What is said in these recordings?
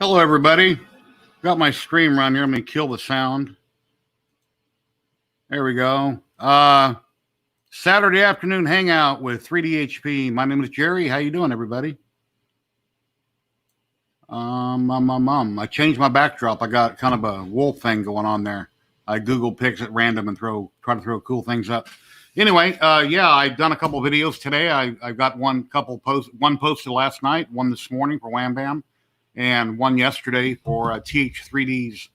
Hello, everybody. Got my stream run here. I'm going to kill the sound. There we go. Saturday afternoon hangout with 3DHP. My name is Jerry. How you doing, everybody? I changed my backdrop. I got kind of a wolf thing going on there. I Google pics at random and try to throw cool things up. Anyway, yeah, I've done a couple videos today. I've got one posted last night, one this morning for Wham Bam, and one yesterday for TH3D's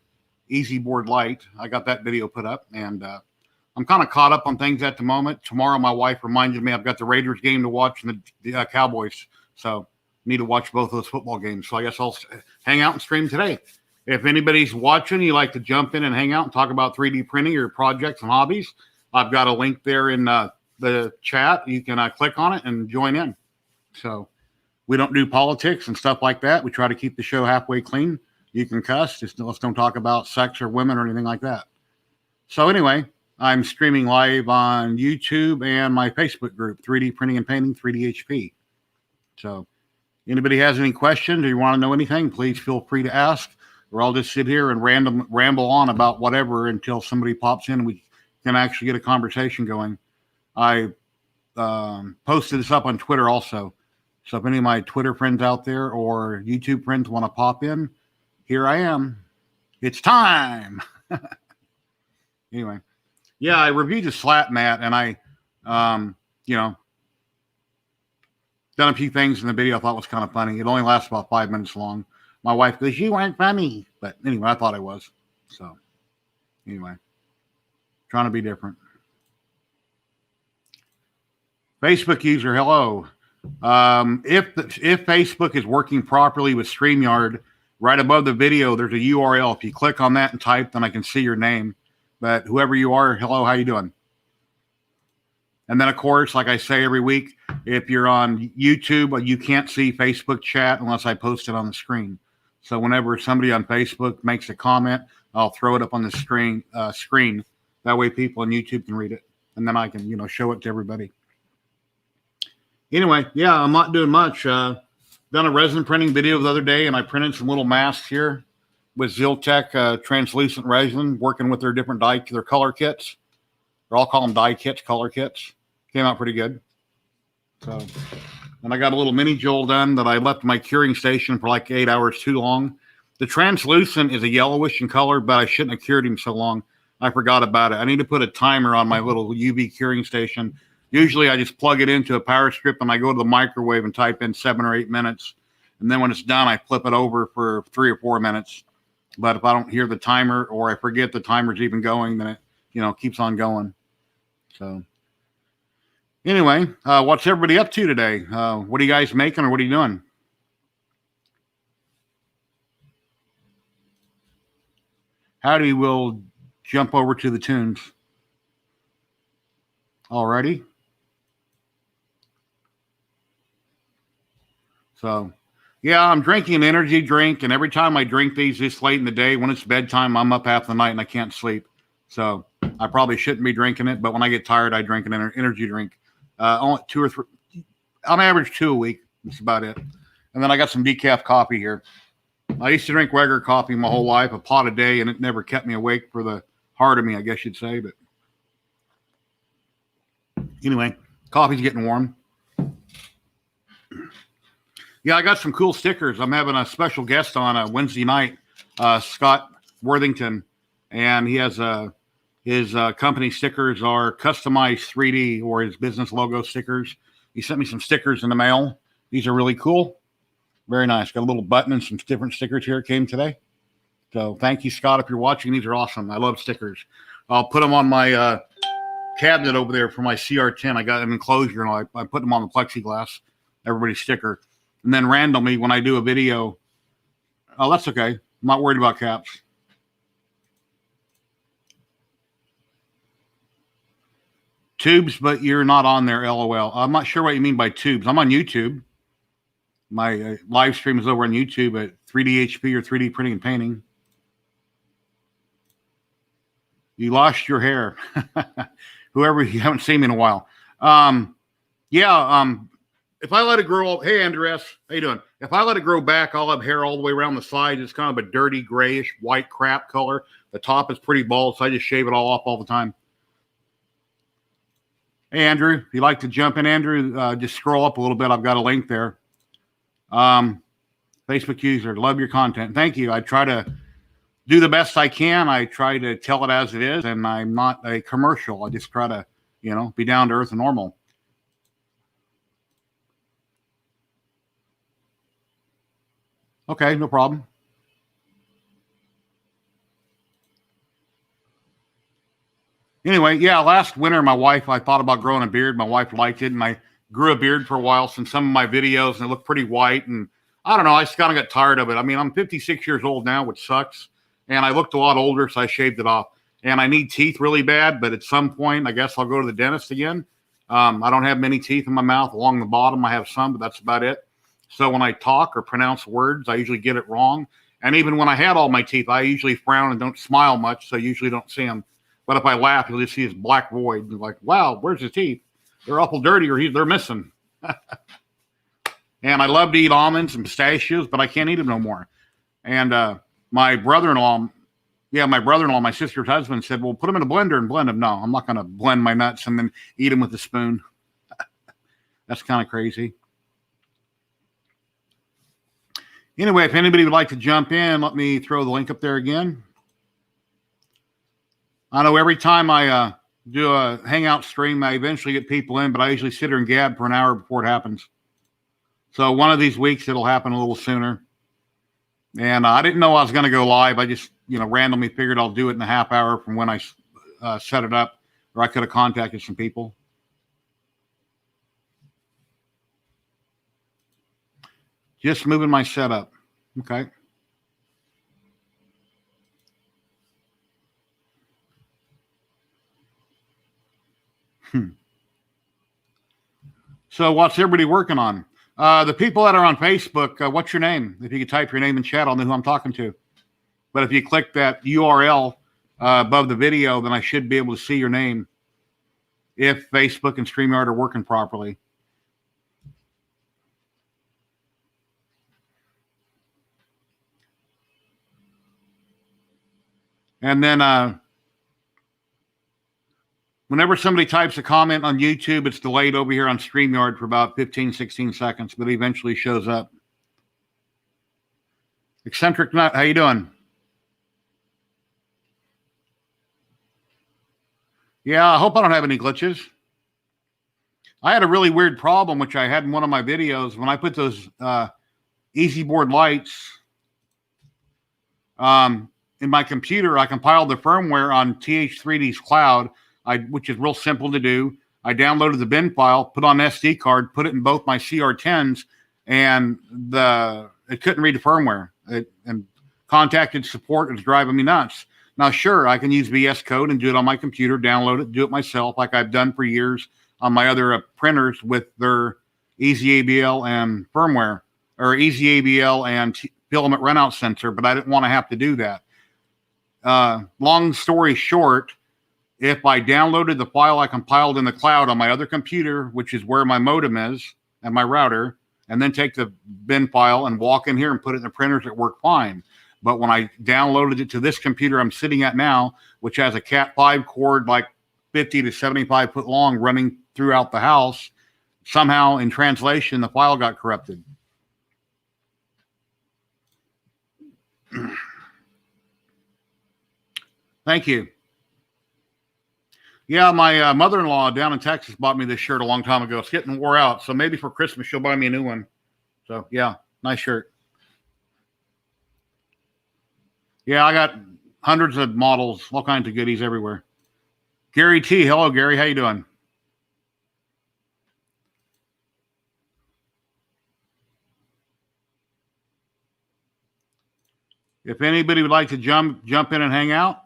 Easy Board Light. I got that video put up, and I'm kind of caught up on things at the moment. Tomorrow, my wife reminded me I've got the Raiders game to watch and the Cowboys, so need to watch both those football games. So I guess I'll hang out and stream today. If anybody's watching, you like to jump in and hang out and talk about 3D printing or projects and hobbies, I've got a link there in the chat. You can click on it and join in. So we don't do politics and stuff like that. We try to keep the show halfway clean. You can cuss, just let's don't talk about sex or women or anything like that. So anyway, I'm streaming live on YouTube and my Facebook group, 3D Printing and Painting, 3DHP. So anybody has any questions or you want to know anything, please feel free to ask, or I'll just sit here and ramble on about whatever until somebody pops in and we can actually get a conversation going. I posted this up on Twitter also. So if any of my Twitter friends out there or YouTube friends want to pop in, here I am. It's time. Anyway, yeah, I reviewed the slat mat, and I, done a few things in the video I thought was kind of funny. It only lasts about 5 minutes long. My wife goes, "You weren't funny," but anyway, I thought I was. So anyway, trying to be different. Facebook user, hello. If Facebook is working properly with StreamYard, right above the video, there's a URL. If you click on that and type, then I can see your name. But whoever you are, hello, how you doing? And then, of course, like I say every week, if you're on YouTube, you can't see Facebook chat unless I post it on the screen. So whenever somebody on Facebook makes a comment, I'll throw it up on the screen. That way people on YouTube can read it. And then I can, show it to everybody. Anyway, yeah, I'm not doing much. Done a resin printing video the other day, and I printed some little masks here with ZYLTECH translucent resin, working with their different their color kits. Or I'll call them die kits, color kits. Came out pretty good. So, and I got a little mini Joel done that I left my curing station for like 8 hours too long. The translucent is a yellowish in color, but I shouldn't have cured him so long. I forgot about it. I need to put a timer on my little UV curing station. Usually I just plug it into a power strip and I go to the microwave and type in 7 or 8 minutes. And then when it's done, I flip it over for 3 or 4 minutes. But if I don't hear the timer or I forget the timer's even going, then it, keeps on going. So anyway, what's everybody up to today? What are you guys making, or what are you doing? Howdy, we'll jump over to the tunes. Alrighty. So, yeah, I'm drinking an energy drink, and every time I drink these this late in the day, when it's bedtime, I'm up half the night and I can't sleep. So I probably shouldn't be drinking it, but when I get tired, I drink an energy drink. Only 2 or 3, on average 2 a week. That's about it. And then I got some decaf coffee here. I used to drink regular coffee my whole life, a pot a day, and it never kept me awake for the heart of me, I guess you'd say. But anyway, coffee's getting warm. Yeah, I got some cool stickers. I'm having a special guest on a Wednesday night, Scott Worthington, and he has his company stickers are customized 3D, or his business logo stickers. He sent me some stickers in the mail. These are really cool. Very nice. Got a little button and some different stickers here. It came today. So thank you, Scott, if you're watching. These are awesome. I love stickers. I'll put them on my cabinet over there for my CR10. I got an enclosure, and I put them on the plexiglass, everybody's sticker. And then randomly, when I do a video, oh, that's okay. I'm not worried about caps. Tubes, but you're not on there, LOL. I'm not sure what you mean by tubes. I'm on YouTube. My live stream is over on YouTube at 3DHP or 3D Printing and Painting. You lost your hair. Whoever, you haven't seen me in a while. If I let a girl, hey, Andreas, how you doing? If I let it grow back, I'll have hair all the way around the sides. It's kind of a dirty grayish white crap color. The top is pretty bald, so I just shave it all off all the time. Hey, Andrew, if you'd like to jump in, Andrew, just scroll up a little bit. I've got a link there. Facebook user, love your content. Thank you. I try to do the best I can. I try to tell it as it is, and I'm not a commercial. I just try to, be down to earth and normal. Okay, no problem. Anyway, yeah, last winter, I thought about growing a beard. My wife liked it, and I grew a beard for a while since some of my videos, and it looked pretty white. And I don't know, I just kind of got tired of it. I mean, I'm 56 years old now, which sucks. And I looked a lot older, so I shaved it off. And I need teeth really bad, but at some point, I guess I'll go to the dentist again. I don't have many teeth in my mouth. Along the bottom, I have some, but that's about it. So when I talk or pronounce words, I usually get it wrong. And even when I had all my teeth, I usually frown and don't smile much, so I usually don't see them. But if I laugh, you'll just see this black void. You're like, wow, where's his teeth? They're awful dirty, or they're missing. And I love to eat almonds and pistachios, but I can't eat them no more. And my brother-in-law, my sister's husband, said, well, put them in a blender and blend them. No, I'm not going to blend my nuts and then eat them with a spoon. That's kind of crazy. Anyway, if anybody would like to jump in, let me throw the link up there again. I know every time I do a Hangout stream, I eventually get people in, but I usually sit here and gab for an hour before it happens. So one of these weeks, it'll happen a little sooner. And I didn't know I was going to go live. I just, randomly figured I'll do it in a half hour from when I set it up, or I could have contacted some people. Just moving my setup. Okay. So what's everybody working on? The people that are on Facebook, what's your name? If you could type your name in chat, I'll know who I'm talking to. But if you click that URL above the video, then I should be able to see your name if Facebook and StreamYard are working properly. And then whenever somebody types a comment on YouTube, it's delayed over here on StreamYard for about 15, 16 seconds, but it eventually shows up. Eccentric Nut, how you doing? Yeah, I hope I don't have any glitches. I had a really weird problem, which I had in one of my videos. When I put those easy board lights in my computer, I compiled the firmware on TH3D's cloud, which is real simple to do. I downloaded the bin file, put on an SD card, put it in both my CR10s, and it couldn't read the firmware. And contacted support. It was driving me nuts. Now, sure, I can use VS Code and do it on my computer, download it, do it myself, like I've done for years on my other printers with their EasyABL and firmware, or EasyABL and filament runout sensor, but I didn't want to have to do that. Long story short, if I downloaded the file I compiled in the cloud on my other computer, which is where my modem is and my router, and then take the bin file and walk in here and put it in the printers, it worked fine. But when I downloaded it to this computer I'm sitting at now, which has a Cat5 cord like 50 to 75 foot long running throughout the house, somehow in translation, the file got corrupted. Thank you. Yeah, my mother-in-law down in Texas bought me this shirt a long time ago. It's getting wore out, so maybe for Christmas she'll buy me a new one. So, yeah, nice shirt. Yeah, I got hundreds of models, all kinds of goodies everywhere. Gary T. Hello, Gary. How you doing? If anybody would like to jump in and hang out,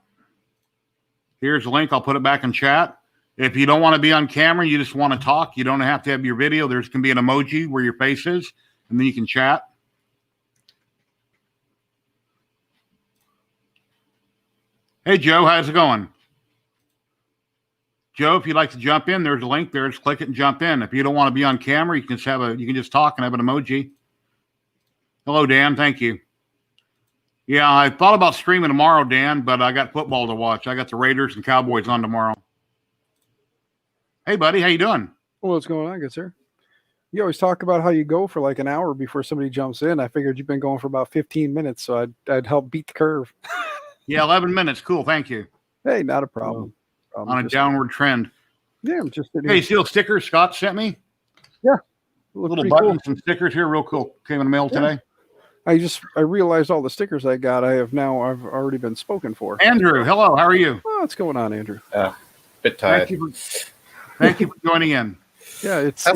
here's the link. I'll put it back in chat. If you don't want to be on camera, you just want to talk, you don't have to have your video. There's can be an emoji where your face is, and then you can chat. Hey, Joe, how's it going? Joe, if you'd like to jump in, there's a link there. Just click it and jump in. If you don't want to be on camera, you can just talk and have an emoji. Hello, Dan. Thank you. Yeah, I thought about streaming tomorrow, Dan, but I got football to watch. I got the Raiders and Cowboys on tomorrow. Hey, buddy, how you doing? What's going on, good sir? You always talk about how you go for like an hour before somebody jumps in. I figured you've been going for about 15 minutes, so I'd help beat the curve. Yeah, 11 minutes. Cool. Thank you. Hey, not a problem. On a downward trend. Yeah, I'm just Hey, see those stickers Scott sent me? Yeah. Little buttons and stickers here. Real cool. Came in the mail today. I realized all the stickers I got. I've already been spoken for. Andrew, hello. How are you? Oh, what's going on, Andrew? Bit tired. Thank you for joining in. Yeah, it's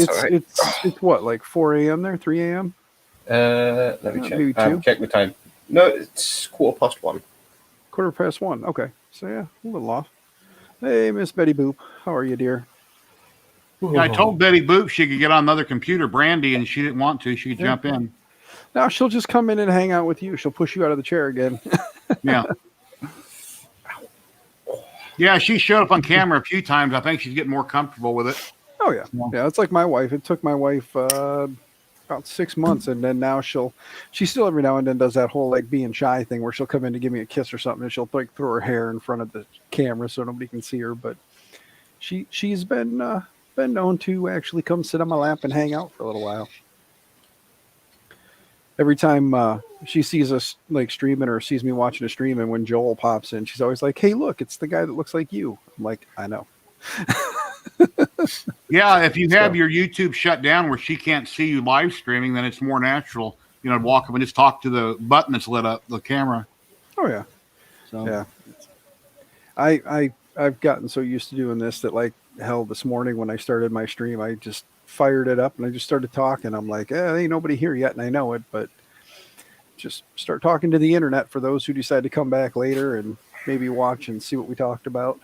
what, like 4 a.m. there, 3 a.m. Let me check. Check the time. No, it's 1:15. 1:15. Okay, so yeah, a little off. Hey, Miss Betty Boop, how are you, dear? Yeah, I told Betty Boop she could get on another computer, Brandy, and she didn't want to. She could jump in. Now she'll just come in and hang out with you. She'll push you out of the chair again. Yeah. Yeah, she showed up on camera a few times. I think she's getting more comfortable with it. Oh, yeah. Yeah, it's like my wife. It took my wife about 6 months, and then now she still every now and then does that whole like being shy thing where she'll come in to give me a kiss or something, and she'll like throw her hair in front of the camera so nobody can see her. But she's been known to actually come sit on my lap and hang out for a little while. Every time she sees us like streaming or sees me watching a stream, and when Joel pops in, she's always like, "Hey, look, it's the guy that looks like you." I'm like, I know. Yeah, if you have your YouTube shut down where she can't see you live streaming, then it's more natural, to walk up and just talk to the button that's lit up, the camera. Oh yeah. So yeah. I've gotten so used to doing this that like hell this morning when I started my stream, I just fired it up and I just started talking. I'm like, ain't nobody here yet, and I know it, but just start talking to the internet for those who decide to come back later and maybe watch and see what we talked about.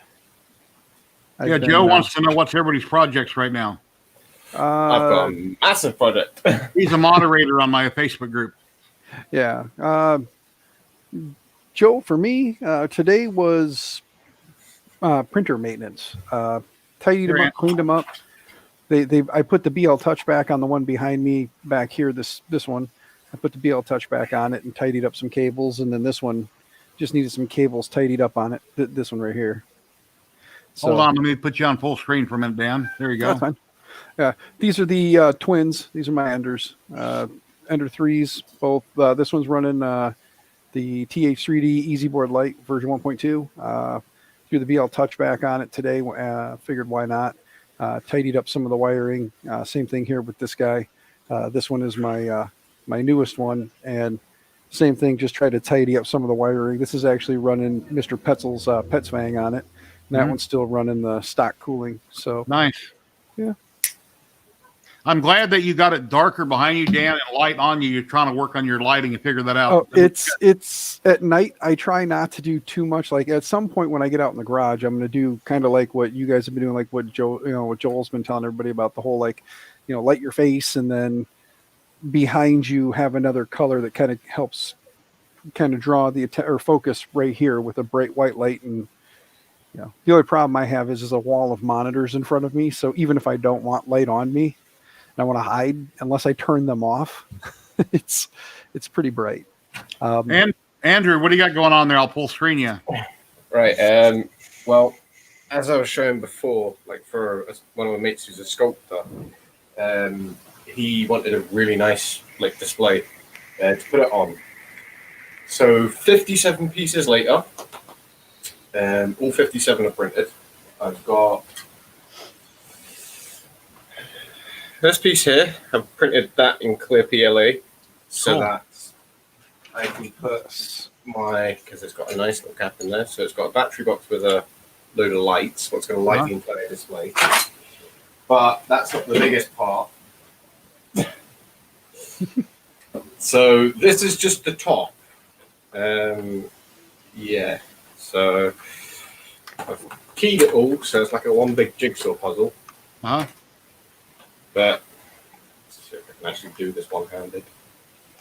Joe wants to know what's everybody's projects right now. I've got a massive project. He's a moderator on my Facebook group. Yeah. Joe, for me, today was printer maintenance. Tidied them up, cleaned them up. I put the ZYLTECH back on the one behind me back here, this one. I put the ZYLTECH back on it and tidied up some cables, and then this one just needed some cables tidied up on it. This one right here. So, hold on, let me put you on full screen for a minute, Dan. There you go. That's fine. Yeah, these are the twins. These are my Enders. Ender 3s, both. This one's running the TH3D EasyBoard Lite version 1.2. Threw the ZYLTECH back on it today. Figured why not. Tidied up some of the wiring. Same thing here with this guy. This one is my newest one, and same thing. Just try to tidy up some of the wiring. This is actually running Mr. Petzel's Petsvang on it. And that one's still running the stock cooling. So nice. Yeah. I'm glad that you got it darker behind you, Dan, and light on you. You're trying to work on your lighting and figure that out. Oh, it's at night. I try not to do too much. Like at some point when I get out in the garage, I'm going to do kind of like what you guys have been doing, like what what Joel's been telling everybody about the whole light your face, and then behind you have another color that kind of helps kind of draw the or focus right here with a bright white light. And the only problem I have is a wall of monitors in front of me. So even if I don't want light on me and I want to hide, unless I turn them off, it's pretty bright. And Andrew, what do you got going on there? I'll full screen you. Right. Well, as I was showing before, like for one of my mates who's a sculptor, he wanted a really nice display to put it on. So 57 pieces later. All 57 are printed. I've got this piece here. I've printed that in clear PLA so that I can put because it's got a nice little cap in there. So it's got a battery box with a load of lights. What's going to light the entire display. But that's not the biggest part. So this is just the top. Yeah. So I've keyed it all, so it's like a one big jigsaw puzzle. But let's see if I can actually do this one-handed.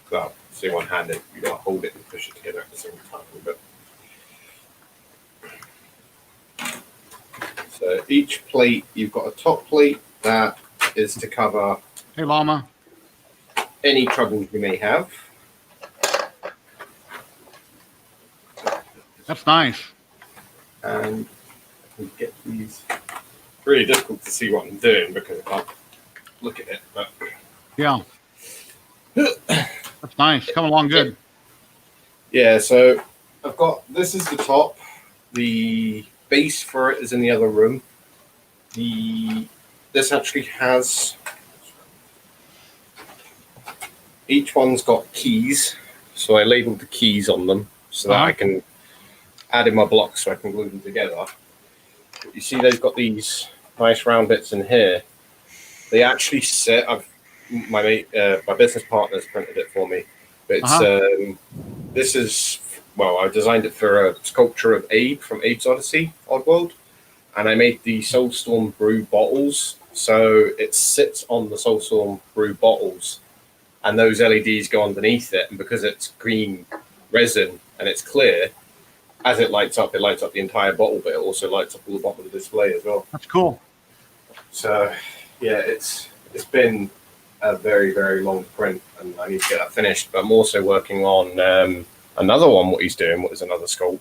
Well, say one-handed, you gotta hold it and push it together at the same time. But so each plate, you've got a top plate that is to cover Hey Llama. any troubles you may have. That's nice. And we get these. It's really difficult to see what I'm doing because I can't look at it. But Yeah. That's nice. Coming along good. yeah, so I've got, this is the top. The base for it is in the other room. This actually has, each one's got keys. So I labeled the keys on them so that I can add in my blocks so I can glue them together. But you see they've got these nice round bits in here. They actually sit, my business partner's printed it for me. But it's, this is, well, I designed it for a sculpture of Abe from Abe's Odyssey, Oddworld. And I made the Soulstorm Brew bottles. So it sits on the Soulstorm Brew bottles. And those LEDs go underneath it. And because it's green resin and it's clear, as it lights up the entire bottle, but it also lights up all the bottom of the display as well. That's cool. So, yeah, it's been a very, very long print, and I need to get that finished. But I'm also working on another one, what he's doing, what is another sculpt.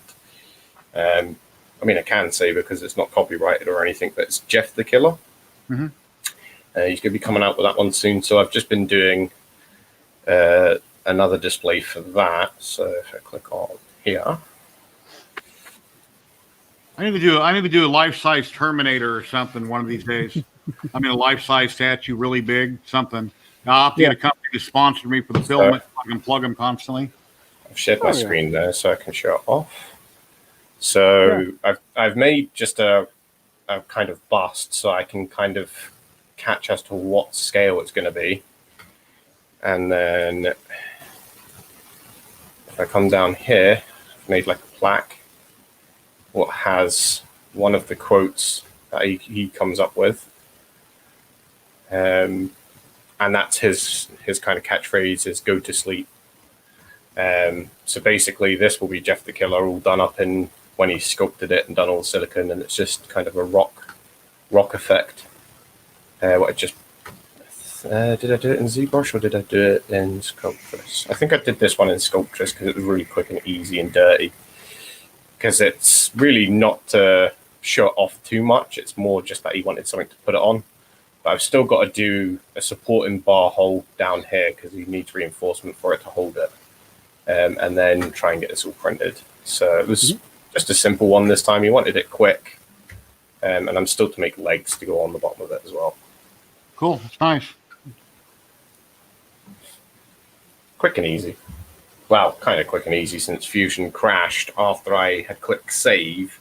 I mean, I can say because it's not copyrighted or anything, but it's Jeff the Killer. Mm-hmm. He's going to be coming out with that one soon. So I've just been doing another display for that. So if I click on here. I need to do a life-size Terminator or something one of these days. I mean, a life-size statue, really big, something. I'll have to get a company to sponsor me for the filament. I can plug them constantly. I've shared my screen there so I can show it off. So I've made just a kind of bust so I can kind of catch as to what scale it's going to be. And then if I come down here, I've made like a plaque. What has one of the quotes that he comes up with. And that's his kind of catchphrase is go to sleep. So basically this will be Jeff the Killer all done up in when he sculpted it and done all the silicone, and it's just kind of a rock effect. What I just did I do it in ZBrush or did I do it in Sculptress? I think I did this one in Sculptress because it was really quick and easy and dirty. Because it's really not to show it off too much. It's more just that he wanted something to put it on. But I've still got to do a supporting bar hole down here because he needs reinforcement for it to hold it. And then try and get this all printed. So it was just a simple one this time. He wanted it quick. And I'm still to make legs to go on the bottom of it as well. Cool. That's nice. Quick and easy. Well, kind of quick and easy since Fusion crashed after I had clicked save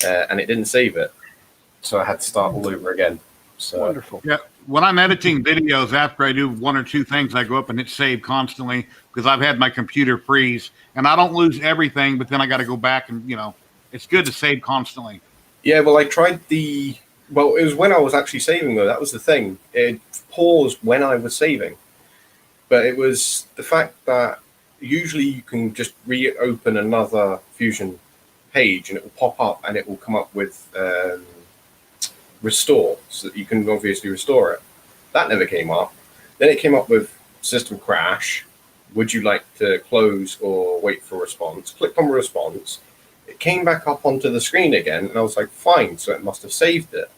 and it didn't save it. So I had to start all over again. So Wonderful. Yeah. When I'm editing videos, after I do one or two things, I go up and hit save constantly because I've had my computer freeze and I don't lose everything, but then I got to go back and, it's good to save constantly. Yeah, well, I tried it was when I was actually saving though. That was the thing. It paused when I was saving. But it was the fact that usually you can just reopen another Fusion page and it will pop up and it will come up with restore so that you can obviously restore it. That never came up. Then it came up with system crash. Would you like to close or wait for a response? Clicked on response. It came back up onto the screen again and I was like, fine, so it must have saved it.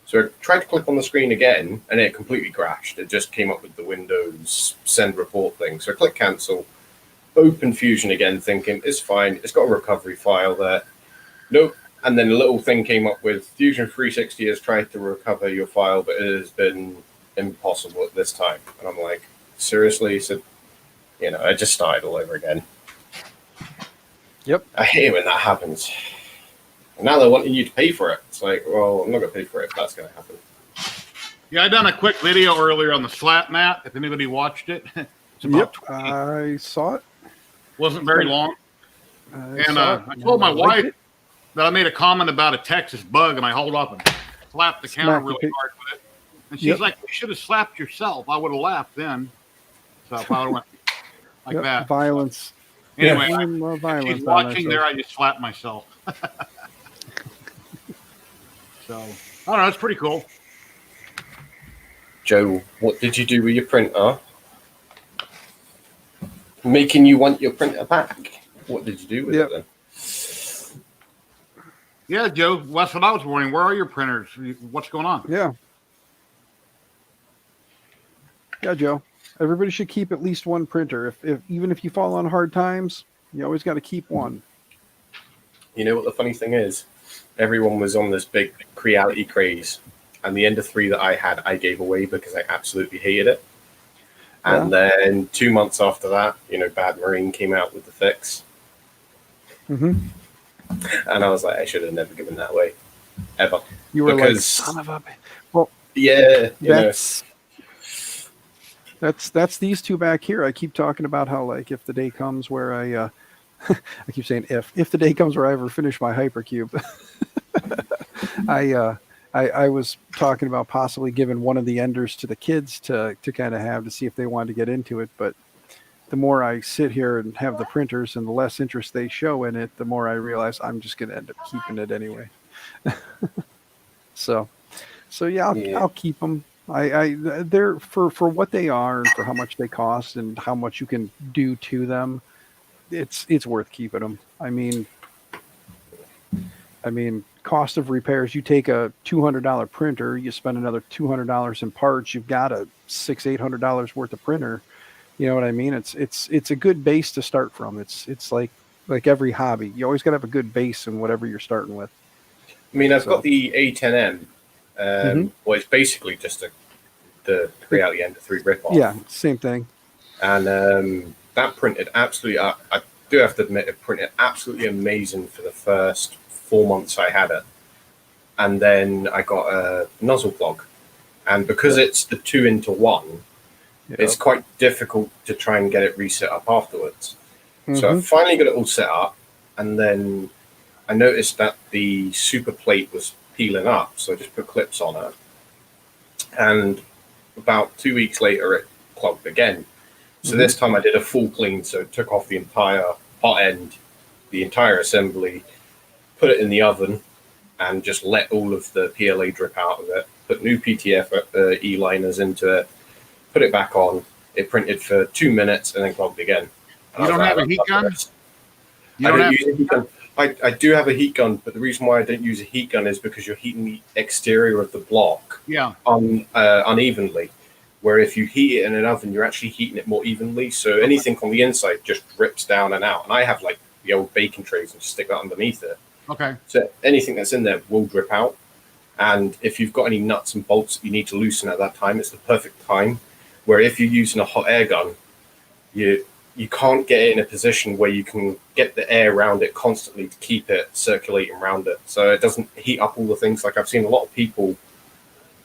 So I tried to click on the screen again and it completely crashed. It just came up with the Windows send report thing. So I click cancel. Open Fusion again, thinking it's fine. It's got a recovery file there. Nope. And then a little thing came up with Fusion 360 has tried to recover your file, but it has been impossible at this time. And I'm like, seriously? So, I just started all over again. Yep. I hate it when that happens. And now they're wanting you to pay for it. It's like, well, I'm not going to pay for it if that's going to happen. Yeah, I done a quick video earlier on the slap mat. If anybody watched it, it's about 20. I saw it. Wasn't very long. I told my wife that I made a comment about a Texas bug, and I hauled up and slapped the counter really hard with it. And she's like, "You should have slapped yourself." I would have laughed then. So if I would have went like that. Violence. Anyway, if she's watching there, I just slapped myself. So, I don't know. It's pretty cool. Joe, what did you do with your printer? Making you want your printer back. What did you do with it then? Yeah, Joe, that's what I was wondering. Where are your printers? What's going on? Yeah. Yeah, Joe. Everybody should keep at least one printer. If even if you fall on hard times, you always got to keep one. You know what the funny thing is? Everyone was on this big Creality craze, and the Ender 3 that I had, I gave away because I absolutely hated it. And then 2 months after that, Bad Marine came out with the fix. Mm-hmm. And I was like, I should have never given that away, ever. You were like, son of a. Well, yeah, that's these two back here. I keep talking about how, like, if the day comes where I I keep saying if the day comes where I ever finish my hypercube, I was talking about possibly giving one of the enders to the kids to kind of have to see if they wanted to get into it. But the more I sit here and have the printers and the less interest they show in it, the more I realize I'm just going to end up keeping it anyway. So yeah, I'll keep them. They're for what they are and for how much they cost and how much you can do to them. It's worth keeping them. I mean, cost of repairs. You take a $200 printer, you spend another $200 in parts. You've got a $800 worth of printer. You know what I mean? It's a good base to start from. It's like every hobby. You always got to have a good base in whatever you're starting with. I mean, I've got the A10M. Well, it's basically just the Creality Ender 3 ripoff. Yeah, same thing. And that printed absolutely. I do have to admit, it printed absolutely amazing for the first 4 months I had it, and then I got a nozzle clog, and because it's the 2-into-1, it's quite difficult to try and get it reset up afterwards. So I finally got it all set up, and then I noticed that the super plate was peeling up, so I just put clips on it, and about 2 weeks later it clogged again. So this time I did a full clean, so took off the entire hot end, the entire assembly, put it in the oven, and just let all of the PLA drip out of it, put new PTF E-liners into it, put it back on. It printed for 2 minutes and then clogged again. You don't have a heat gun? I do have a heat gun, but the reason why I don't use a heat gun is because you're heating the exterior of the block unevenly. Where if you heat it in an oven, you're actually heating it more evenly. So anything on the inside just drips down and out. And I have like the old baking trays and just stick that underneath it. Okay. So anything that's in there will drip out. And if you've got any nuts and bolts that you need to loosen at that time, it's the perfect time. Where if you're using a hot air gun, you can't get it in a position where you can get the air around it constantly to keep it circulating around it. So it doesn't heat up all the things. Like I've seen a lot of people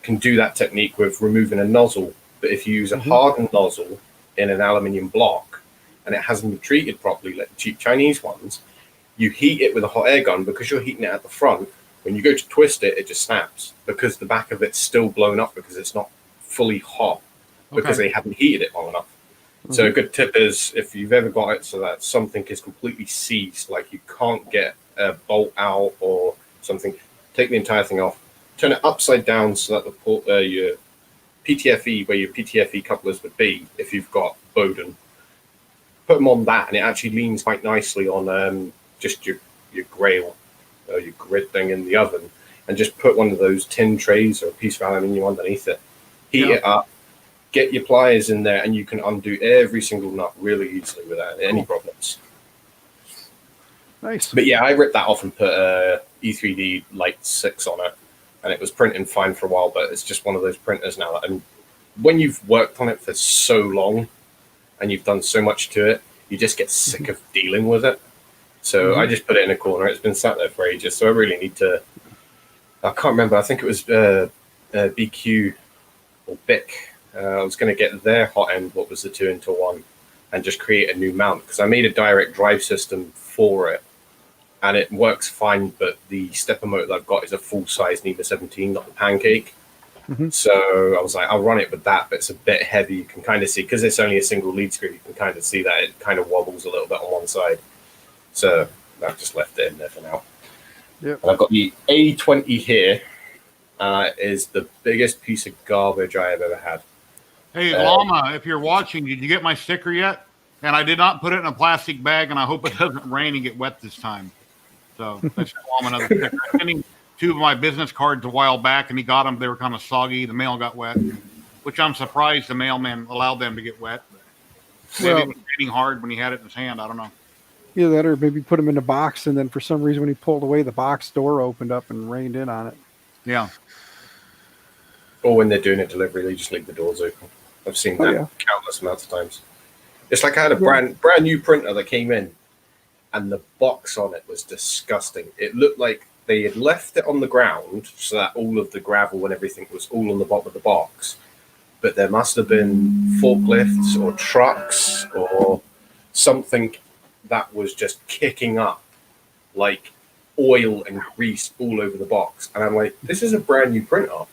can do that technique with removing a nozzle. But if you use a hardened nozzle in an aluminium block and it hasn't been treated properly, like the cheap Chinese ones, you heat it with a hot air gun because you're heating it at the front. When you go to twist it, it just snaps because the back of it's still blown up because it's not fully hot because they haven't heated it long enough. So a good tip is if you've ever got it so that something is completely seized, like you can't get a bolt out or something, take the entire thing off, turn it upside down so that the your PTFE, where your PTFE couplers would be, if you've got Bowden, put them on that, and it actually leans quite nicely on just your grail or your grid thing in the oven, and just put one of those tin trays or a piece of aluminium underneath it, heat it up, get your pliers in there, and you can undo every single nut really easily without any problems. Nice. But yeah, I ripped that off and put E3D Light 6 on it, and it was printing fine for a while, but it's just one of those printers now. And when you've worked on it for so long and you've done so much to it, you just get sick of dealing with it. So I just put it in a corner. It's been sat there for ages, so I really need to... I can't remember. I think it was BQ or BIC. I was going to get their hot end, what was the 2-into-1, and just create a new mount, because I made a direct drive system for it, and it works fine, but the stepper motor that I've got is a full-size NEMA 17, not the pancake. So I was like, I'll run it with that, but it's a bit heavy. You can kind of see, because it's only a single lead screw, you can kind of see that it kind of wobbles a little bit on one side. So I've just left it in there for now. Yep. And I've got the A20 here. Is the biggest piece of garbage I have ever had. Hey, Llama, if you're watching, did you get my sticker yet? And I did not put it in a plastic bag, and I hope it doesn't rain and get wet this time. So that's why I'm another sticker. I sent him 2 of my business cards a while back, and he got them. They were kind of soggy. The mail got wet, which I'm surprised the mailman allowed them to get wet. But maybe it was raining hard when he had it in his hand. I don't know. Either that or maybe put them in a box, and then for some reason when he pulled away, the box door opened up and rained in on it. Yeah. Or when they're doing a delivery, they just leave the doors open. I've seen that countless amounts of times. It's like I had a brand new printer that came in, and the box on it was disgusting. It looked like they had left it on the ground so that all of the gravel and everything was all on the bottom of the box. But there must have been forklifts or trucks or something that was just kicking up like oil and grease all over the box. And I'm like, this is a brand new printer.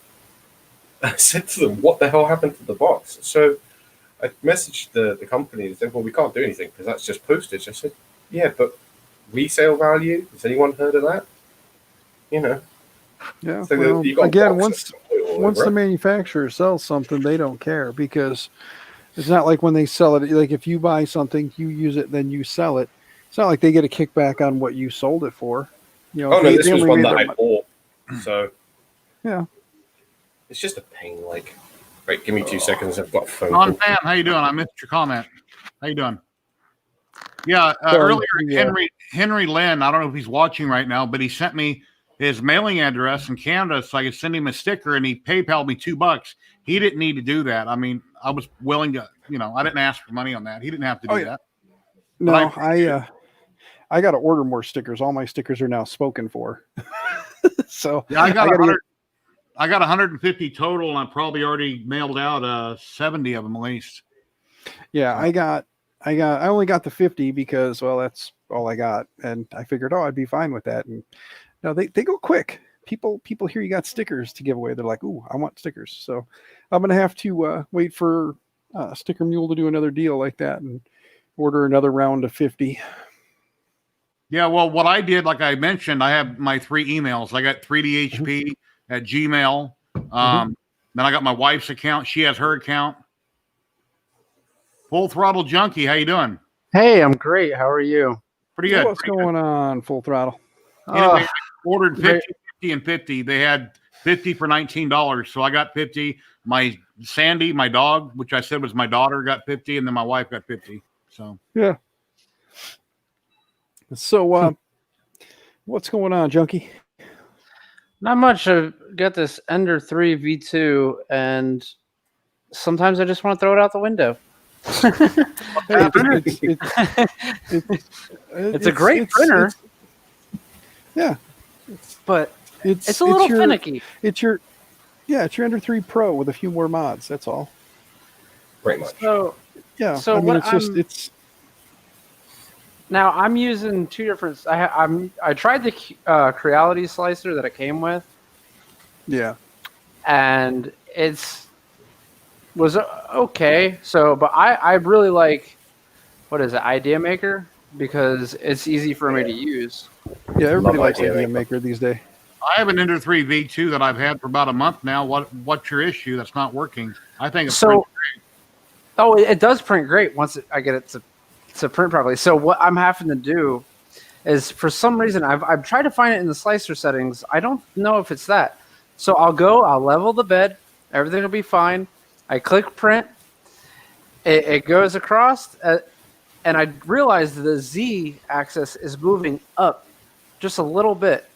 I said to them, what the hell happened to the box? So I messaged the company and said, well, we can't do anything because that's just postage. I said, yeah, but resale value? Has anyone heard of that? You know. Yeah. So well, you got again, once the the manufacturer sells something, they don't care because it's not like when they sell it. Like if you buy something, you use it, then you sell it. It's not like they get a kickback on what you sold it for. You know. Oh no, this was one that I bought. So yeah, it's just a pain. Like, right, give me 2 seconds. I've got a phone. Don Fan, how you doing? I missed your comment. How you doing? Yeah, earlier Henry Lynn. I don't know if he's watching right now, but he sent me his mailing address in Canada so I could send him a sticker, and he PayPal'd me $2. He didn't need to do that. I mean, I was willing to, I didn't ask for money on that. He didn't have to do that. No, I got to order more stickers. All my stickers are now spoken for. So yeah, I got 150 total, and I probably already mailed out 70 of them at least. Yeah, I only got the 50 because, well, that's all I got, and I figured, I'd be fine with that. And no, they go quick. People hear you got stickers to give away. They're like, ooh, I want stickers. So I'm gonna have to wait for Sticker Mule to do another deal like that and order another round of 50. Yeah, well, what I did, like I mentioned, I have my 3 emails. I got 3DHP at Gmail. Then I got my wife's account. She has her account. Full Throttle Junkie, how you doing? Hey, I'm great. How are you? Pretty good. What's going on, Full Throttle? Anyway, I ordered 50, 50, and 50. They had 50 for $19, so I got 50. My Sandy, my dog, which I said was my daughter, got 50, and then my wife got 50. So yeah. So what's going on, Junkie? Not much. I've got this Ender 3 V2, and sometimes I just want to throw it out the window. It's a great printer. But it's a little finicky. It's your Ender 3 Pro with a few more mods. That's all. Pretty much. So yeah. So I mean, it's now I'm using 2 different. I tried the Creality slicer that it came with. Yeah. And was okay. So, but I really like, what is it, Idea Maker, because it's easy for me to use. Yeah, everybody likes Idea Maker these days. I have an Ender 3 V2 that I've had for about a month now. What's your issue that's not working? I think it's great. Oh, it does print great once I get it to print properly. So what I'm having to do is, for some reason, I've tried to find it in the slicer settings. I don't know if it's that. So I'll level the bed. Everything will be fine. I click print. It goes across, and I realize the Z axis is moving up just a little bit.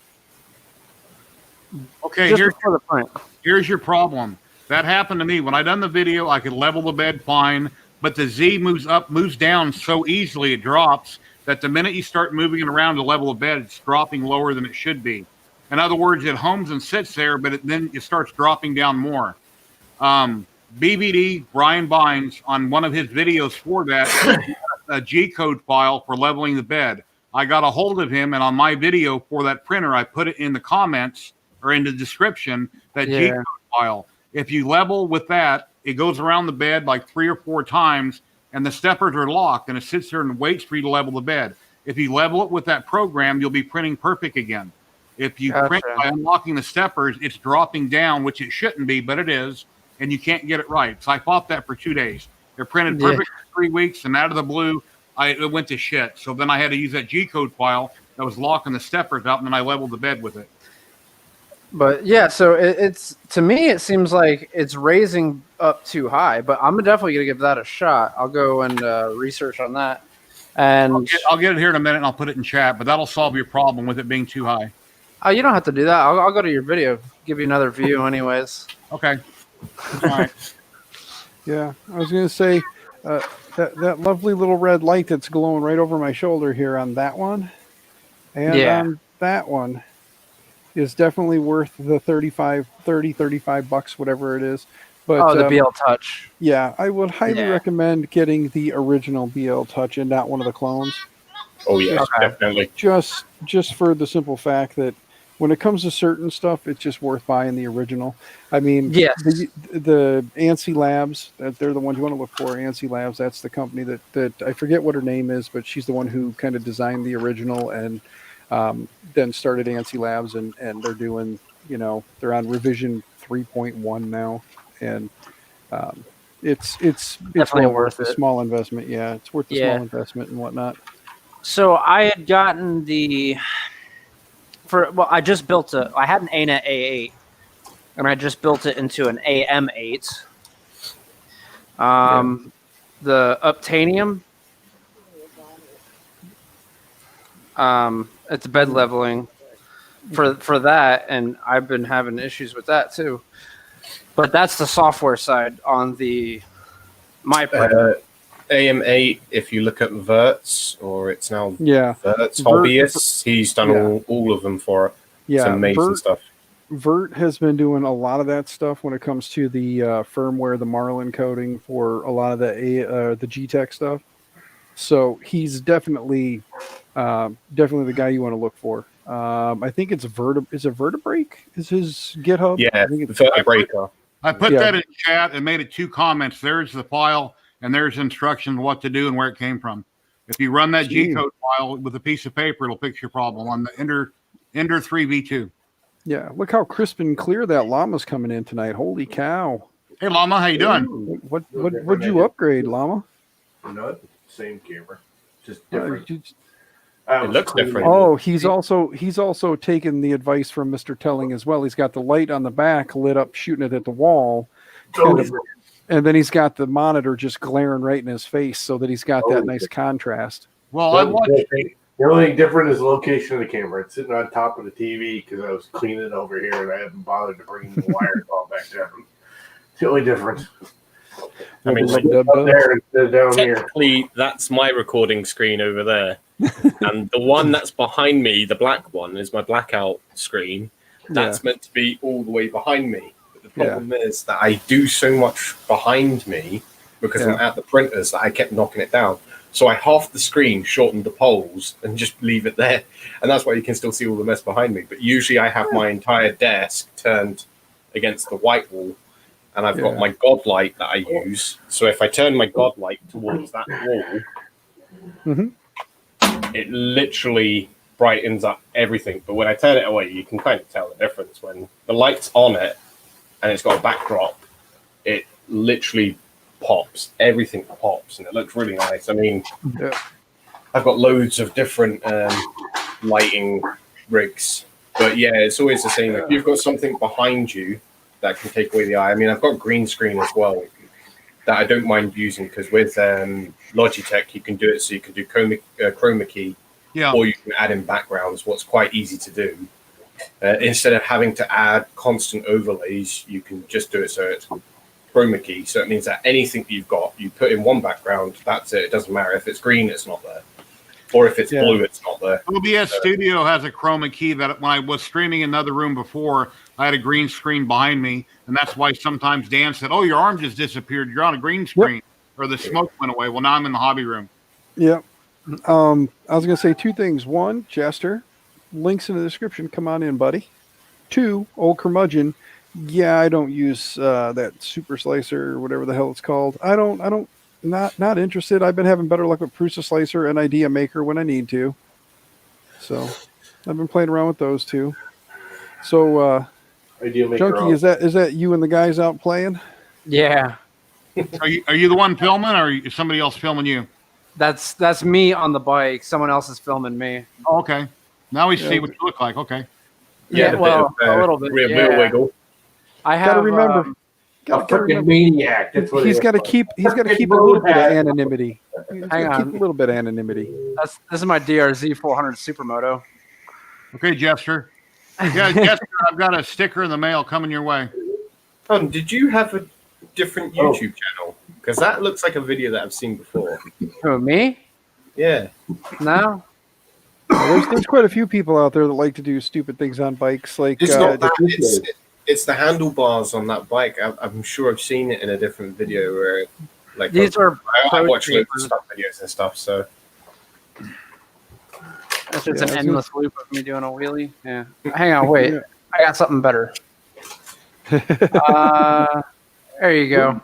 Okay, here's your problem. That happened to me. When I done the video, I could level the bed fine, but the Z moves down so easily it drops that the minute you start moving it around to level the bed, it's dropping lower than it should be. In other words, it homes and sits there, but then it starts dropping down more. BBD, Brian Bynes, on one of his videos for that, a G-code file for leveling the bed. I got a hold of him, and on my video for that printer, I put it in the comments or in the description, that G-code file. If you level with that, it goes around the bed like 3 or 4 times, and the steppers are locked, and it sits there and waits for you to level the bed. If you level it with that program, you'll be printing perfect again. If you print by unlocking the steppers, it's dropping down, which it shouldn't be, but it is, and you can't get it right. So I fought that for 2 days. It printed perfect for 3 weeks, and out of the blue, it went to shit. So then I had to use that G-code file. that was locking the steppers up, and then I leveled the bed with it. But yeah, so it's to me it seems like it's raising up too high. But I'm definitely gonna give that a shot. I'll go and research on that. And I'll get it here in a minute, and I'll put it in chat. But that'll solve your problem with it being too high. oh, you don't have to do that. I'll go to your video, give you another view, anyways. Okay. All right. Yeah, I was going to say that lovely little red light that's glowing right over my shoulder here on that one, and on that one, is definitely worth the 35 bucks, whatever it is. But the BL Touch. Yeah, I would highly recommend getting the original BL Touch and not one of the clones. Oh yeah, definitely. Just for the simple fact that when it comes to certain stuff, it's just worth buying the original. I mean, the ANSI Labs, they're the ones you want to look for. ANSI Labs, that's the company that I forget what her name is, but she's the one who kind of designed the original and then started ANSI Labs, and they're doing, they're on revision 3.1 now, and it's definitely worth it. A small investment. Yeah, it's worth the small investment and whatnot. So I had gotten I just built I had an ANET A8, and I just built it into an AM8. The Uptanium, it's bed leveling for that, and I've been having issues with that too. But that's the software side on my printer. AM8, if you look at Vert's, or it's now Vert's Hobbyists, he's done all of them for it. Yeah, it's amazing stuff. Vert has been doing a lot of that stuff when it comes to the firmware, the Marlin coding for a lot of the G-Tech stuff. So he's definitely the guy you want to look for. I think it's Vertebrake is his GitHub. Yeah, I think it's Vertebrake. I put that in chat and made it 2 comments. There's the file, and there's instructions what to do and where it came from. If you run that G-code file with a piece of paper, it'll fix your problem on the Ender 3 V2. Yeah, look how crisp and clear that llama's coming in tonight. Holy cow! Hey, Llama, how you doing? What'd you upgrade, Llama? Same camera, just different. It looks different. Oh, he's also taken the advice from Mr. Telling as well. He's got the light on the back lit up, shooting it at the wall, and then he's got the monitor just glaring right in his face, so that he's got that nice contrast. Well, the only thing different is the location of the camera. It's sitting on top of the TV because I was cleaning it over here and I haven't bothered to bring the wires all back down. It's the only difference. I mean, up there instead of down here. Technically, that's my recording screen over there. And the one that's behind me, the black one, is my blackout screen. That's meant to be all the way behind me. But the problem is that I do so much behind me because I'm at the printers that I kept knocking it down. So I half the screen, shortened the poles, and just leave it there. And that's why you can still see all the mess behind me. But usually I have my entire desk turned against the white wall. And I've got my God light that I use. So if I turn my God light towards that wall, it literally brightens up everything. But when I turn it away, you can kind of tell the difference. When the light's on it and it's got a backdrop, it literally pops. Everything pops, and it looks really nice. I mean, I've got loads of different lighting rigs. But yeah, it's always the same. If you've got something behind you that can take away the eye. I mean, I've got green screen as well that I don't mind using because with Logitech, you can do it so you can do chroma key or you can add in backgrounds, what's quite easy to do. Instead of having to add constant overlays, you can just do it so it's chroma key. So it means that anything you've got, you put in one background, that's it. It doesn't matter. If it's green, it's not there. Or if it's blue, it's not there. OBS Studio has a chroma key that when I was streaming in another room before, I had a green screen behind me. And that's why sometimes Dan said, oh, your arm just disappeared. You're on a green screen. Or the smoke went away. Well, now I'm in the hobby room. Yep. I was going to say 2 things. 1, Jester, links in the description. Come on in, buddy. 2, Old Curmudgeon. Yeah, I don't use that super slicer or whatever the hell it's called. Not interested. I've been having better luck with Prusa Slicer and Idea Maker when I need to. So I've been playing around with those 2. So Junkie, is that you and the guys out playing? Yeah. Are you the one filming, or is somebody else filming you? That's me on the bike. Someone else is filming me. Oh, okay. Now we Yeah. see what you look like. Okay. Yeah, well, a little bit. Rear Yeah. wiggle. I have Gotta remember. um, A freaking maniac. That's what He's got to keep. He's got to keep a little bit of anonymity. He's Hang gotta keep on. a little bit of anonymity. this is my DRZ 400 Supermoto. Okay, Jester. Yeah, Jester, I've got a sticker in the mail coming your way. Did you have a different YouTube channel? Because that looks like a video that I've seen before. Who, me? Yeah. No. There's quite a few people out there that like to do stupid things on bikes. Like It's not that. It's the handlebars on that bike. I'm sure I've seen it in a different video where, like, These are I watch loads pro of stuff videos and stuff. So It's just Yeah, an endless loop of me doing a wheelie. Yeah. Hang on, wait. Yeah. I got something better. There you go.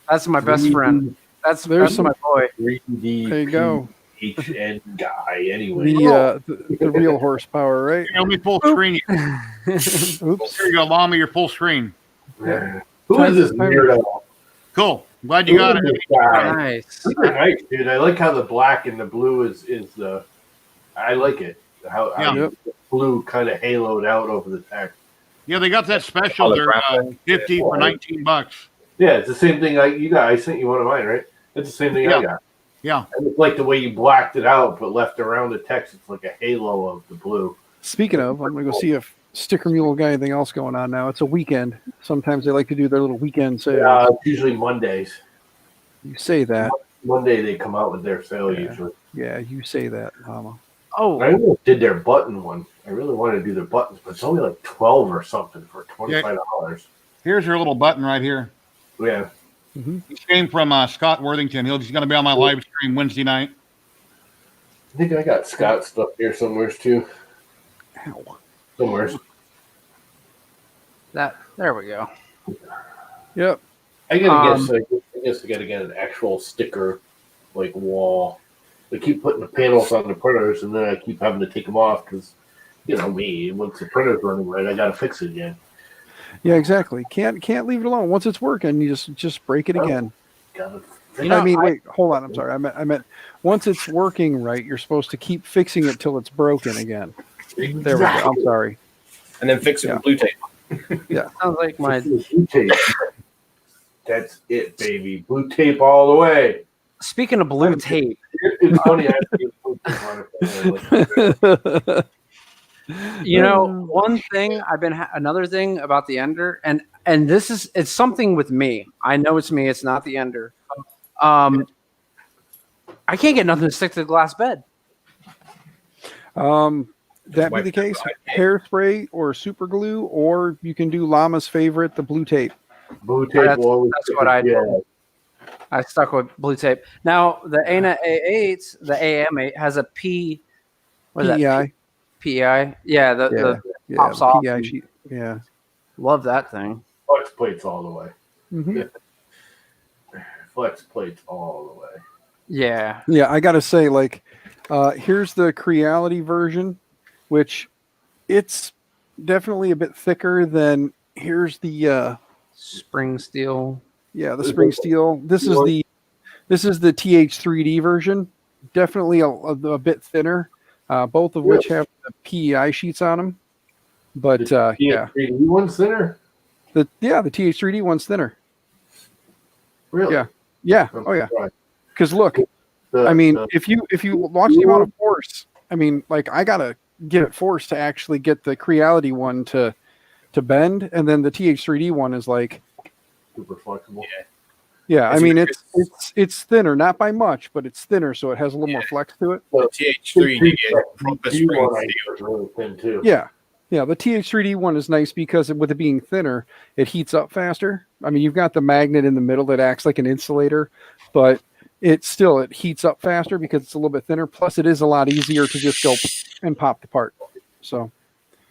That's my best friend. That's my boy. 3D. There you go. HN guy. Anyway. The real horsepower, right? Show me full screen. Oops. Here you go, Mama, your full screen. Yeah. Who is this weirdo? Cool. Glad you got it. Nice. These are nice, dude. I like how the black and the blue is the. I like it. How the blue kind of haloed out over the text. Yeah, they got that special. They're 50 for $19. Yeah, it's the same thing. You got. I sent you one of mine, right? It's the same thing I got. Yeah. And it's like the way you blacked it out, but left around the text. It's like a halo of the blue. Speaking of, I'm gonna go see if Sticker Mule got anything else going on now. It's a weekend. Sometimes they like to do their little weekend sale. It's usually Mondays. You say that. Monday they come out with their sale usually. Yeah, you say that, Mama. Oh, I almost did their button one. I really wanted to do their buttons, but it's only like 12 or something for $25. Here's your little button right here. Yeah. He came from Scott Worthington. He's going to be on my live stream Wednesday night. I think I got Scott stuff here somewhere too. Somewhere. there we go. Yep. I gotta guess I gotta get an actual sticker like wall. They keep putting the panels on the printers, and then I keep having to take them off because, you know me. Once the printer's running right, I gotta fix it again. Yeah, exactly. Can't leave it alone. Once it's working, you just break it again. Gotta Hold on. I'm sorry. I meant once it's working right, you're supposed to keep fixing it till it's broken again. There we go. I'm sorry. and then fix it with blue tape. Yeah. Sounds like my. Blue tape. That's it, baby. Blue tape all the way. Speaking of blue tape, It's funny. I see blue tape on it. you know, one thing another thing about the Ender, and it's something with me. I know it's me. It's not the Ender. I can't get nothing to stick to the glass bed. That be the case, hairspray or super glue, or you can do Llama's favorite, the blue tape. Blue tape. That's what I do. I stuck with blue tape. Now the ANA A8, the AM8 has a P. What is that? PEI. Yeah, the pops off. PEI sheet. Yeah. Love that thing. Flex plates all the way. Mm-hmm. Flex plates all the way. Yeah. Yeah, I gotta say, like, here's the Creality version, which it's definitely a bit thicker than here's the Spring steel. Yeah, the spring steel. This is the TH3D version. Definitely a bit thinner. Both of which have the PEI sheets on them. But The TH3D one's thinner. the TH3D one's thinner. Really? Yeah. Yeah. Oh yeah. Because look, if you watch the amount of force, I mean, like I gotta get it forced to actually get the Creality one to bend, and then the TH3D one is like super flexible. Yeah, I mean it's thinner, not by much, but it's thinner, so it has a little more flex to it. The TH3D proper spring steel. Really thin too. Yeah, the TH3D one is nice because with it being thinner, it heats up faster. I mean, you've got the magnet in the middle that acts like an insulator, but it heats up faster because it's a little bit thinner. Plus, it is a lot easier to just go and pop the part. So,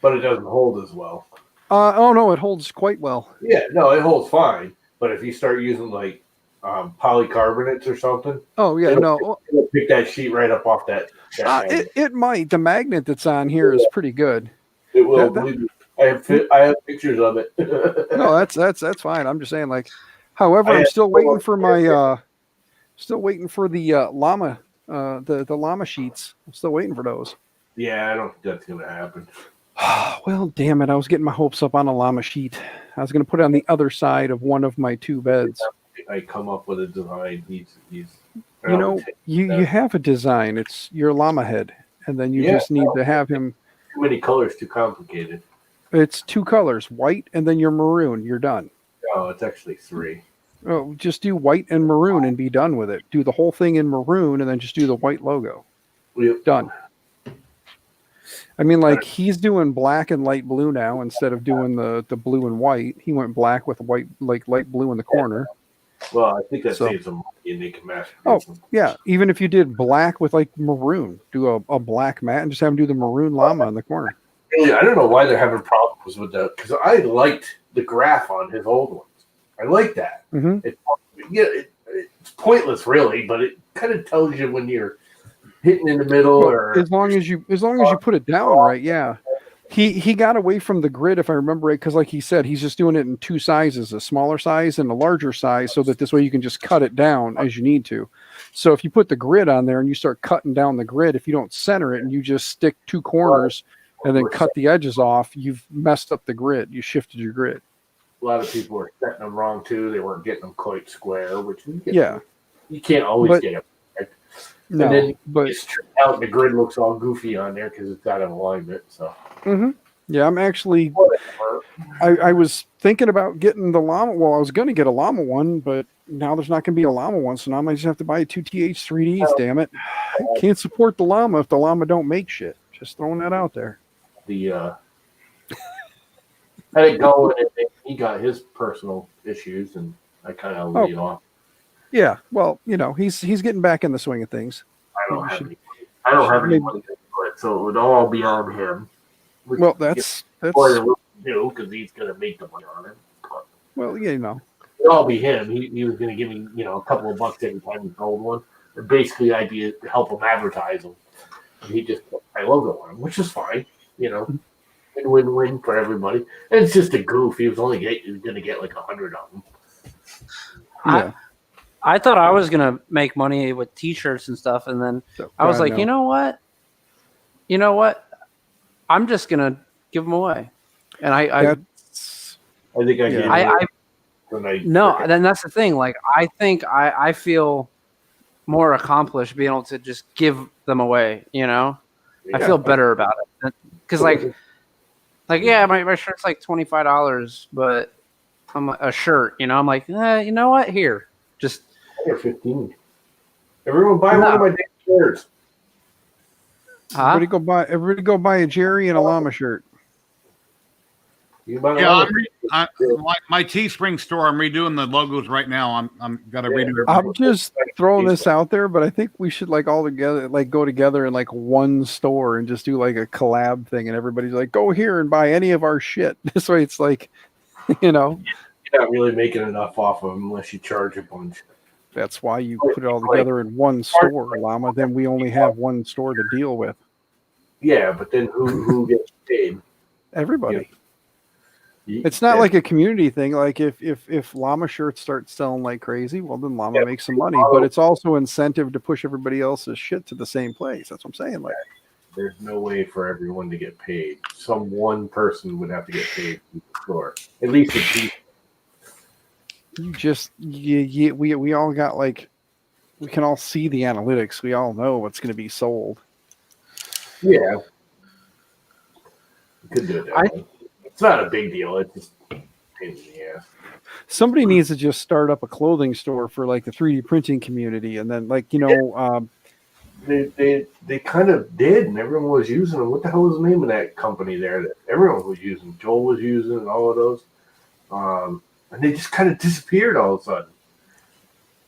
but it doesn't hold as well. Oh no, it holds quite well. Yeah, no, it holds fine. But if you start using like polycarbonates or something, it'll pick that sheet right up off that. It might. The magnet that's on here is pretty good. It will. I have pictures of it. No, that's fine. I'm just saying, like, however, I'm still waiting for my Llama, the Llama sheets. I'm still waiting for those. Yeah, I don't think that's gonna happen. Well, damn it! I was getting my hopes up on a llama sheet. I was going to put it on the other side of one of my 2 beds. I come up with a design. He's You know, you have a design. It's your llama head, and then you just need to have him. Too many colors, too complicated. It's 2 colors, white and then your maroon. You're done. Oh, it's actually 3. Oh, just do white and maroon and be done with it. Do the whole thing in maroon and then just do the white logo. Yep. Done. I mean, like, he's doing black and light blue now instead of doing the blue and white. He went black with white, like light blue in the corner. Well, I think that saves them money and they can mass Oh, produce them. yeah. Even if you did black with like maroon, do a black mat and just have him do the maroon llama in the corner. Really, I don't know why they're having problems with that, because I liked the graph on his old ones. I like that. Mm-hmm. It's pointless, really, but it kind of tells you when you're hitting in the middle, Well, or as long as you put it down right, yeah. He got away from the grid, if I remember right, because like he said, he's just doing it in 2 sizes, a smaller size and a larger size, so that this way you can just cut it down as you need to. So if you put the grid on there and you start cutting down the grid, if you don't center it and you just stick 2 corners and then cut the edges off, you've messed up the grid. You shifted your grid. a lot of people were setting them wrong too. They weren't getting them quite square, which you can't always get it right. No, and then but it's turned out the grid looks all goofy on there because it's out of alignment. So yeah, I'm actually. whatever. I was thinking about getting the llama. Well, I was going to get a llama one, but now there's not going to be a llama one, so now I might just have to buy 2 TH3Ds. Damn it! I can't support the llama if the llama don't make shit. Just throwing that out there. I didn't go, and he got his personal issues, and I kind of laid off. Yeah, well, you know, he's getting back in the swing of things. I don't have any money for it, so it would all be on him. Well, that's new because he's going to make the money on it. well, yeah, you know. It'd all be him. He was going to give me, a couple of bucks every time he sold one. And basically, the idea is to help him advertise them. And he just put my logo on them, which is fine, win-win for everybody. And it's just a goof. He was only going to get like 100 of them. Yeah. I thought I was gonna make money with T-shirts and stuff, and then I was like, no. you know what? I'm just gonna give them away. And I think I gave then that's the thing. Like, I think I feel more accomplished being able to just give them away. I feel better about it because my shirt's like $25, but I'm a shirt. I'm like, you know what? Here, just. They're 15. Everyone buy one of my damn shirts. Everybody go buy a Jerry and a llama shirt. You buy my Teespring store. I'm redoing the logos right now. I'm gotta redo it. I'm just throwing this out there, but I think we should all together, go together in one store and just do a collab thing, and everybody's like, go here and buy any of our shit. This way, it's You're not really making enough off of them unless you charge a bunch. That's why you put it all together in one store, llama. Then we only have one store to deal with. Yeah, but then who gets paid? Everybody. It's not like a community thing. Like if llama shirts start selling like crazy, well then llama makes some money. But it's also incentive to push everybody else's shit to the same place. That's what I'm saying. There's no way for everyone to get paid. Some one person would have to get paid from the store. At least it's we all got we can all see the analytics. We all know what's going to be sold. Yeah. You could do it that way. It's not a big deal. It's just a pain in the ass. Somebody needs to just start up a clothing store for the 3D printing community, and then they kind of did, and everyone was using them. What the hell was the name of that company there that everyone was using? Joel was using, and all of those. And they just kind of disappeared all of a sudden.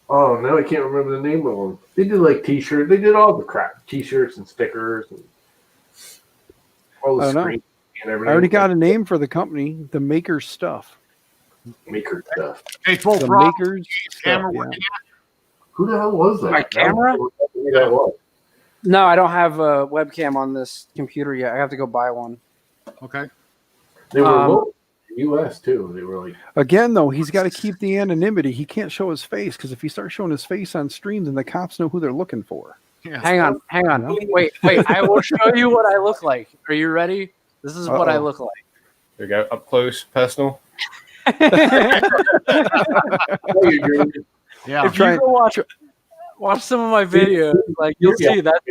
Oh, now I can't remember the name of them. They did T-shirts. They did all the crap. T-shirts and stickers and all the screen and everything. I already got a name for the company, the Maker Stuff. Maker Stuff. Hey, full The throttle. Maker's Camera Stuff, working Who the hell was that? My camera? I don't know who that was. No, I don't have a webcam on this computer yet. I have to go buy one. yet? Okay. They were local in the U.S. too. They were Again, though, he's got to keep the anonymity. He can't show his face because if he starts showing his face on stream, then the cops know who they're looking for. Yeah. Hang on. Wait. I will show you what I look like. Are you ready? This is what I Uh-oh. look like. Here we go. Up close, personal. Yeah. If you go watch some of my videos, like you'll see that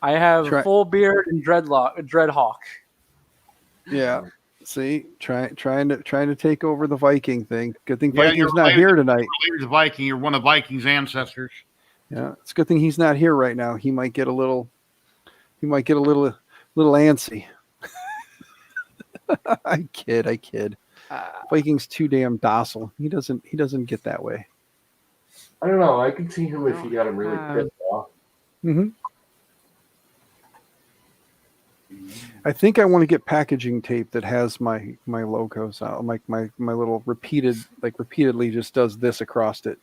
I have Try- full beard and dreadhawk. Yeah. See, trying to take over the Viking thing. Good thing Yeah, Viking's you're not here tonight. You're a Viking. You're one of Viking's ancestors. Yeah, it's a good thing he's not here right now. He might get a little antsy. I kid. Viking's too damn docile. He doesn't get that way. I don't know. I could see him if you got him really pissed off. Mm-hmm. I think I want to get packaging tape that has my logos out, like my little repeatedly just does this across it.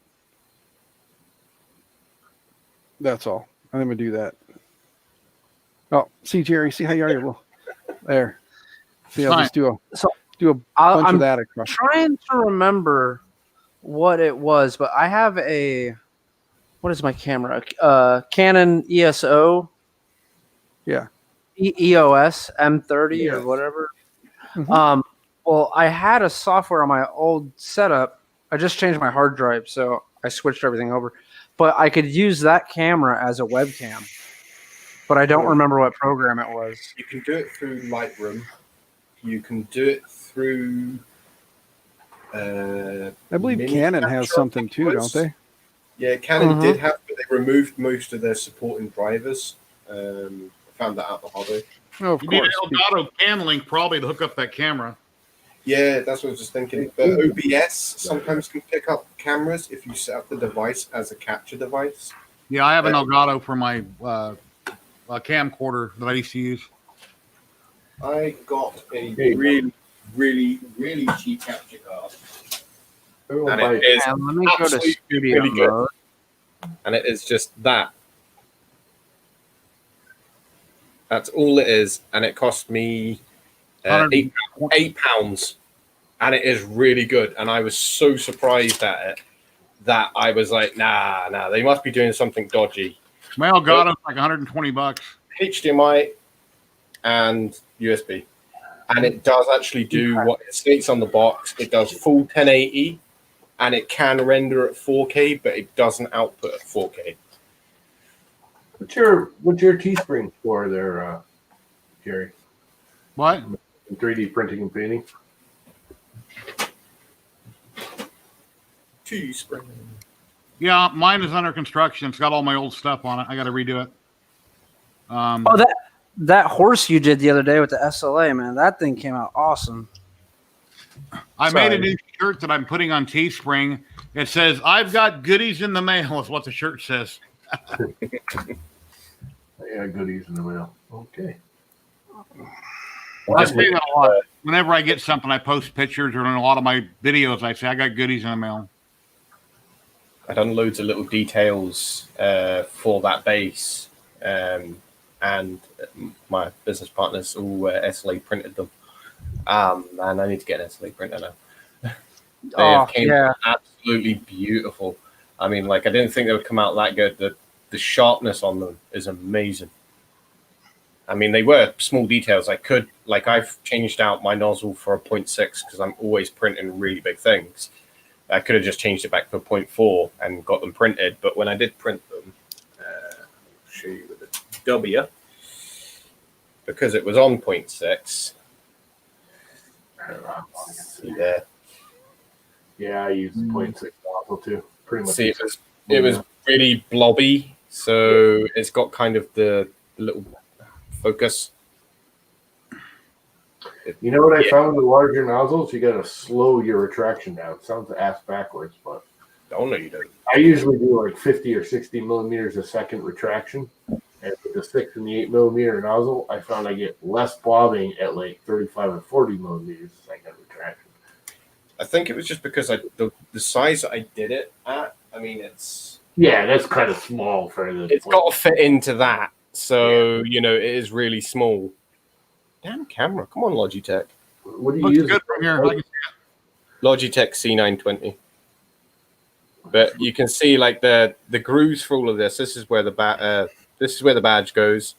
That's all. I'm gonna do that. Oh, see Jerry, see how you are. There. See, I'll just do a bunch of that across. Trying to remember what it was, but I have what is my camera? Canon ESO. Yeah. EOS M30 or whatever. Mm-hmm. Well, I had a software on my old setup. I just changed my hard drive, so I switched everything over. But I could use that camera as a webcam. But I don't remember what program it was. You can do it through Lightroom. You can do it through. I believe Canon has something too, don't they? Yeah, Canon did have, but they removed most of their supporting drivers. I found that out the hard way. Oh, of You course. need an Elgato CAN link probably to hook up that camera. Yeah, that's what I was just thinking. But OBS sometimes can pick up cameras if you set up the device as a capture device. Yeah, I have an Elgato for my camcorder that I used to use. I got a really, really, really cheap capture card. And it is Let me go to absolutely studio really good. mode. And it is just that. That's all it is. And it cost me £8. And it is really good. And I was so surprised at it that I was like, nah, they must be doing something dodgy. My Elgato's like $120. HDMI and USB. And it does actually do what it states on the box. It does full 1080 and it can render at 4K, but it doesn't output at 4K. What's your Teespring for there, Jerry? What? 3D printing and painting? Teespring. Yeah, mine is under construction. It's got all my old stuff on it. I got to redo it. That horse you did the other day with the SLA, man, that thing came out awesome. I made a new shirt that I'm putting on Teespring. It says, "I've got goodies in the mail," is what the shirt says. Yeah, goodies in the mail. Okay. I say that a lot. Whenever I get something, I post pictures, or in a lot of my videos, I say, "I got goodies in the mail." I done loads of little details for that base, and my business partners all SLA printed them. And I need to get an SLA printer now. They came out absolutely beautiful. I mean, like, I didn't think they would come out that good. The sharpness on them is amazing. I mean, they were small details. I've changed out my nozzle for a 0.6 because I'm always printing really big things. I could have just changed it back to a 0.4 and got them printed. But when I did print them, I'll show you with the W, because it was on 0.6. See there. Yeah, I use 0.6 nozzle too. Pretty much. See, it was really blobby, so it's got kind of the little focus. You know what I found with larger nozzles? You got to slow your retraction down. It sounds ass backwards, but Oh no, you don't. I usually do like 50 or 60 millimeters a second retraction. And with the 6 and the 8 millimeter nozzle, I found I get less bobbing at like 35 and 40 millimeters a second retraction. I think it was just because the size that I did it at. I mean, that's kind of small for the. It's got to fit into that, so it is really small. Damn camera! Come on, Logitech. What do you Looks use? good from here. I can see it. Logitech C920. But you can see like the grooves for all of this. This is where the badge goes.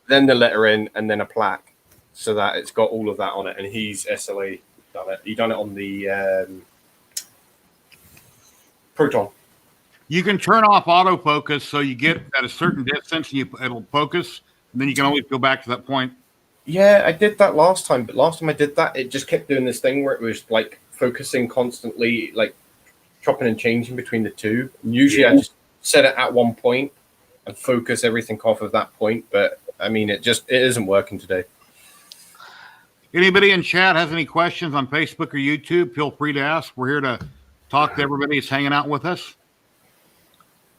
Then the lettering, and then a plaque, so that it's got all of that on it. And he's SLA done it. He done it on the Proton. You can turn off autofocus so you get at a certain distance and it'll focus, and then you can always go back to that point. Yeah, I did that last time, but last time I did that, it just kept doing this thing where it was like focusing constantly, like chopping and changing between the two. And usually I just set it at one point and focus everything off of that point, but I mean, it isn't working today. Anybody in chat has any questions on Facebook or YouTube, feel free to ask. We're here to talk to everybody who's hanging out with us.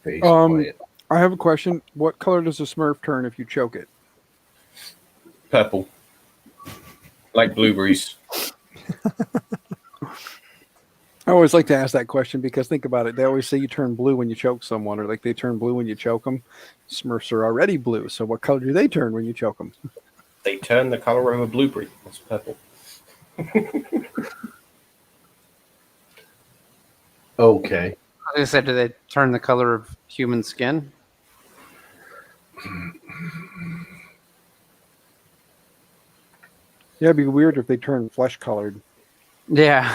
I have a question. What color does a Smurf turn if you choke it? Purple. Like blueberries. I always like to ask that question because think about it. They always say you turn blue when you choke someone, or like they turn blue when you choke them. Smurfs are already blue, so what color do they turn when you choke them? They turn the color of a blueberry. That's purple. Okay. I was gonna say, do they turn the color of human skin? Yeah, it'd be weird if they turn flesh colored. Yeah.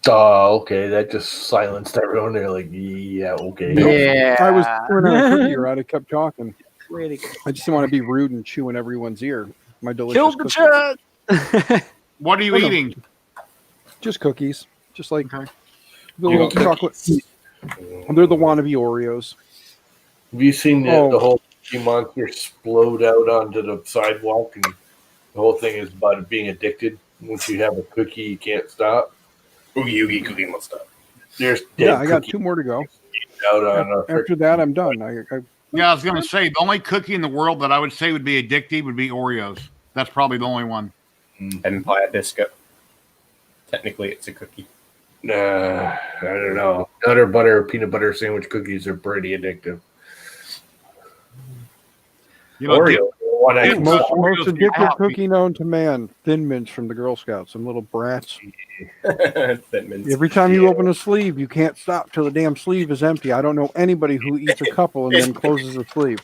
Oh, okay. That just silenced everyone. They're like, yeah, okay. Yeah. I was throwing out a cookie around. I kept talking. I just didn't want to be rude and chew in everyone's ear. My delicious Killed the cookies. chat. What are you eating? Just cookies. Just like Okay. the You little got chocolate. They're the wannabe Oreos. Have you seen the Oh. whole Cookie Monster explode out onto the sidewalk, and the whole thing is about it being addicted? Once you have a cookie, you can't stop. Oogie Oogie Cookie Monster. There's Yeah, I got 2 more to go. out on After that, I'm done. Yeah, I was going to say, the only cookie in the world that I would say would be addictive would be Oreos. That's probably the only one. Empire Biscuit. Technically, it's a cookie. I don't know. Nutter butter, peanut butter sandwich cookies are pretty addictive. You know, Oreo, one I Yeah, can Most stop. addictive cookie known to man, Thin Mints from the Girl Scouts, some little brats. Thin Mints. Every time you open a sleeve, you can't stop till the damn sleeve is empty. I don't know anybody who eats a couple and then closes the sleeve.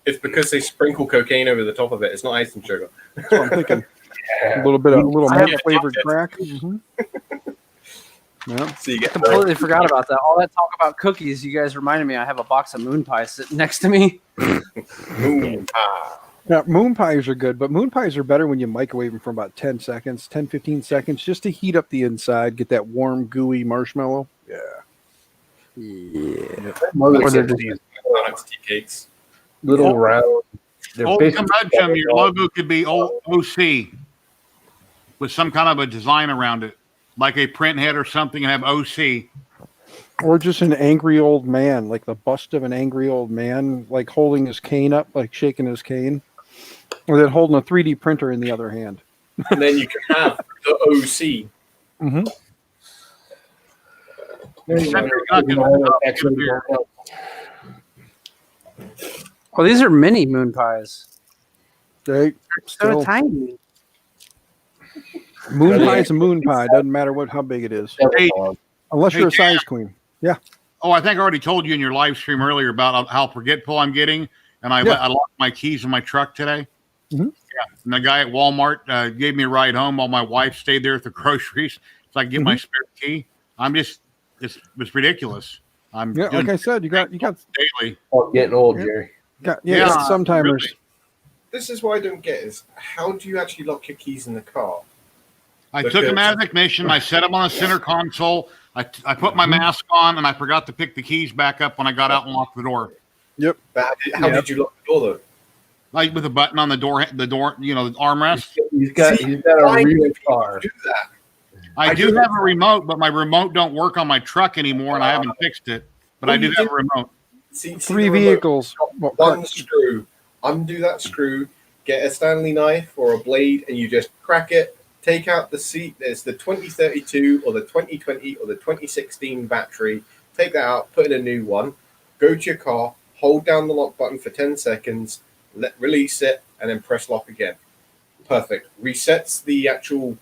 It's because they sprinkle cocaine over the top of it. It's not icing sugar. That's what I'm thinking. A little mint flavored crack. Mm-hmm. Yeah. So you get Completely forgot about that. All that talk about cookies, you guys reminded me I have a box of moon pie sitting next to me. moon pie. Now, moon pies are good, but moon pies are better when you microwave them for about 10 seconds, 10, 15 seconds, just to heat up the inside, get that warm, gooey marshmallow. Yeah. Mother Or they're said just- these Tea cakes. little round. They're Old basically- Convention, your logo could be OC with some kind of a design around it, like a print head or something, and have OC. Or just an angry old man, like the bust of an angry old man, like holding his cane up, like shaking his cane. Or then holding a 3D printer in the other hand. And then you can have the OC. Mm-hmm. Well, these are mini moon pies. They So still, tiny. moon pie is a moon pie. Doesn't matter how big it is. Hey, Unless Hey, you're a Dan. size queen. Yeah. Oh, I think I already told you in your live stream earlier about how forgetful I'm getting, and I lost my keys in my truck today. Mhm. Yeah, and the guy at Walmart gave me a ride home while my wife stayed there at the groceries, so I could get my spare key. It's ridiculous. I'm Yeah, doing like I said, you got daily. Oh, getting old, Yeah. Jerry. Yeah, some timers. really. This is what I don't get is how do you actually lock your keys in the car? I took them out of the ignition. I set them on the center console. I put my mask on, and I forgot to pick the keys back up when I got out and locked the door. Yep. But how did you lock the door though? Like with a button on the door, the armrest. He's got Why a do real people car. do that? I do have a remote, but my remote don't work on my truck anymore, and I haven't fixed it. But I do have a remote. See 3 the remote? vehicles. One screw, undo that screw, get a Stanley knife or a blade, and you just crack it. Take out the seat. There's the 2032 or the 2020 or the 2016 battery. Take that out, put in a new one. Go to your car, hold down the lock button for 10 seconds, release it, and then press lock again. Perfect. Resets the actual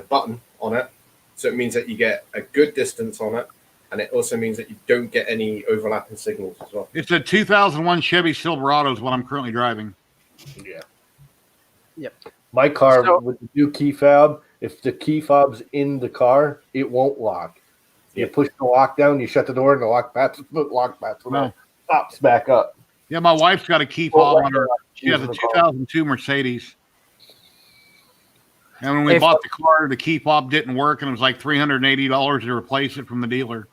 button on it, so it means that you get a good distance on it, and it also means that you don't get any overlapping signals as well. It's a 2001 Chevy Silverado is what I'm currently driving. Yeah. Yep. My car So- with the new key fob, if the key fob's in the car, it won't lock. You push the lock down, you shut the door, and the lock pops back up. Yeah, my wife's got a key fob on her. She has a 2002 Mercedes. And when we bought the car, the key fob didn't work, and it was like $380 to replace it from the dealer.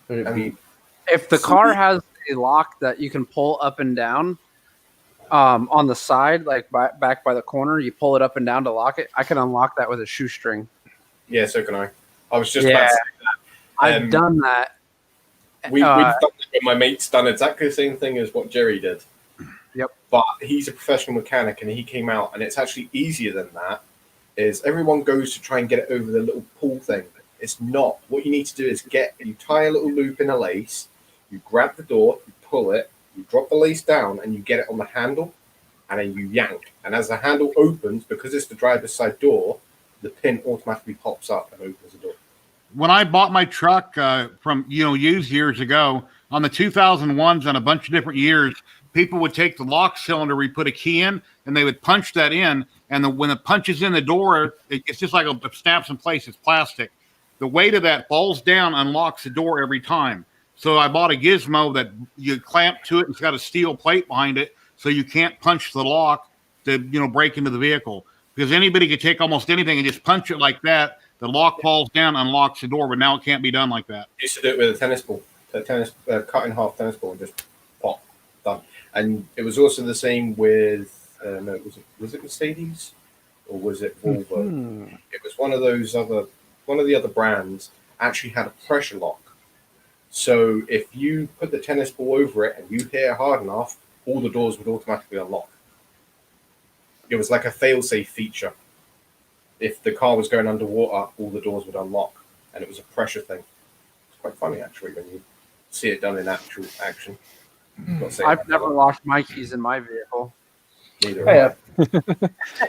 If the car has a lock that you can pull up and down on the side, like back by the corner, you pull it up and down to lock it. I can unlock that with a shoestring. Yeah, so can I. I was just about to say that. I've done that. We've done it, but my mate's done exactly the same thing as what Jerry did. Yep. But he's a professional mechanic, and he came out, and it's actually easier than that. Is everyone goes to try and get it over the little pull thing. It's not. What you need to do is you tie a little loop in a lace, you grab the door, you pull it, you drop the lace down, and you get it on the handle, and then you yank. And as the handle opens, because it's the driver's side door, the pin automatically pops up and opens the door. When I bought my truck from used years ago on the 2001s and a bunch of different years, people would take the lock cylinder, we put a key in, and they would punch that in. And when it punches in the door, it's just like it snaps in place. It's plastic. The weight of that falls down, unlocks the door every time. So I bought a gizmo that you clamp to it. It's got a steel plate behind it, so you can't punch the lock to break into the vehicle. Because anybody could take almost anything and just punch it like that. The lock falls down, unlocks the door, but now it can't be done like that. Used to do it with a tennis ball, cut in half tennis ball, and just pop, done. And it was also the same with was it Mercedes or was it Volvo? Mm-hmm. It was one of the other brands actually had a pressure lock. So if you put the tennis ball over it and you hit it hard enough, all the doors would automatically unlock. It was like a fail-safe feature. If the car was going underwater, all the doors would unlock, and it was a pressure thing. It's quite funny, actually, when you see it done in actual action. I've never locked my keys in my vehicle. Neither Yeah.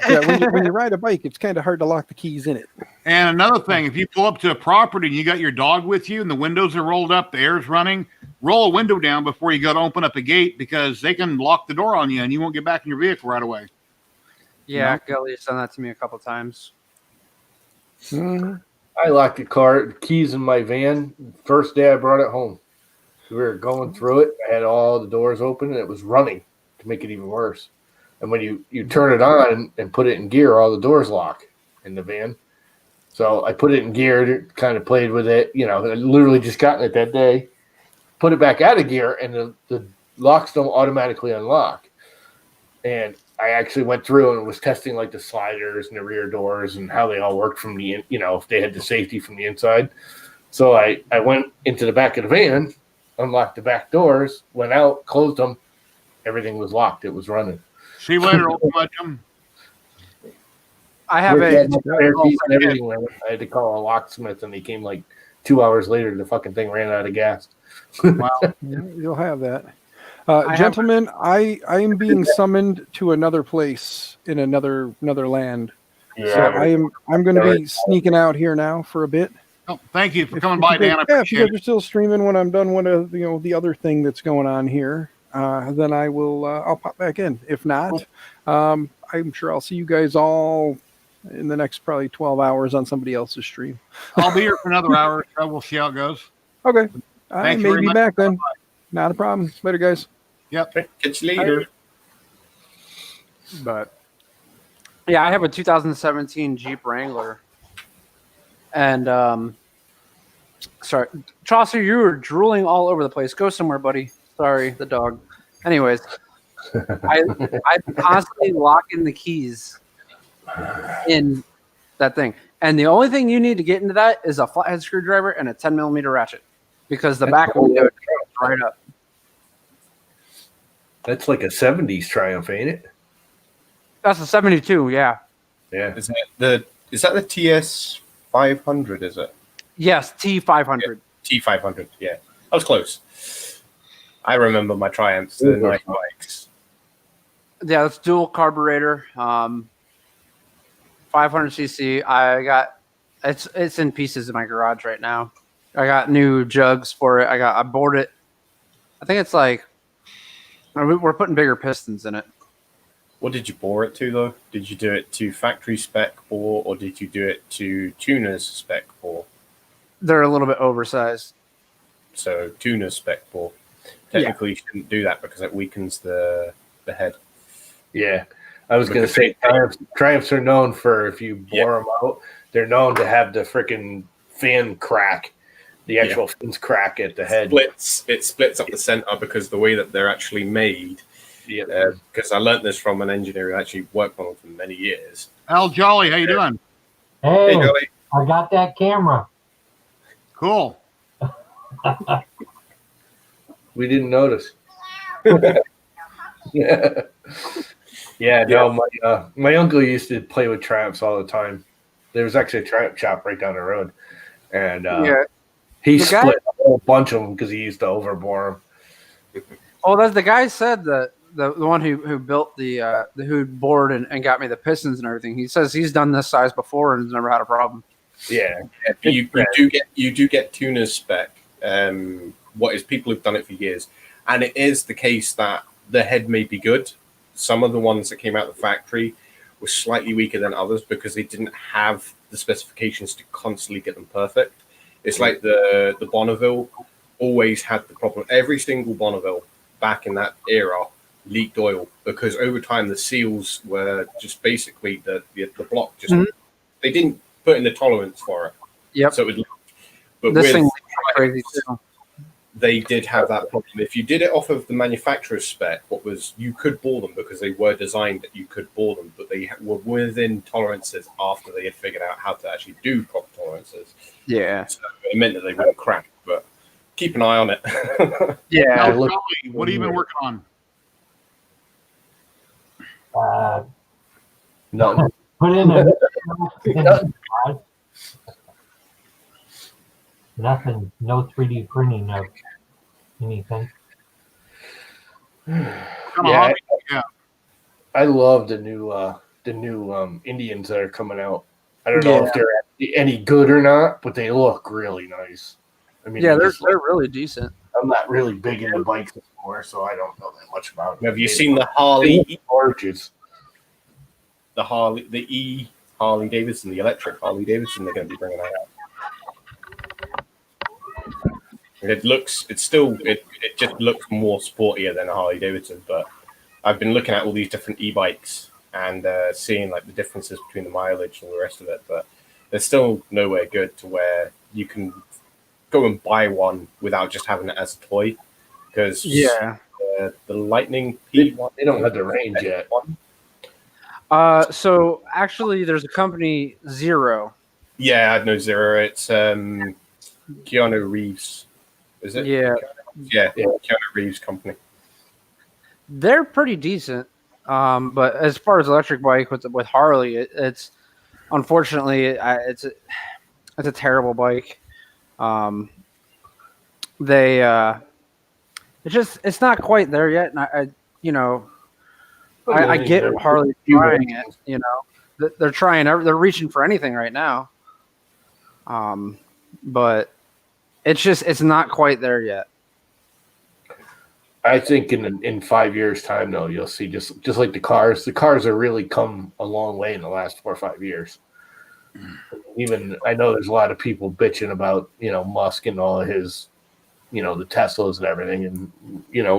Yeah, when you ride a bike, it's kind of hard to lock the keys in it. And another thing, if you pull up to a property and you got your dog with you and the windows are rolled up, the air's running, roll a window down before you go to open up a gate because they can lock the door on you and you won't get back in your vehicle right away. Yeah, Gully's done that to me a couple times. Mm-hmm. I locked the keys in my van. First day I brought it home. We were going through it. I had all the doors open and it was running to make it even worse. And when you turn it on and put it in gear, all the doors lock in the van. So I put it in gear, kind of played with it. I literally just gotten it that day. Put it back out of gear and the locks don't automatically unlock. And I actually went through and was testing like the sliders and the rear doors and how they all worked from the, if they had the safety from the inside. So I went into the back of the van, unlocked the back doors, went out, closed them. Everything was locked. It was running. See you later, old Mudgum. I have I had to call a locksmith and they came like 2 hours later. The fucking thing ran out of gas. Wow. Yeah, you'll have that. Gentlemen, I am being summoned to another place in another land. Yeah, So I'm going to be sneaking out here now for a bit. Oh, thank you for coming by, Dan. I If you appreciate guys are still streaming when I'm done with the other thing that's going on here, then I will I'll pop back in. If not, I'm sure I'll see you guys all in the next probably 12 hours on somebody else's stream. I'll be here for another hour. So we'll see how it goes. Okay, I Thanks may very be much. back then. Not a problem. Later, guys. Yep. Catch you later. But yeah, I have a 2017 Jeep Wrangler, and sorry, Chaucer, you were drooling all over the place. Go somewhere, buddy. Sorry, the dog. Anyways, I'm constantly locking the keys in that thing, and the only thing you need to get into that is a flathead screwdriver and a 10mm ratchet, because the back window goes right up. That's like a 70s Triumph, ain't it? That's a 72, yeah. Yeah. Is that the TS 500? Is it Yes, T500. T500? Yeah, I was close. I remember my Triumphs, the night bikes. Yeah, that's dual carburetor. 500cc. I got it's in pieces in my garage right now. I got new jugs for it. I bored it. I think it's like we're putting bigger pistons in it. What did you bore it to, though? Did you do it to factory spec bore, or did you do it to tuner's spec bore? They're a little bit oversized. So tuner's spec bore. Technically, you shouldn't do that because it weakens the head. Yeah. I was going to say Triumphs are known for, if you bore them out, they're known to have the freaking fan crack, the actual fins crack at the head. It splits up the center because the way that they're actually made. Yeah. Because I learned this from an engineer who actually worked on them for many years. Al Jolly, how you doing? Hey, Joey. I got that camera. Cool. We didn't notice. Yeah. Yeah, no, my uncle used to play with Triumphs all the time. There was actually a Triumph shop right down the road. And he split a whole bunch of them because he used to overbore them. Oh, that's the guy said that the one who built who bored and got me the pistons and everything. He says he's done this size before and has never had a problem. Yeah. You do get tuner's spec. What is people have done it for years, and it is the case that the head may be good. Some of the ones that came out of the factory were slightly weaker than others because they didn't have the specifications to constantly get them perfect. It's like the Bonneville always had the problem. Every single Bonneville back in that era leaked oil because over time the seals were just basically the block just they didn't put in the tolerance for it. Yep. So it would leak. But This with thing crazy too. they did have that problem. If you did it off of the manufacturer's spec, you could bore them because they were designed that you could bore them, but they were within tolerances after they had figured out how to actually do proper tolerances. Yeah. So it meant that they wouldn't crack, but keep an eye on it. Yeah. Al Jolly, what have you been working on? No. Put in a nothing, no 3D printing of anything. Yeah, I love the new Indians that are coming out. I don't know if they're any good or not, but they look really nice. I mean, Yeah, they're really decent. I'm not really big into bikes anymore, so I don't know that much about them. Have you seen the Harley? Oranges. The Harley Davidson, the electric Harley Davidson? They're going to be bringing that out. It just looks more sportier than a Harley Davidson, but I've been looking at all these different e-bikes and seeing like the differences between the mileage and the rest of it, but there's still nowhere good to where you can go and buy one without just having it as a toy, because the Lightning P1, they don't have the range yet. So actually there's a company, Zero. Yeah, I know Zero. It's Keanu Reeves. Is it? Yeah. Keanu Reeves company. They're pretty decent. But as far as electric bike with Harley, it's unfortunately it's a terrible bike. It's not quite there yet, and I get Harley trying it. They're trying. They're reaching for anything right now. But it's not quite there yet. I think in 5 years' time, though, you'll see just like the cars. The cars have really come a long way in the last 4 or 5 years. Even I know there's a lot of people bitching about Musk and all of his the Teslas and everything, and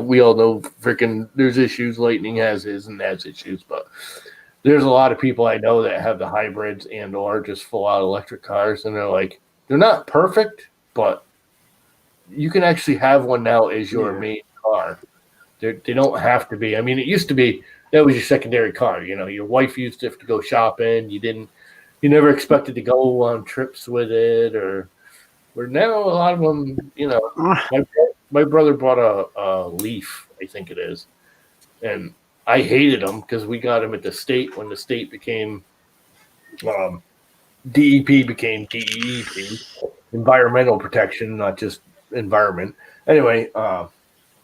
we all know freaking there's issues. Lightning has his and has issues, but there's a lot of people I know that have the hybrids and or just full out electric cars, and they're not perfect, but you can actually have one now as your main car. They don't have to be. I mean, it used to be that was your secondary car. Your wife used to have to go shopping. You never expected to go on trips with it, or where now a lot of them. My brother bought a Leaf, I think it is, and I hated them because we got him at the state when the state became DEP became DEP, environmental protection, not just environment. Anyway,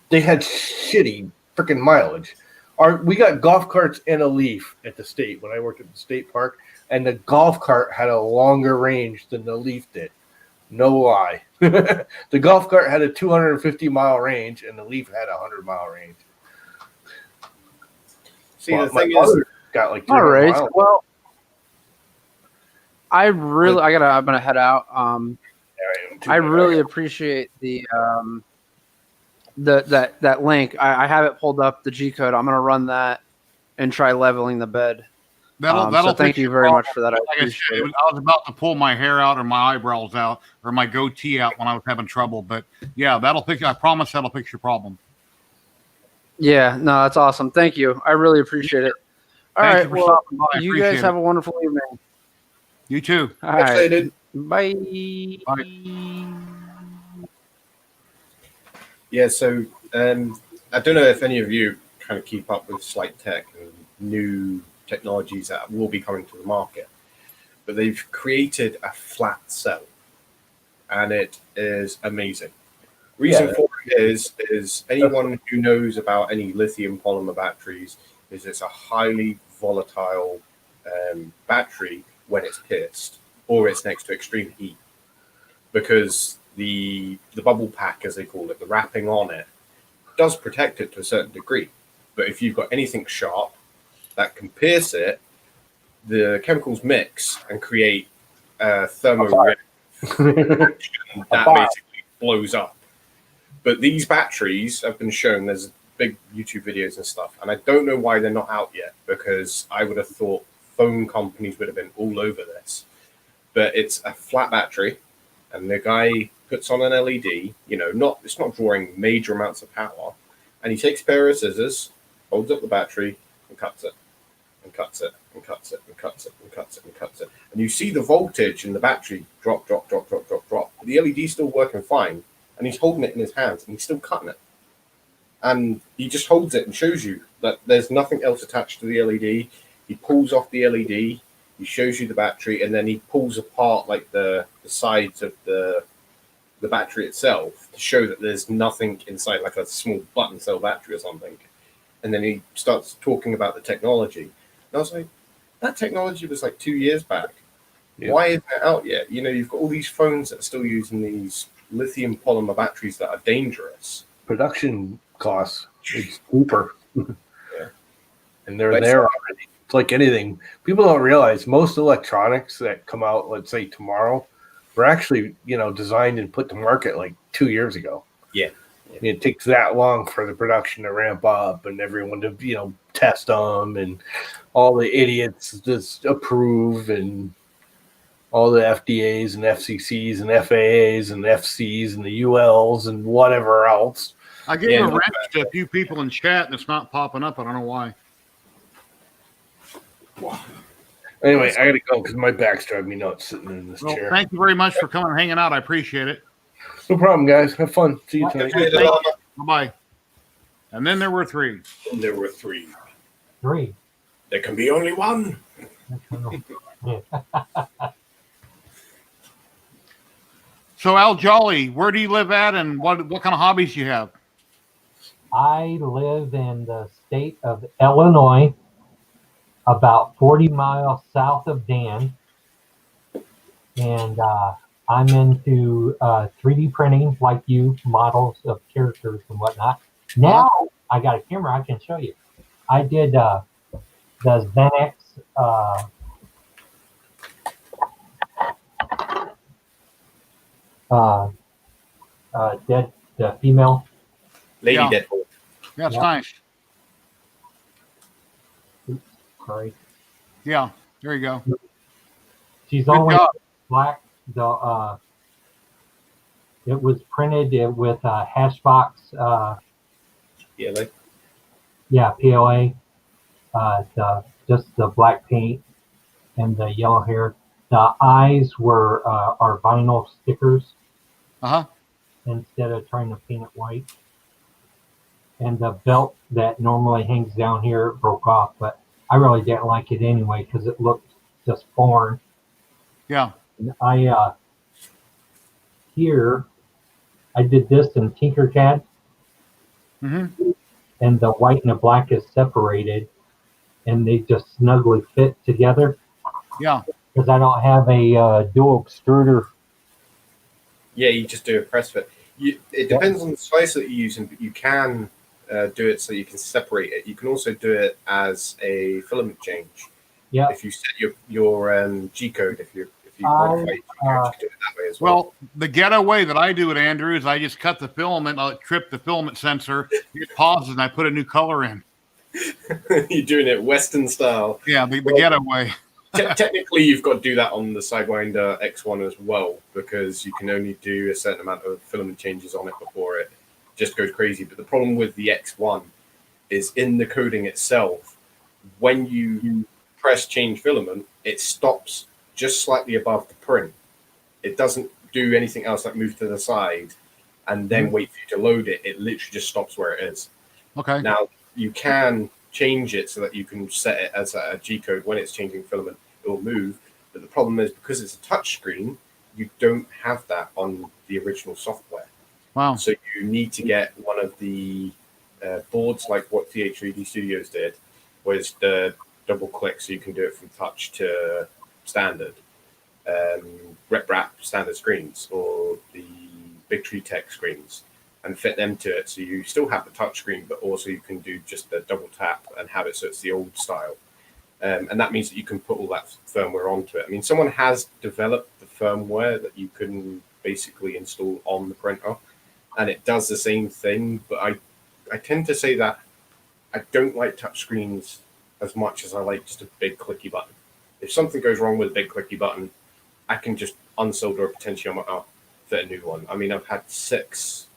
they had shitty freaking mileage. we got golf carts and a Leaf at the state when I worked at the state park, and the golf cart had a longer range than the Leaf did. No lie. The golf cart had a 250-mile range, and the Leaf had a 100-mile range. See, Well, the my thing is, mother got like 300 All right. miles. Well, I'm gonna head out. I really appreciate that link. I have it pulled up, the G code. I'm gonna run that and try leveling the bed. That'll So thank fix you your very much problem. for that. I Like I appreciate said, it. I was about to pull my hair out or my eyebrows out or my goatee out when I was having trouble. But yeah, that'll fix. I promise that'll fix your problem. Yeah, no, that's awesome. Thank you. I really appreciate it. All Thank right, you for well, stopping by. I you guys appreciate have it. a wonderful evening. You too. All right, dude. bye. Yeah, so I don't know if any of you kind of keep up with ZYLTECH and new technologies that will be coming to the market, but they've created a flat cell, and it is amazing. Reason for it is anyone who knows about any lithium polymer batteries is it's a highly volatile battery when it's pierced or it's next to extreme heat, because the bubble pack, as they call it, the wrapping on it, does protect it to a certain degree. But if you've got anything sharp that can pierce it, the chemicals mix and create thermoreaction that basically blows up. But these batteries have been shown, there's big YouTube videos and stuff, and I don't know why they're not out yet, because I would have thought phone companies would have been all over this. But it's a flat battery, and the guy puts on an LED, it's not drawing major amounts of power, and he takes a pair of scissors, holds up the battery, and cuts it, and cuts it, and cuts it, and cuts it, and cuts it, and cuts it. And you see the voltage in the battery drop, drop, drop, drop, drop, drop. But the LED's still working fine, and he's holding it in his hands, and he's still cutting it. And he just holds it and shows you that there's nothing else attached to the LED. He pulls off the LED, he shows you the battery, and then he pulls apart like the sides of the battery itself to show that there's nothing inside, like a small button cell battery or something. And then he starts talking about the technology. And I was like, that technology was like 2 years back. Yeah. Why isn't it out yet? You've got all these phones that are still using these lithium polymer batteries that are dangerous. Production costs is cheaper. Yeah. And they're there already. It's like anything. People don't realize most electronics that come out, let's say tomorrow, were actually, designed and put to market like 2 years ago. Yeah. I mean, it takes that long for the production to ramp up and everyone to, test them, and all the idiots just approve, and all the FDAs and FCCs and FAAs and FCs and the ULs and whatever else. I gave a wrench to a few people in chat, and it's not popping up. I don't know why. Anyway, I got to go because my back's driving me nuts sitting in this chair. Thank you very much for coming and hanging out. I appreciate it. No problem, guys. Have fun. See you tonight. Bye-bye. And then there were three. And there were three. Three. There can be only one. So, Al Jolly, where do you live at, and what kind of hobbies do you have? I live in the state of Illinois, about 40 miles south of Dan, and I'm into 3D printing, like you, models of characters and whatnot. Now I got a camera I can show you. I did the Xanax the female Lady Yeah. Deadpool. That's Yeah. nice. Sorry. Yeah, there you go. She's Good only job. black. It was printed with Hashbox. Yeah, like Yeah, PLA. Just the black paint and the yellow hair. The eyes were are vinyl stickers Uh-huh. instead of trying to paint it white. And the belt that normally hangs down here broke off, but I really didn't like it anyway because it looked just foreign. Yeah. And I here I did this in Tinkercad, Mm-hmm. and the white and the black is separated, and they just snugly fit together. Yeah. Because I don't have a dual extruder. Yeah, you just do a press fit. It depends on the slicer that you're using, but you can do it so you can separate it. You can also do it as a filament change. Yeah. If you set your G code, if you modify your G code, you can do it that way as well. Well, the getaway that I do it, Andrew, is I just cut the filament, I trip the filament sensor, it pauses, and I put a new color in. You're doing it Western style. Yeah, the getaway. Technically, you've got to do that on the Sidewinder X1 as well, because you can only do a certain amount of filament changes on it before it just goes crazy. But the problem with the X1 is in the coding itself, when you press change filament, it stops just slightly above the print. It doesn't do anything else like move to the side and then wait for you to load it. It literally just stops where it is. Okay. Now, you can change it so that you can set it as a G code. When it's changing filament, it will move. But the problem is, because it's a touch screen, you don't have that on the original software. Wow. So you need to get one of the boards like what TH3D Studios did, was the double click so you can do it from touch to standard. RepRap standard screens or the Big Tree Tech screens, and fit them to it, so you still have the touch screen, but also you can do just the double tap and have it so it's the old style. And that means that you can put all that firmware onto it. I mean, someone has developed the firmware that you can basically install on the printer, and it does the same thing. But I tend to say that I don't like touch screens as much as I like just a big clicky button. If something goes wrong with a big clicky button, I can just unsolder a potentiometer, fit a new one. I mean, I've had 6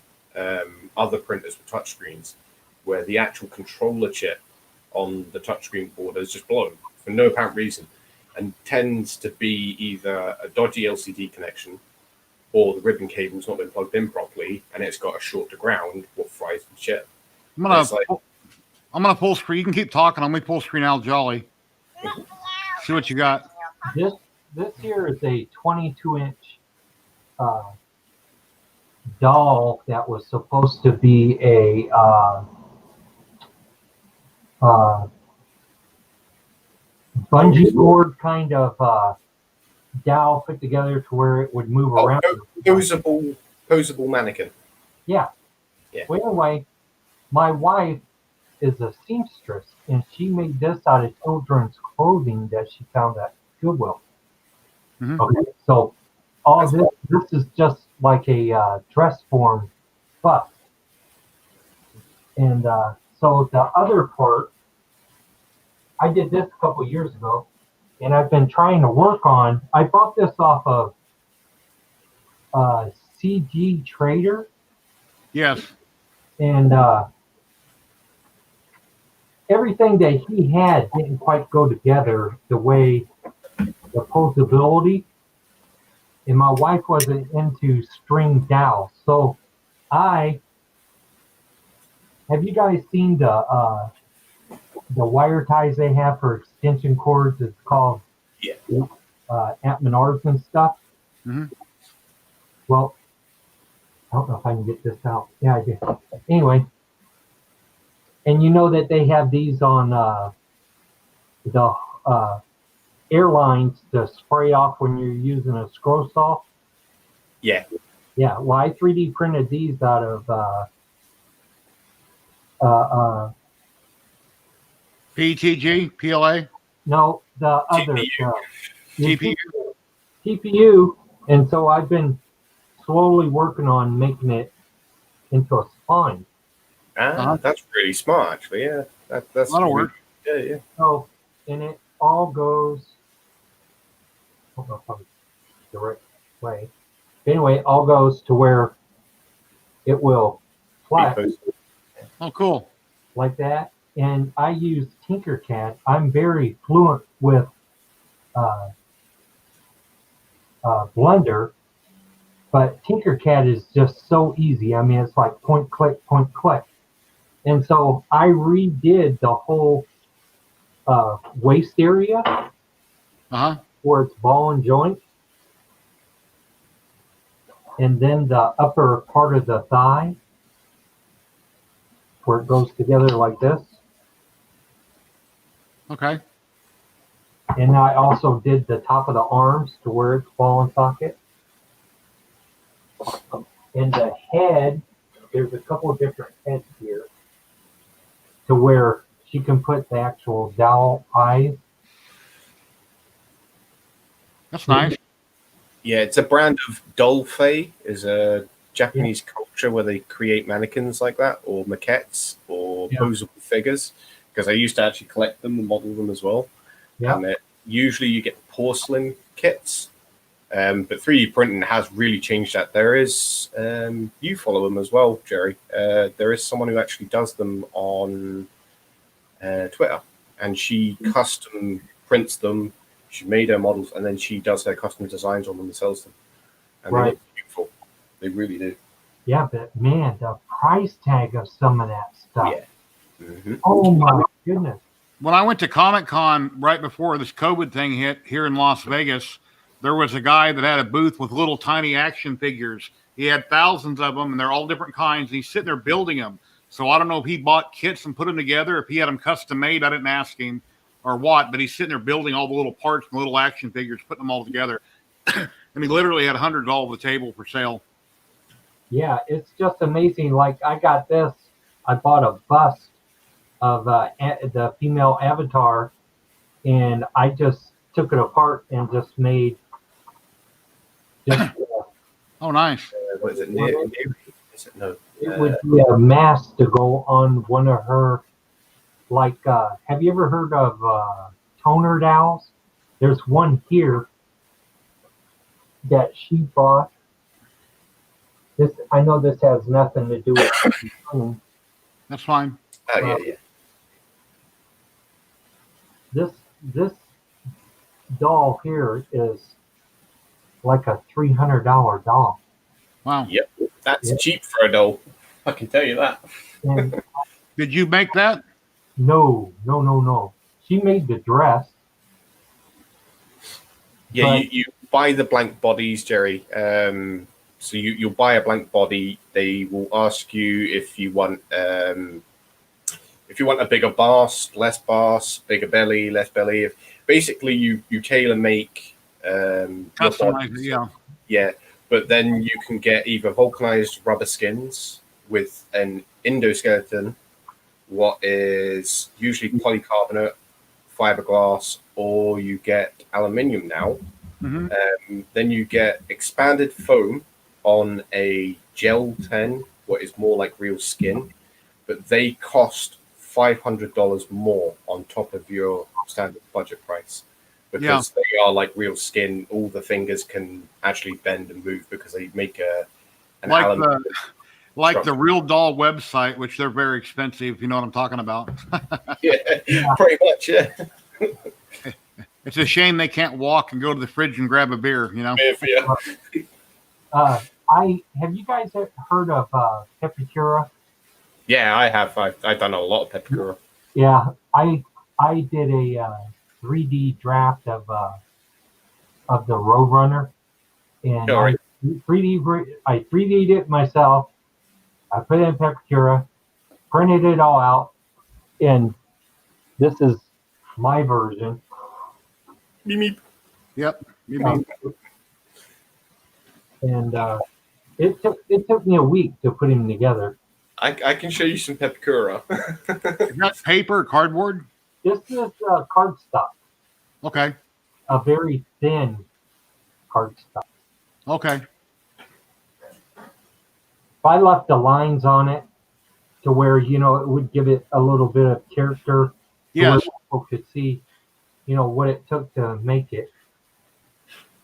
other printers with touchscreens where the actual controller chip on the touchscreen board is just blown for no apparent reason, and tends to be either a dodgy LCD connection or the ribbon cable's not been plugged in properly and it's got a short to ground, what fries the chip. I'm gonna full screen. You can keep talking. I'm gonna full screen Al Jolly. See what you got. This here is a 22-inch doll that was supposed to be a bungee cord kind of dowel put together to where it would move around. Posable mannequin. Yeah. Yeah. Well, anyway, my wife is a seamstress, and she made this out of children's clothing that she found at Goodwill. Mhm. Okay, so all this is just like a dress form bust. And so the other part, I did this a couple years ago, and I've been trying to work on. I bought this off of CG Trader, Yes. and everything that he had didn't quite go together the way the posability. And my wife wasn't into string dowels, so have you guys seen the wire ties they have for extension cords? It's called at Menards and stuff. Mhm. Well, I don't know if I can get this out. Yeah, I did. Anyway, and you know that they have these on the airlines to spray off when you're using a scroll saw. Yeah. Yeah. Well, I 3D printed these out of PTG, PLA, no, the other GPU. TPU, and so I've been slowly working on making it into a spine. That's really smart, actually. Yeah, that's That'll really, work. Yeah. So, and it all goes. I don't know if I'm the right way. Anyway, it all goes to where it will flex Oh, cool. like that. And I use Tinkercad. I'm very fluent with Blender, but Tinkercad is just so easy. I mean, it's like point, click, point, click. And so I redid the whole waist area where it's ball and joint. And then the upper part of the thigh. where it goes together like this. Okay. And I also did the top of the arms to where it's ball and socket. And the head, there's a couple of different heads here to where she can put the actual Gals.I. That's nice. Yeah, it's a brand of Dolphin, is a Japanese culture where they create mannequins like that, or maquettes, or posable figures. Because I used to actually collect them and model them as well. Yeah. And usually you get porcelain kits, but 3D printing has really changed that. There is, you follow them as well, Jerry. There is someone who actually does them on Twitter, and she custom prints them. She made her models, and then she does her custom designs on them and sells them. And they look beautiful. They really do. Yeah, but man, the price tag of some of that stuff. Yeah. Mm-hmm. Oh my goodness. When I went to Comic-Con right before this COVID thing hit here in Las Vegas, there was a guy that had a booth with little tiny action figures. He had thousands of them, and they're all different kinds. And he's sitting there building them. So I don't know if he bought kits and put them together, if he had them custom made. I didn't ask him or what, but he's sitting there building all the little parts and little action figures, putting them all together. And he literally had hundreds all over the table for sale. Yeah, it's just amazing. Like I got this, I bought a bust of the female avatar, and I just took it apart and just made just Oh, nice. What is it? Is it? No. it would be a mask to go on one of her, like have you ever heard of toner dowels? There's one here that she bought. This, I know this has nothing to do with That's fine. Oh, yeah. this doll here is like a $300 doll. Wow. Yep. That's cheap for a doll. I can tell you that. And Did you make that? no. She made the dress. Yeah, But- you buy the blank bodies, Jerry. So you'll buy a blank body. They will ask you if you want a bigger bust, less bust, bigger belly, less belly. If basically you tailor make your Customize bodies. it, yeah. Yeah, but then you can get either vulcanized rubber skins with an endoskeleton, what is usually polycarbonate, fiberglass, or you get aluminium now. Mm-hmm. Then you get expanded foam on a gel 10, what is more like real skin, but they cost $500 more on top of your standard budget price because they are like real skin. All the fingers can actually bend and move because they make an aluminium. Like the Real Doll website, which they're very expensive, if you know what I'm talking about. Yeah, pretty much, yeah. It's a shame they can't walk and go to the fridge and grab a beer, you know? Yeah. Have you guys heard of Pepicura? Yeah, I have. I've done a lot of Pepicura. Yeah, I did a 3D draft of the Roadrunner, and I 3D'd it myself. I put it in Pepicura, printed it all out, and this is my version. Meep, meep. Yep. And it took me a week to put him together. I can show you some Pepicura. Is that paper or cardboard? This is cardstock, Okay. a very thin cardstock. Okay. If I left the lines on it to where, it would give it a little bit of character, to where Yes. people could see, what it took to make it.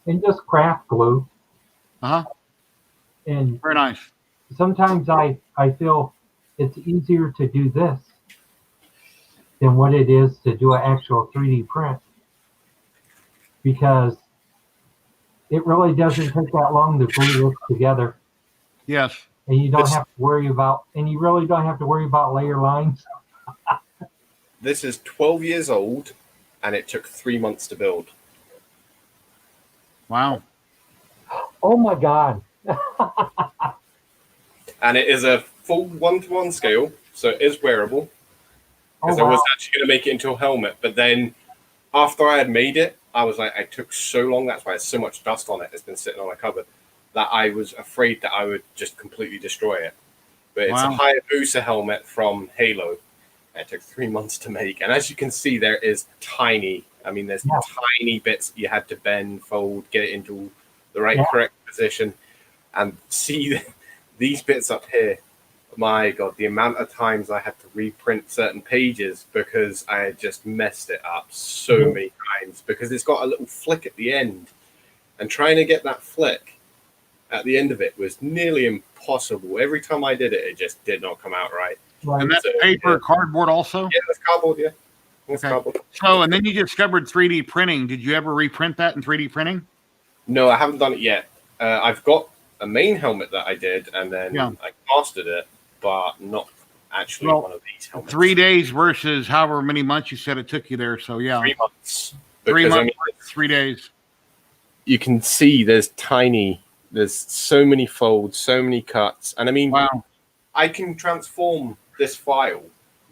And just craft glue. Uh-huh. And Very nice. sometimes I feel it's easier to do this than what it is to do an actual 3D print, because it really doesn't take that long to glue this together. Yes. And you don't have to worry about, layer lines. This is 12 years old, and it took 3 months to build. Wow. Oh my God. And it is a full 1-to-1 scale. So it is wearable. Oh, Because I was wow. actually going to make it into a helmet. But then after I had made it, I was like, I took so long. That's why there's so much dust on it. It's been sitting on a cupboard that I was afraid that I would just completely destroy it. But it's a Wow. Hayabusa helmet from Halo. It took 3 months to make. And as you can see, there is tiny, I mean, there's Yeah. tiny bits you had to bend, fold, get it into the right Yeah. correct position. And see these bits up here. My God, the amount of times I had to reprint certain pages because I had just messed it up so Yeah. many times because it's got a little flick at the end. And trying to get that flick at the end of it was nearly impossible. Every time I did it, it just did not come out right. Right. And that's So, paper, yeah. cardboard also? Yeah, that's cardboard, yeah. That's Okay. cardboard. So, and then you discovered 3D printing. Did you ever reprint that in 3D printing? No, I haven't done it yet. I've got a main helmet that I did, and then Yeah. I casted it, but not actually Well, one of these helmets. 3 days versus however many months you said it took you there. So, yeah. 3 months. 3 Because, I months, mean, 3 days. you can see there's so many folds, so many cuts. And I mean, Wow. I can transform this file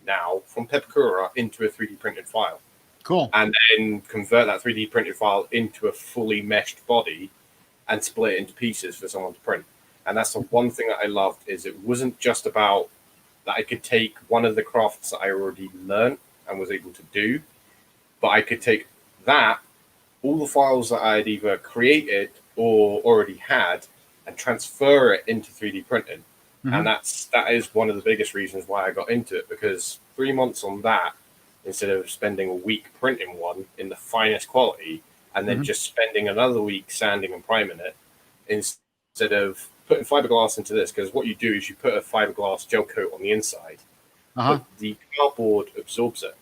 now from Pepakura into a 3D printed file Cool. and then convert that 3D printed file into a fully meshed body and split it into pieces for someone to print. And that's the one thing that I loved is it wasn't just about that I could take one of the crafts that I already learned and was able to do, but I could take that, all the files that I had either created or already had, and transfer it into 3D printing. Mhm. And that is one of the biggest reasons why I got into it, because 3 months on that, instead of spending a week printing one in the finest quality, and then Mhm. just spending another week sanding and priming it, instead of putting fiberglass into this, because what you do is you put a fiberglass gel coat on the inside, Uh-huh. but the cardboard absorbs it.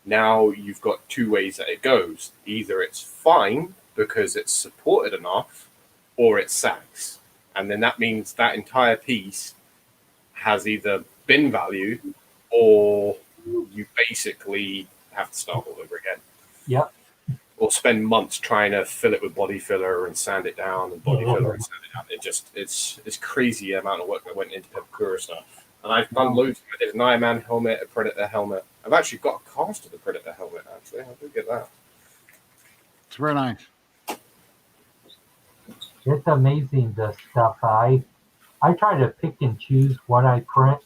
Now you've got two ways that it goes. Either it's fine because it's supported enough, or it sags. And then that means that entire piece has either bin value or you basically have to start all over again. Yep. Or spend months trying to fill it with body filler and sand it down and body Yeah. filler and sand it down. It's crazy amount of work that went into Pepakura stuff. And I've done loads. I did an Iron Man helmet, a Predator helmet. I've actually got a cast of the Predator helmet, actually. I did get that. It's very nice. It's amazing the stuff. I try to pick and choose what I print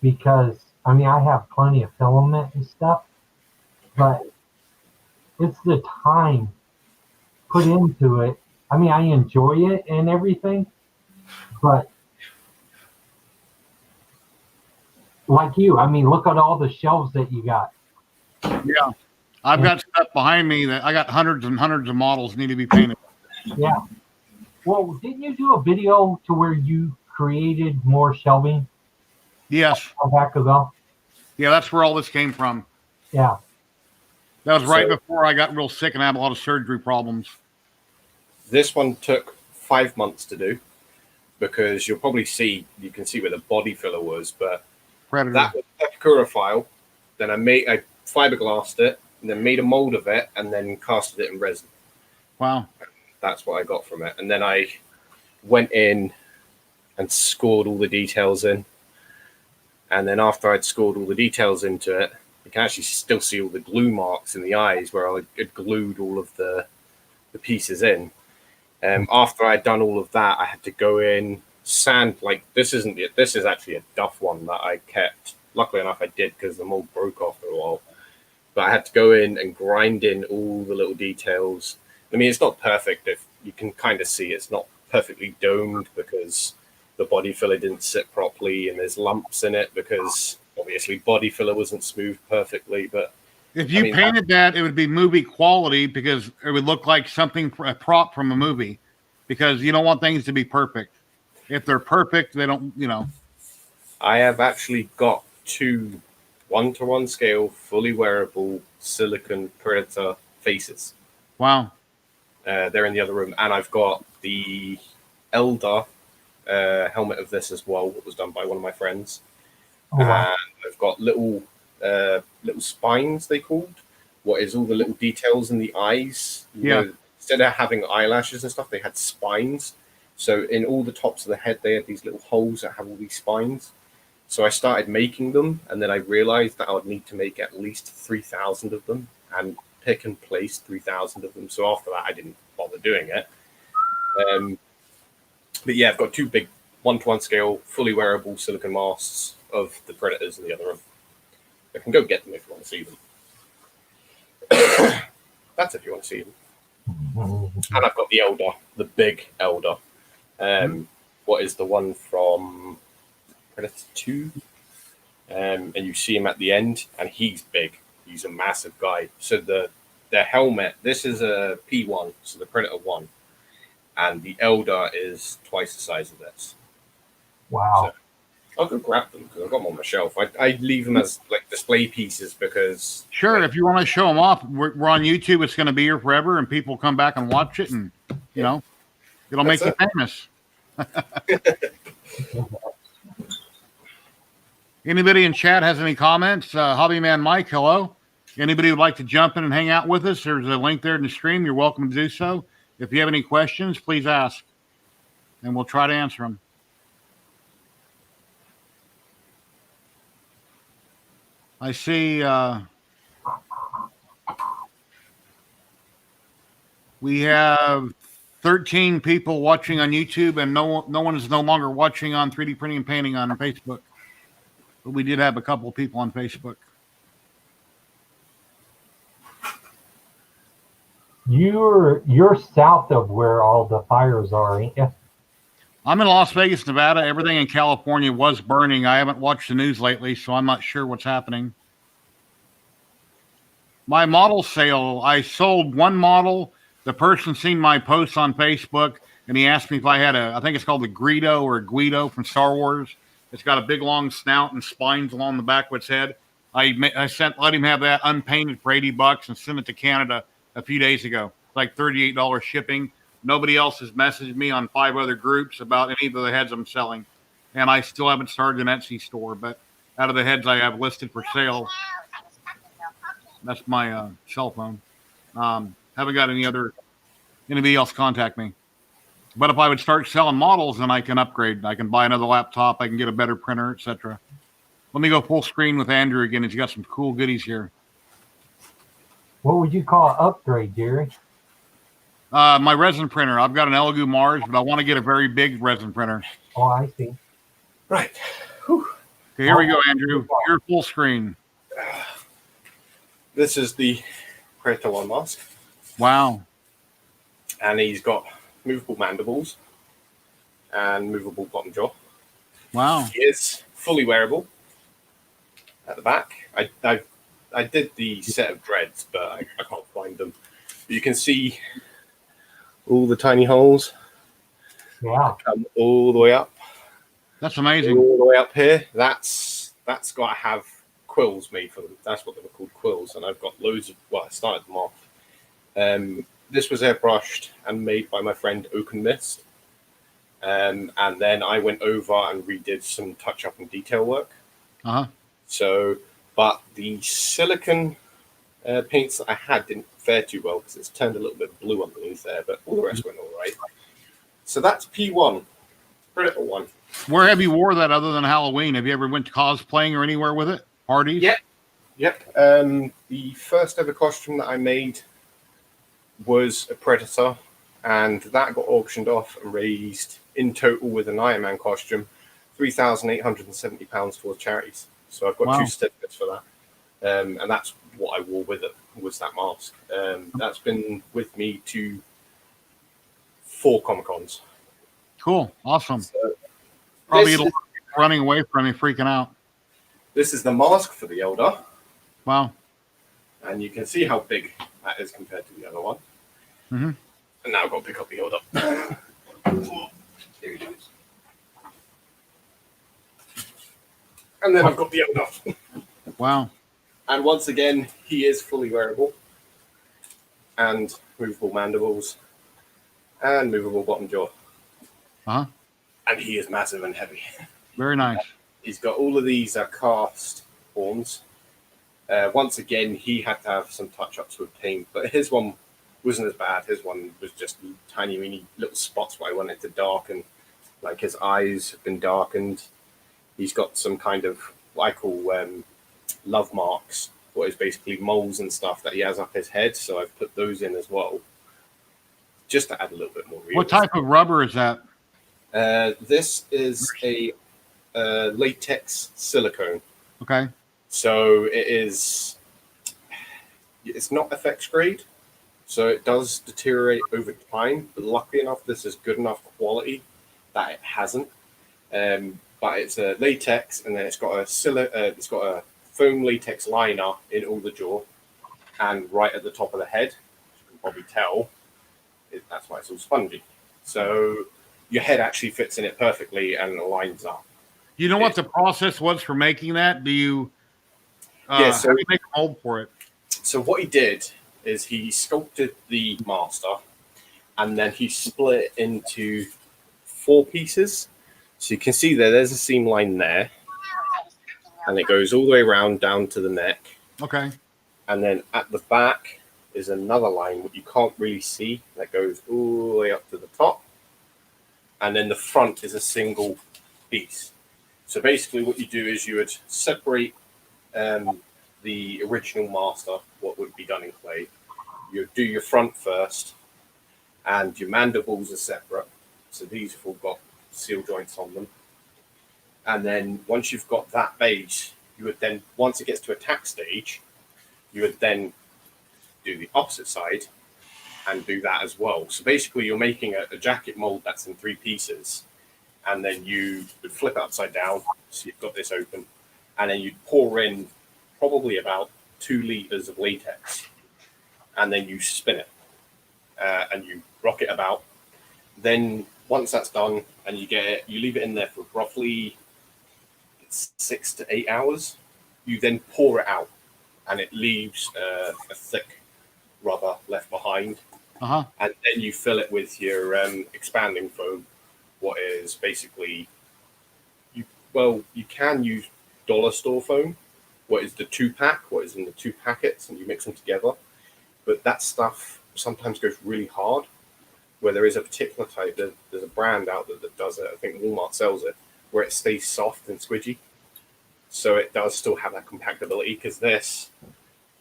because I mean I have plenty of filament and stuff, but it's the time put into it. I mean I enjoy it and everything, but like you, I mean look at all the shelves that you got. Yeah. I've got stuff behind me that I got hundreds and hundreds of models need to be painted. Yeah. Well, didn't you do a video to where you created more shelving Yes. a back ago? Yeah, that's where all this came from. Yeah. That was right So- before I got real sick and had a lot of surgery problems. This one took 5 months to do because you can see where the body filler was, but Predator. that was a Pepakura file. Then I fiberglassed it, and then made a mold of it, and then casted it in resin. Wow. That's what I got from it. And then I went in and scored all the details in. And then after I'd scored all the details into it, you can actually still see all the glue marks in the eyes where I had glued all of the pieces in. After I'd done all of that, I had to go in, sand, like this is actually a Duff one that I kept. Luckily enough I did because the mold broke after a while. But I had to go in and grind in all the little details. I mean, it's not perfect. If you can kind of see it's not perfectly domed because the body filler didn't sit properly and there's lumps in it because obviously body filler wasn't smooth perfectly. But If you painted that, it would be movie quality because it would look like something, a prop from a movie, because you don't want things to be perfect. If they're perfect, they don't, I have actually got 2 1-to-1 scale, fully wearable silicon Predator faces. Wow. They're in the other room, and I've got the Elder helmet of this as well, that was done by one of my friends. Oh, wow. And I've got little spines, they called. What is all the little details in the eyes? You know, instead of having eyelashes and stuff, they had spines. So in all the tops of the head, they had these little holes that have all these spines. So I started making them, and then I realized that I would need to make at least 3,000 of them and pick and place 3,000 of them. So after that, I didn't bother doing it. But yeah, I've got two big 1-to-1 scale, fully wearable silicon masks of the Predators in the other room. I can go get them if you want to see them. That's if you want to see them. And I've got the Elder, the big Elder. What is the one from Predator 2? And you see him at the end, and he's big. He's a massive guy. So the helmet, this is a P1, so the Predator 1. And the Elder is twice the size of this. Wow. So I'll go grab them because I've got them on my shelf. I leave them as like display pieces because... Sure, if you want to show them off, we're on YouTube. It's going to be here forever, and people come back and watch it, and, you know, it'll make you famous. Anybody in chat has any comments? Hobbyman Mike, hello. Anybody would like to jump in and hang out with us? There's a link there in the stream. You're welcome to do so. If you have any questions, please ask, and we'll try to answer them. I see we have 13 people watching on YouTube, and no one is no longer watching on 3D Printing and Painting on Facebook. But we did have a couple of people on Facebook. You're south of where all the fires are, ain't you? I'm in Las Vegas, Nevada. Everything in California was burning. I haven't watched the news lately, so I'm not sure what's happening. My model sale, I sold one model. The person seen my posts on Facebook, and he asked me if I had I think it's called a Greedo or a Guido from Star Wars. It's got a big long snout and spines along the back of its head. I let him have that unpainted for $80 and sent it to Canada a few days ago. It's like $38 shipping. Nobody else has messaged me on 5 other groups about any of the heads I'm selling. And I still haven't started an Etsy store, but out of the heads I have listed for sale, that's my cell phone. Haven't got anybody else contact me. But if I would start selling models, then I can upgrade. I can buy another laptop. I can get a better printer, etc. Let me go full screen with Andrew again. He's got some cool goodies here. What would you call an upgrade, Jerry? My resin printer. I've got an Elegoo Mars, but I want to get a very big resin printer. Oh, I see. Right. Whew. Okay, here we go, Andrew. You're full screen. This is the Predator 1 mask. Wow. And he's got movable mandibles and movable bottom jaw. Wow. He is fully wearable at the back. I did the set of dreads, but I can't find them. You can see all the tiny holes. Yeah. Come all the way up. That's amazing. All the way up here. That's got to have quills made for them. That's what they were called, quills. And I've got loads of, well, I started them off. This was airbrushed and made by my friend Oaken Mist. And then I went over and redid some touch-up and detail work. Uh-huh. So, but the silicon paints that I had didn't fare too well because it's turned a little bit blue underneath there, but all the rest went all right. So that's P1, Predator 1. Where have you wore that other than Halloween? Have you ever went to cosplaying or anywhere with it? Parties? Yep. The first ever costume that I made was a Predator, and that got auctioned off and raised in total with an Iron Man costume £3,870 towards charities. So I've got 2 certificates for that, and that's what I wore with it, was that mask. That's been with me to 4 Comic-Cons. Cool. Awesome. So Probably running away from me, freaking out. This is the mask for the Elder. Wow. And you can see how big that is compared to the other one. Mm-hmm. And now I've got to pick up the Elder. Here it is. And then I've got the Elder. Wow. And once again, he is fully wearable. And movable mandibles. And movable bottom jaw. Uh-huh. And he is massive and heavy. Very nice. He's got all of these cast horns. Once again, he had to have some touch-ups with paint, but his one wasn't as bad. His one was just tiny, little spots where I wanted to darken. Like his eyes have been darkened. he's got some kind of what I call love marks, what is basically moles and stuff that he has up his head. So I've put those in as well, just to add a little bit more realism. What type of rubber is that? This is a latex silicone. Okay. So it's not FX grade, so it does deteriorate over time. But luckily enough, this is good enough quality that it hasn't. But it's a latex, and then it's got a foam latex liner in all the jaw, and right at the top of the head. As you can probably tell, that's why it's all spongy. So your head actually fits in it perfectly and lines up. You know what the process was for making that? Do you? Yeah, so how do you make a mold for it? So what he did is he sculpted the master, and then he split it into 4 pieces. So you can see there's a seam line there, and it goes all the way around down to the neck. Okay. And then at the back is another line that you can't really see that goes all the way up to the top. And then the front is a single piece. So basically what you do is you would separate the original master, what would be done in clay. You do your front first, and your mandibles are separate. So these have all got seal joints on them. And then once you've got that base, you would then, once it gets to attack stage, you would then do the opposite side and do that as well. So basically you're making a jacket mold that's in 3 pieces, and then you would flip it upside down. So you've got this open, and then you'd pour in probably about 2 liters of latex, and then you spin it and you rock it about. Then once that's done and you get it, you leave it in there for roughly 6 to 8 hours. You then pour it out, and it leaves a thick rubber left behind. Uh-huh. And then you fill it with your expanding foam, what is basically, you can use dollar store foam, what is the 2-pack, what is in the 2 packets, and you mix them together. But that stuff sometimes goes really hard, where there is a particular type, there's a brand out there that does it, I think Walmart sells it, where it stays soft and squidgy. So it does still have that compactability, because this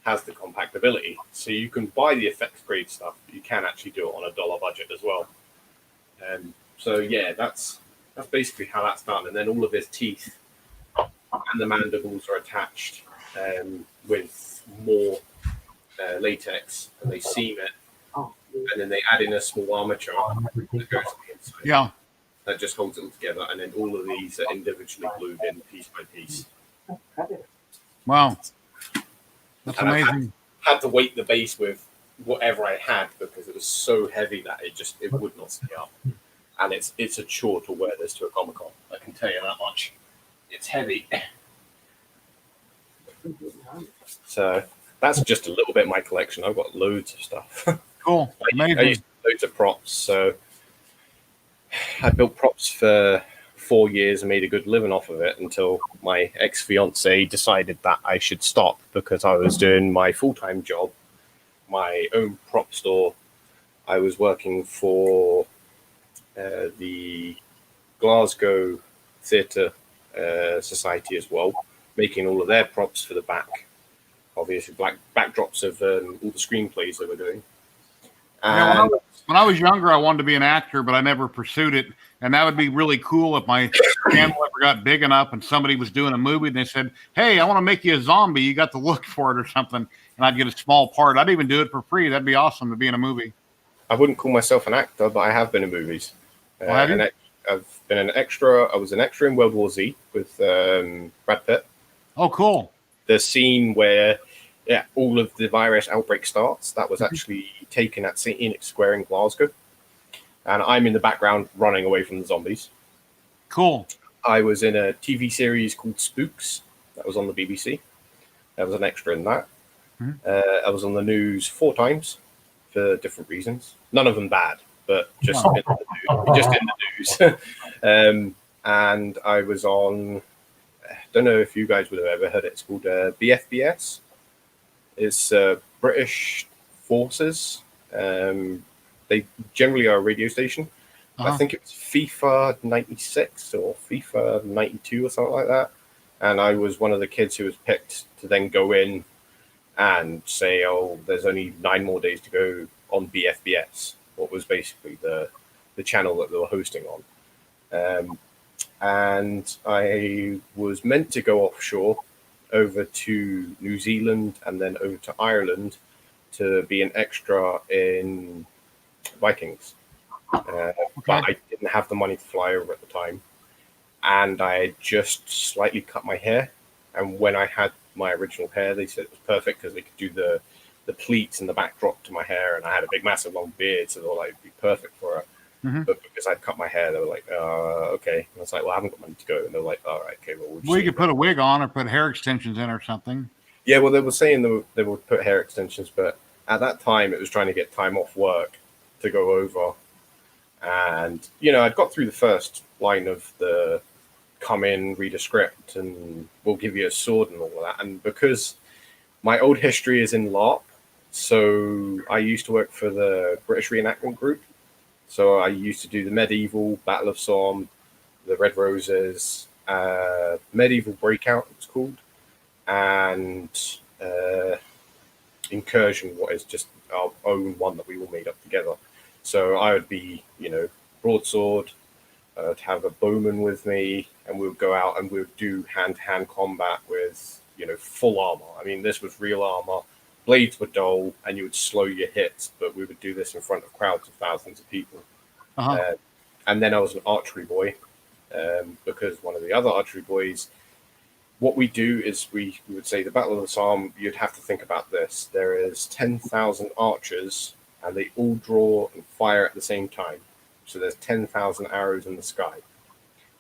has the compactability. So you can buy the effects grade stuff, but you can actually do it on a dollar budget as well. So yeah, that's basically how that's done. And then all of his teeth and the mandibles are attached with more latex, and they seam it, and then they add in a small armature that goes to the inside. Yeah. That just holds it all together, and then all of these are individually glued in piece by piece. Wow. That's And amazing. I had to weight the base with whatever I had, because it was so heavy that it would not stay up. And it's a chore to wear this to a Comic-Con, I can tell you that much. It's heavy. So that's just a little bit of my collection. I've got loads of stuff. Cool. I Amazing. used loads of props. So I built props for 4 years and made a good living off of it, until my ex-fiance decided that I should stop, because I was doing my full-time job, my own prop store. I was working for the Glasgow Theatre Society as well, making all of their props for the back, obviously backdrops of all the screenplays they were doing. Yeah, And when I was younger, I wanted to be an actor, but I never pursued it. And that would be really cool if my channel ever got big enough and somebody was doing a movie and they said, "Hey, I want to make you a zombie. You got to look for it," or something. And I'd get a small part. I'd even do it for free. That'd be awesome to be in a movie. I wouldn't call myself an actor, but I have been in movies. Have you? I've been an extra. I was an extra in World War Z with Brad Pitt. Oh, cool. The scene where all of the virus outbreak starts, that was actually taken at St. Enoch Square in Glasgow. And I'm in the background running away from the zombies. Cool. I was in a TV series called Spooks that was on the BBC. I was an extra in that. I was on the news 4 times for different reasons. None of them bad, but just in the news. And I was on, I don't know if you guys would have ever heard it. It's called BFBS. It's British Forces. They generally are a radio station, I think it was FIFA 96 or FIFA 92 or something like that. And I was one of the kids who was picked to then go in and say, oh, there's only 9 more days to go on BFBS, what was basically the channel that they were hosting on. And I was meant to go offshore over to New Zealand and then over to Ireland to be an extra in Vikings. But I didn't have the money to fly over at the time. And I had just slightly cut my hair. And when I had my original hair, they said it was perfect because they could do the pleats and the backdrop to my hair. And I had a big, massive, long beard. So they were like, it'd be perfect for it. But because I'd cut my hair, they were like, okay. And I was like, well, I haven't got money to go. And they're like, all right, okay, well, Well, you could put a wig on or put hair extensions in or something. Yeah, well, they were saying they would put hair extensions, but at that time, it was trying to get time off work to go over. And, I'd got through the first line of the come in, read a script, and we'll give you a sword and all of that. And because my old history is in LARP, so I used to work for the British reenactment group. So I used to do the medieval, Battle of Somme, the Red Roses, medieval breakout, it's called, and incursion, what is just our own one that we all made up together. So I would be, broadsword, to have a bowman with me, and we would go out and we would do hand-to-hand combat with, full armor. I mean, this was real armor. Blades were dull, and you would slow your hits, but we would do this in front of crowds of thousands of people. And then I was an archery boy, because one of the other archery boys, what we do is we would say the Battle of the Somme, you'd have to think about this. There is 10,000 archers, and they all draw and fire at the same time. So there's 10,000 arrows in the sky.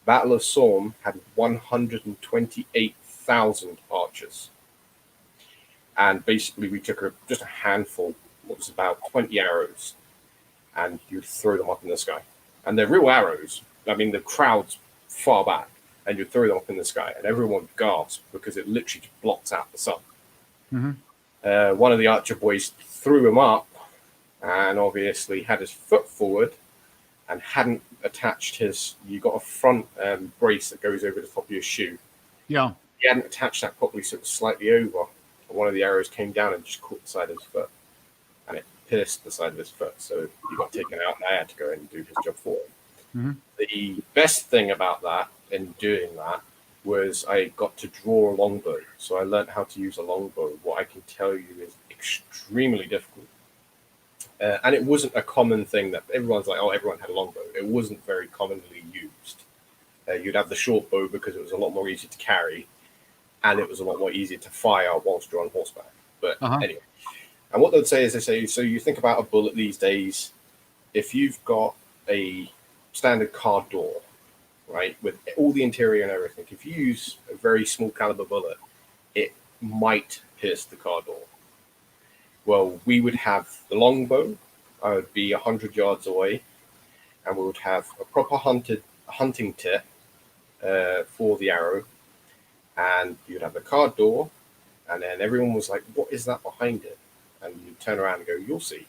Battle of Somme had 128,000 archers. And basically we took just a handful, what was about 20 arrows, and you'd throw them up in the sky. And they're real arrows. I mean, the crowd's far back, and you'd throw them up in the sky, and everyone would gasp because it literally just blocks out the sun. One of the archer boys threw him up, and obviously had his foot forward, and hadn't attached you got a front brace that goes over the top of your shoe. Yeah. He hadn't attached that properly, so it was slightly over. One of the arrows came down and just caught the side of his foot, and it pierced the side of his foot. So he got taken out, and I had to go in and do his job for him. The best thing about that, in doing that, was I got to draw a longbow. So I learned how to use a longbow. What I can tell you is extremely difficult. And it wasn't a common thing that everyone's like, oh, everyone had a longbow. It wasn't very commonly used. You'd have the short bow because it was a lot more easy to carry, and it was a lot more easy to fire whilst you're on horseback. But anyway, and what they'd say is, they say, so you think about a bullet these days, if you've got a standard car door, right, with all the interior and everything, if you use a very small caliber bullet, it might pierce the car door. Well, we would have the longbow. I would be 100 yards away, and we would have a proper hunting tip for the arrow, and you'd have the car door, and then everyone was like, what is that behind it? And you'd turn around and go, you'll see.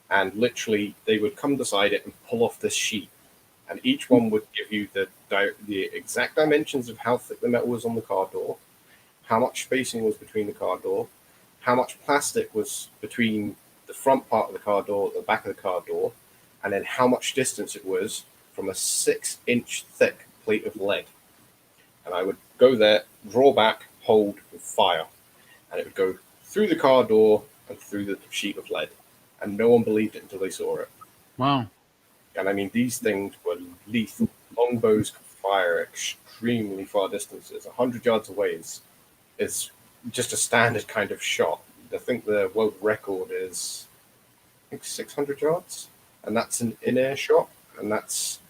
And literally, they would come beside it and pull off this sheet, and each one would give you the exact dimensions of how thick the metal was on the car door, how much spacing was between the car door, how much plastic was between the front part of the car door, the back of the car door, and then how much distance it was from a 6-inch thick plate of lead. And I would go there, draw back, hold, and fire. And it would go through the car door and through the sheet of lead. And no one believed it until they saw it. Wow. And I mean, these things were lethal. Longbows could fire extremely far distances. 100 yards away is just a standard kind of shot. I think the world record is, 600 yards, and that's an in-air shot, and that's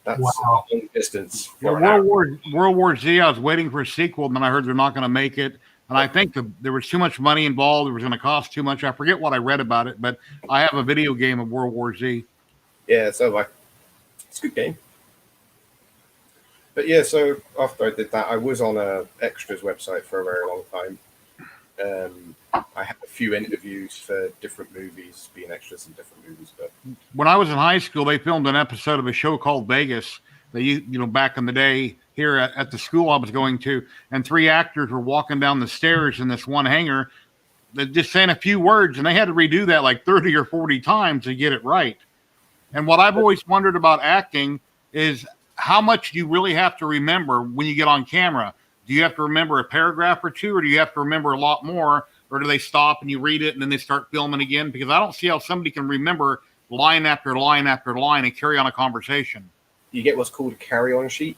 Wow. a long distance. Well, World War Z, I was waiting for a sequel, and then I heard they're not going to make it. And I think there was too much money involved. It was going to cost too much. I forget what I read about it, but I have a video game of World War Z. Yeah, so it's a good game. But yeah, so after I did that, I was on a extras website for a very long time. I had a few interviews for different movies, being extras in different movies. But When I was in high school, they filmed an episode of a show called Vegas. They, back in the day here at the school I was going to, and 3 actors were walking down the stairs in this one hangar. They just saying a few words, and they had to redo that like 30 or 40 times to get it right. And what I've always wondered about acting is how much you really have to remember when you get on camera. Do you have to remember a paragraph or two, or do you have to remember a lot more? Or do they stop and you read it and then they start filming again? Because I don't see how somebody can remember line after line after line and carry on a conversation. you get what's called a carry-on sheet.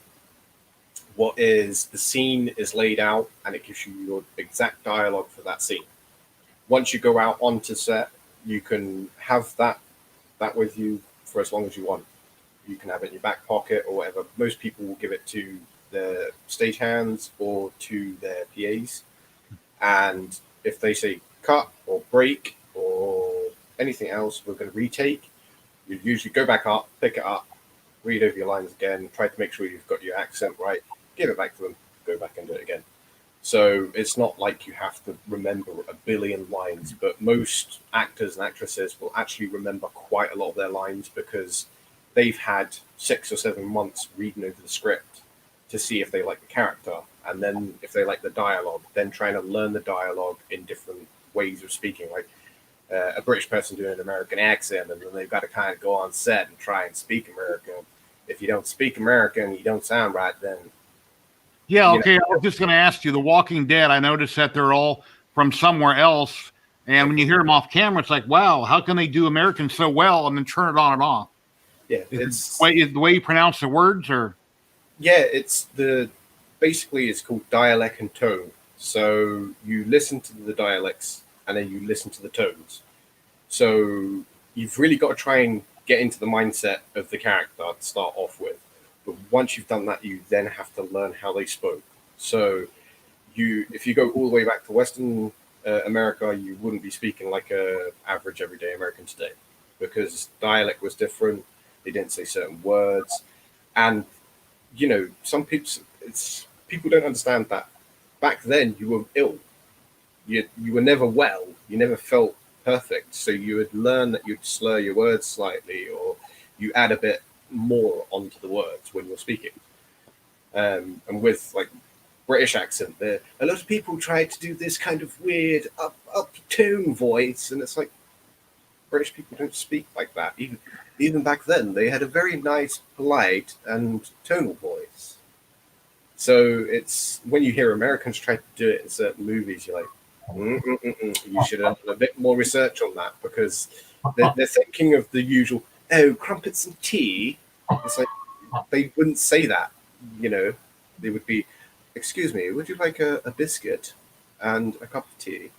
What is the scene is laid out, and it gives you your exact dialogue for that scene. Once you go out onto set, you can have that with you for as long as you want. You can have it in your back pocket or whatever. Most people will give it to their stagehands or to their PAs. And if they say cut or break or anything else, we're going to retake, you usually go back up, pick it up, read over your lines again, try to make sure you've got your accent right, give it back to them, go back and do it again. So it's not like you have to remember a billion lines, but most actors and actresses will actually remember quite a lot of their lines because they've had 6 or 7 months reading over the script to see if they like the character. And then if they like the dialogue, then trying to learn the dialogue in different ways of speaking. Like a British person doing an American accent, and then they've got to kind of go on set and try and speak American. If you don't speak American, you don't sound right, then... Yeah, okay, I was just going to ask you, The Walking Dead, I noticed that they're all from somewhere else, and when you hear them off camera, it's like, wow, how can they do American so well and then turn it on and off? Yeah, it's the way you pronounce the words, or... Yeah, basically it's called dialect and tone. So you listen to the dialects and then you listen to the tones. So you've really got to try and get into the mindset of the character to start off with. But once you've done that, you then have to learn how they spoke. So if you go all the way back to Western America, you wouldn't be speaking like a average everyday American today because dialect was different. They didn't say certain words. And, some people don't understand that back then you were ill. You were never well. You never felt perfect. So you would learn that you'd slur your words slightly or you add a bit more onto the words when you're speaking. And with like British accent, a lot of people try to do this kind of weird up tone voice, and it's like British people don't speak like that. Even back then, they had a very nice, polite, and tonal voice. So it's when you hear Americans try to do it in certain movies, you're like, you should have done a bit more research on that because they're thinking of the usual, crumpets and tea. It's like they wouldn't say that, They would be, excuse me, would you like a biscuit and a cup of tea?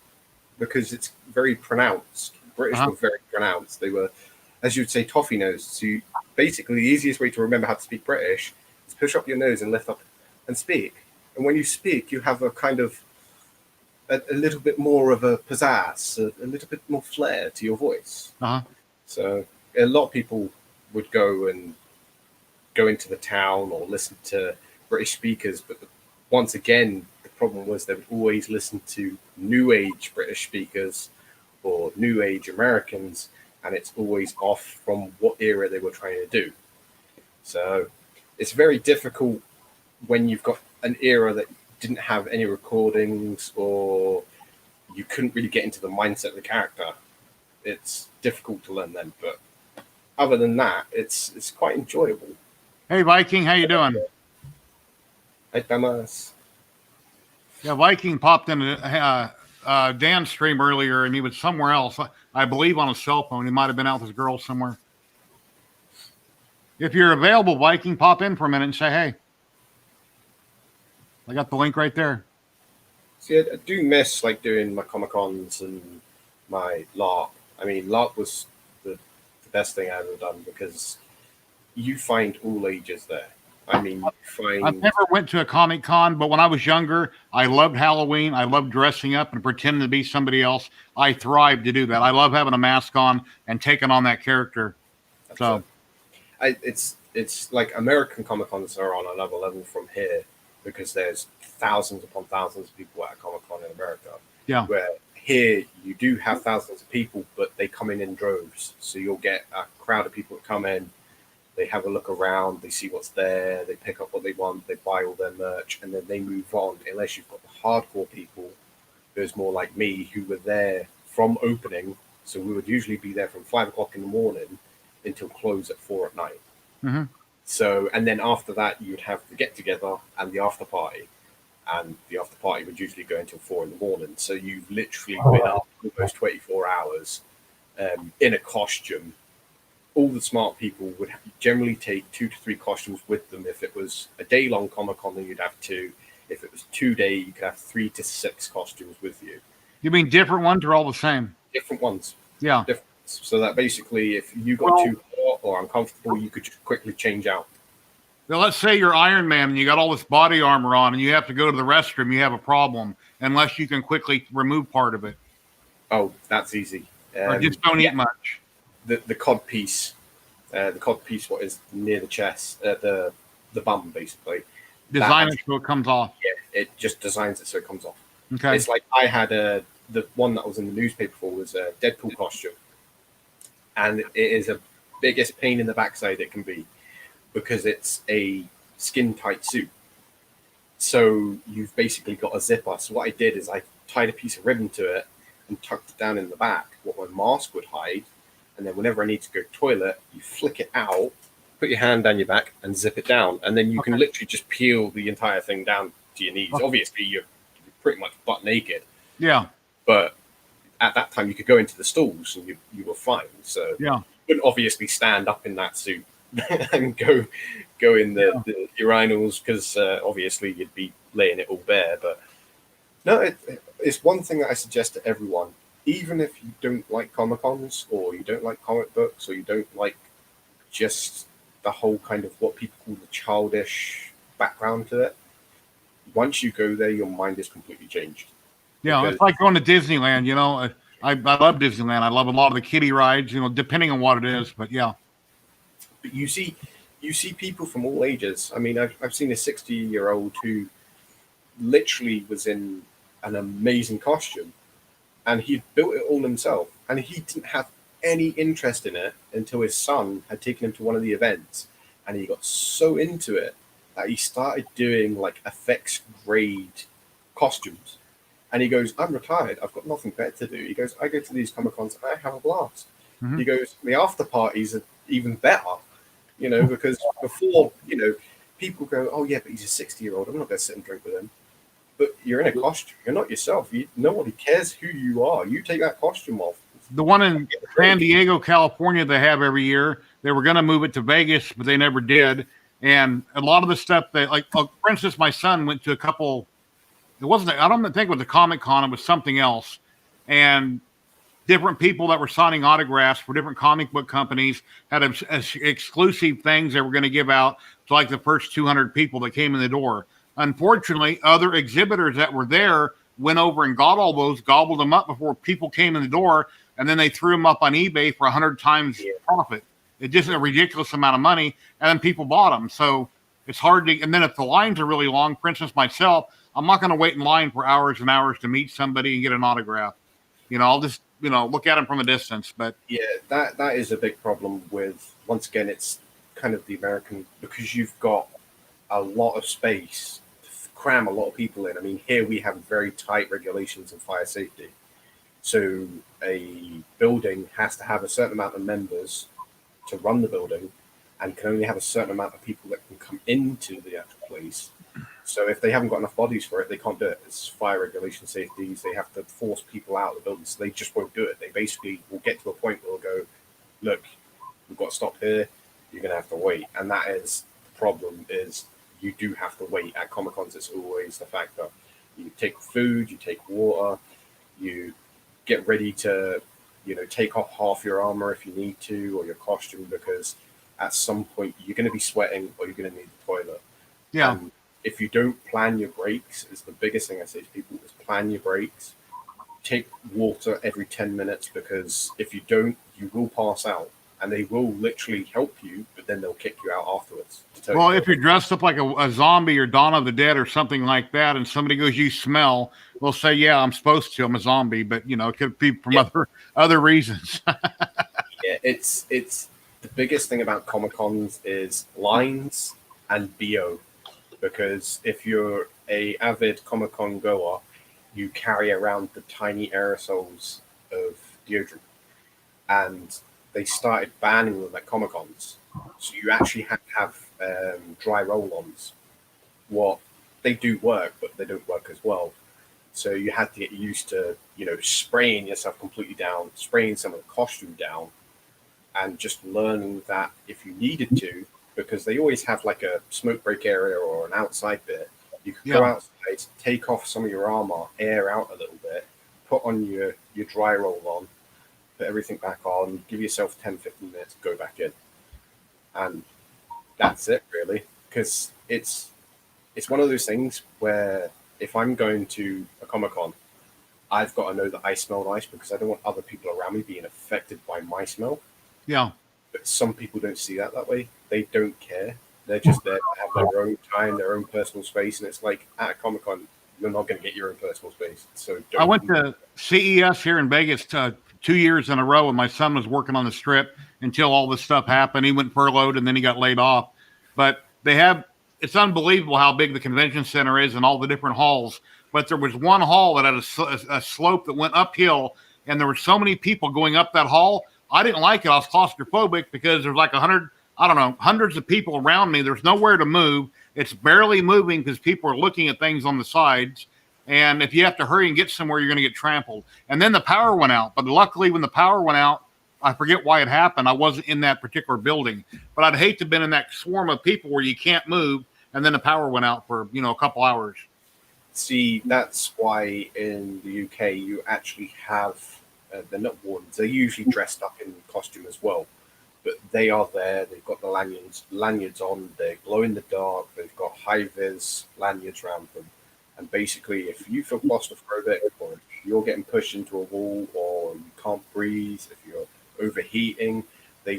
Because it's very pronounced. British were very pronounced. They were, as you'd say, toffee nose. So basically, the easiest way to remember how to speak British is push up your nose and lift up and speak. And when you speak, you have a kind of a little bit more of a pizzazz, a little bit more flair to your voice. So a lot of people would go into the town or listen to British speakers, but once again, the problem was they would always listen to New Age British speakers or New Age Americans, and it's always off from what era they were trying to do. So it's very difficult when you've got an era that didn't have any recordings or you couldn't really get into the mindset of the character. It's difficult to learn then, but other than that, it's quite enjoyable. Hey, Viking, how you doing? Hey, Damas. Yeah, Viking popped in Dan's stream earlier, and he was somewhere else. I believe on a cell phone. He might have been out with his girl somewhere. If you're available, Viking, pop in for a minute and say hey. I got the link right there. See, I do miss like doing my Comic-Cons and my LARP. I mean, LARP was the best thing I've ever done because you find all ages there. I mean, I've never went to a Comic Con, but when I was younger, I loved Halloween. I loved dressing up and pretending to be somebody else. I thrived to do that. I love having a mask on and taking on that character. So, it's like American Comic Cons are on another level from here because there's thousands upon thousands of people at a Comic Con in America. Yeah. Where here you do have thousands of people, but they come in droves. So you'll get a crowd of people that come in, they have a look around, they see what's there, they pick up what they want, they buy all their merch, and then they move on. Unless you've got the hardcore people, who's more like me, who were there from opening. So we would usually be there from 5 o'clock in the morning until close at 4 at night. Mm-hmm. So, and then after that, you'd have the get together and the after party. And the after party would usually go until 4 in the morning. So you've literally been up almost 24 hours in a costume. All the smart people would generally take 2 to 3 costumes with them. If it was a day-long Comic-Con, then you'd have 2. If it was 2-day, you could have 3 to 6 costumes with you. You mean different ones or all the same? Different ones. Yeah. Different. So that basically, if you got too hot or uncomfortable, you could just quickly change out. Now, let's say you're Iron Man and you got all this body armor on and you have to go to the restroom, you have a problem, unless you can quickly remove part of it. Oh, that's easy. Or just don't eat much. The cod piece, what is near the chest, the bum, basically. Design it so it comes off. Yeah, it just designs it so it comes off. Okay. It's like I had the one that was in the newspaper for was a Deadpool costume. And it is a biggest pain in the backside it can be because it's a skin tight suit. So you've basically got a zipper. So what I did is I tied a piece of ribbon to it and tucked it down in the back, what my mask would hide. And then whenever I need to go to the toilet, you flick it out, put your hand down your back and zip it down. And then you can literally just peel the entire thing down to your knees. Obviously, you're pretty much butt naked. Yeah. But at that time, you could go into the stalls and you were fine. So yeah, you couldn't obviously stand up in that suit and go in the urinals because obviously you'd be laying it all bare. But no, it's one thing that I suggest to everyone. Even if you don't like Comic-Cons or you don't like comic books or you don't like just the whole kind of what people call the childish background to it, once you go there, your mind is completely changed. Yeah, it's like going to Disneyland, you know. I love Disneyland. I love a lot of the kiddie rides, you know, depending on what it is. But yeah. But you see people from all ages. I mean, I've seen a 60-year-old who literally was in an amazing costume and he built it all himself. And he didn't have any interest in it until his son had taken him to one of the events. And he got so into it that he started doing like effects grade costumes. And he goes, I'm retired. I've got nothing better to do. He goes, I go to these Comic-Cons and I have a blast. Mm-hmm. He goes, the after parties are even better, you know, because before, you know, people go, oh, yeah, but he's a 60-year-old. I'm not going to sit and drink with him. But you're in a costume. You're not yourself. Nobody cares who you are. You take that costume off. The one in San Diego, California, they have every year. They were going to move it to Vegas, but they never did. And a lot of the stuff that, like, for instance, my son went to a couple. It wasn't, I don't think it was a Comic-Con, it was something else. And different people that were signing autographs for different comic book companies had exclusive things they were going to give out to like the first 200 people that came in the door. Unfortunately, other exhibitors that were there went over and got all those, gobbled them up before people came in the door, and then they threw them up on eBay for 100 times profit. It's just a ridiculous amount of money, and then people bought them. So it's hard to, and then if the lines are really long, for instance, myself, I'm not going to wait in line for hours and hours to meet somebody and get an autograph. You know, I'll just, you know, look at them from a distance. But yeah, that is a big problem with, once again, it's kind of the American, because you've got a lot of space to cram a lot of people in. I mean, here we have very tight regulations of fire safety. So a building has to have a certain amount of members to run the building and can only have a certain amount of people that can come into the actual place. So if they haven't got enough bodies for it, they can't do it. It's fire regulation safeties. They have to force people out of the building, so they just won't do it. They basically will get to a point where they'll go, look, we've got to stop here. You're going to have to wait. And that is the problem, is you do have to wait. At Comic-Cons, it's always the fact that you take food, you take water, you get ready to, you know, take off half your armor if you need to, or your costume, because at some point you're going to be sweating or you're going to need the toilet. Yeah. And if you don't plan your breaks, is the biggest thing I say to people, is plan your breaks. Take water every 10 minutes, because if you don't, you will pass out. And they will literally help you, but then they'll kick you out afterwards. Well, if you're dressed up like a zombie or Dawn of the Dead or something like that, and somebody goes, you smell, will say, "Yeah, I'm supposed to. I'm a zombie," but you know, it could be from Yeah. other reasons. Yeah, it's the biggest thing about Comic Cons is lines and BO, because if you're a avid Comic Con goer, you carry around the tiny aerosols of deodorant, and they started banning them at Comic Cons, so you actually had to have dry roll-ons. What they do work, but they don't work as well. So you had to get used to, spraying yourself completely down, spraying some of the costume down, and just learning that if you needed to, because they always have like a smoke break area or an outside bit, you could go outside, take off some of your armor, air out a little bit, put on your dry roll on, put everything back on, give yourself 10-15 minutes, go back in. And that's it, really. Because it's one of those things where if I'm going to a Comic-Con, I've got to know that I smell nice, because I don't want other people around me being affected by my smell. Yeah. But some people don't see that way. They don't care. They're just there to have their own time, their own personal space. And it's like, at a Comic-Con, you're not going to get your own personal space. So I went to CES here in Vegas 2 years in a row, and my son was working on the strip until all this stuff happened. He went furloughed, and then he got laid off. But it's unbelievable how big the convention center is and all the different halls. But there was one hall that had a slope that went uphill, and there were so many people going up that hall. I didn't like it. I was claustrophobic because there's like hundreds of people around me. There's nowhere to move. It's barely moving because people are looking at things on the sides. And if you have to hurry and get somewhere, you're going to get trampled. And then the power went out. But luckily, when the power went out, I forget why it happened. I wasn't in that particular building. But I'd hate to have been in that swarm of people where you can't move, and then the power went out for, a couple hours. See, that's why in the UK you actually have, they're not wardens, they're usually dressed up in costume as well. But they are there, they've got the lanyards on, they glow in the dark, they've got high-vis lanyards around them. And basically, if you feel claustrophobic, or if you're getting pushed into a wall, or you can't breathe, if you're overheating, they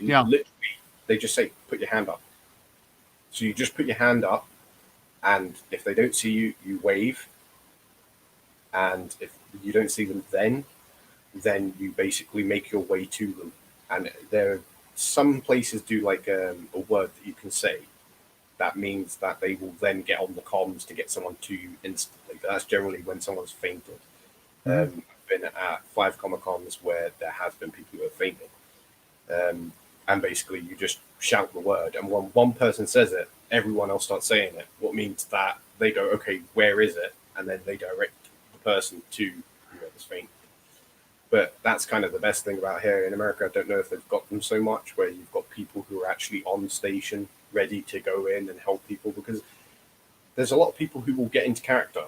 just say, put your hand up. So you just put your hand up, and if they don't see you, you wave. And if you don't see them then you basically make your way to them. And some places do like a word that you can say. That means that they will then get on the comms to get someone to you instantly. That's generally when someone's fainted. I've been at 5 Comic-Cons where there has been people who have fainted. And basically you just shout the word, and when one person says it, everyone else starts saying it. What means that they go, okay, where is it? And then they direct the person to whoever's fainted. But that's kind of the best thing about here in America. I don't know if they've got them so much, where you've got people who are actually on station ready to go in and help people, because there's a lot of people who will get into character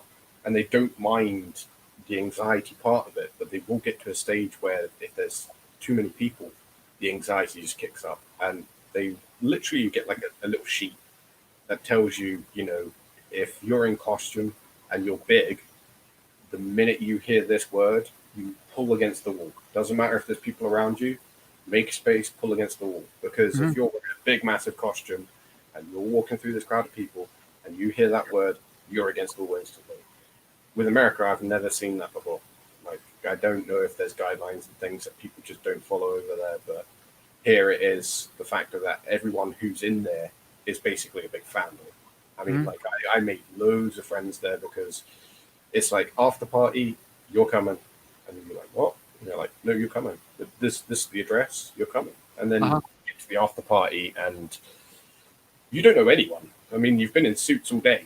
and they don't mind the anxiety part of it, but they will get to a stage where if there's too many people, the anxiety just kicks up, and they literally get like a little sheet that tells you, if you're in costume and you're big, the minute you hear this word, you pull against the wall. Doesn't matter if there's people around you, make space, pull against the wall. Because if you're in a big, massive costume and you're walking through this crowd of people and you hear that word, you're against the wall instantly. With America, I've never seen that before. Like, I don't know if there's guidelines and things that people just don't follow over there, but here it is the factor that everyone who's in there is basically a big family. I mean, like, I made loads of friends there, because it's like, after party, you're coming. And then you're like, what? And they're like, no, you're coming. This is the address, you're coming. And then you get to the after party and you don't know anyone. I mean, you've been in suits all day.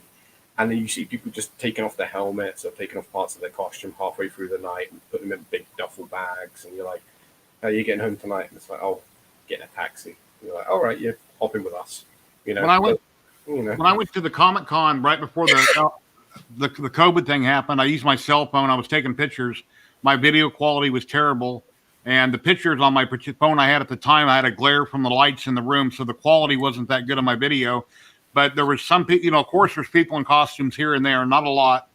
And then you see people just taking off their helmets or taking off parts of their costume halfway through the night and putting them in big duffel bags. And you're like, how are you getting home tonight? And it's like, oh, getting a taxi. And you're like, all right, you're hopping with us. When I went to the Comic-Con right before the COVID thing happened, I used my cell phone. I was taking pictures. My video quality was terrible. And the pictures on my phone I had at the time, I had a glare from the lights in the room. So the quality wasn't that good on my video. But there was some people, of course, there's people in costumes here and there, not a lot.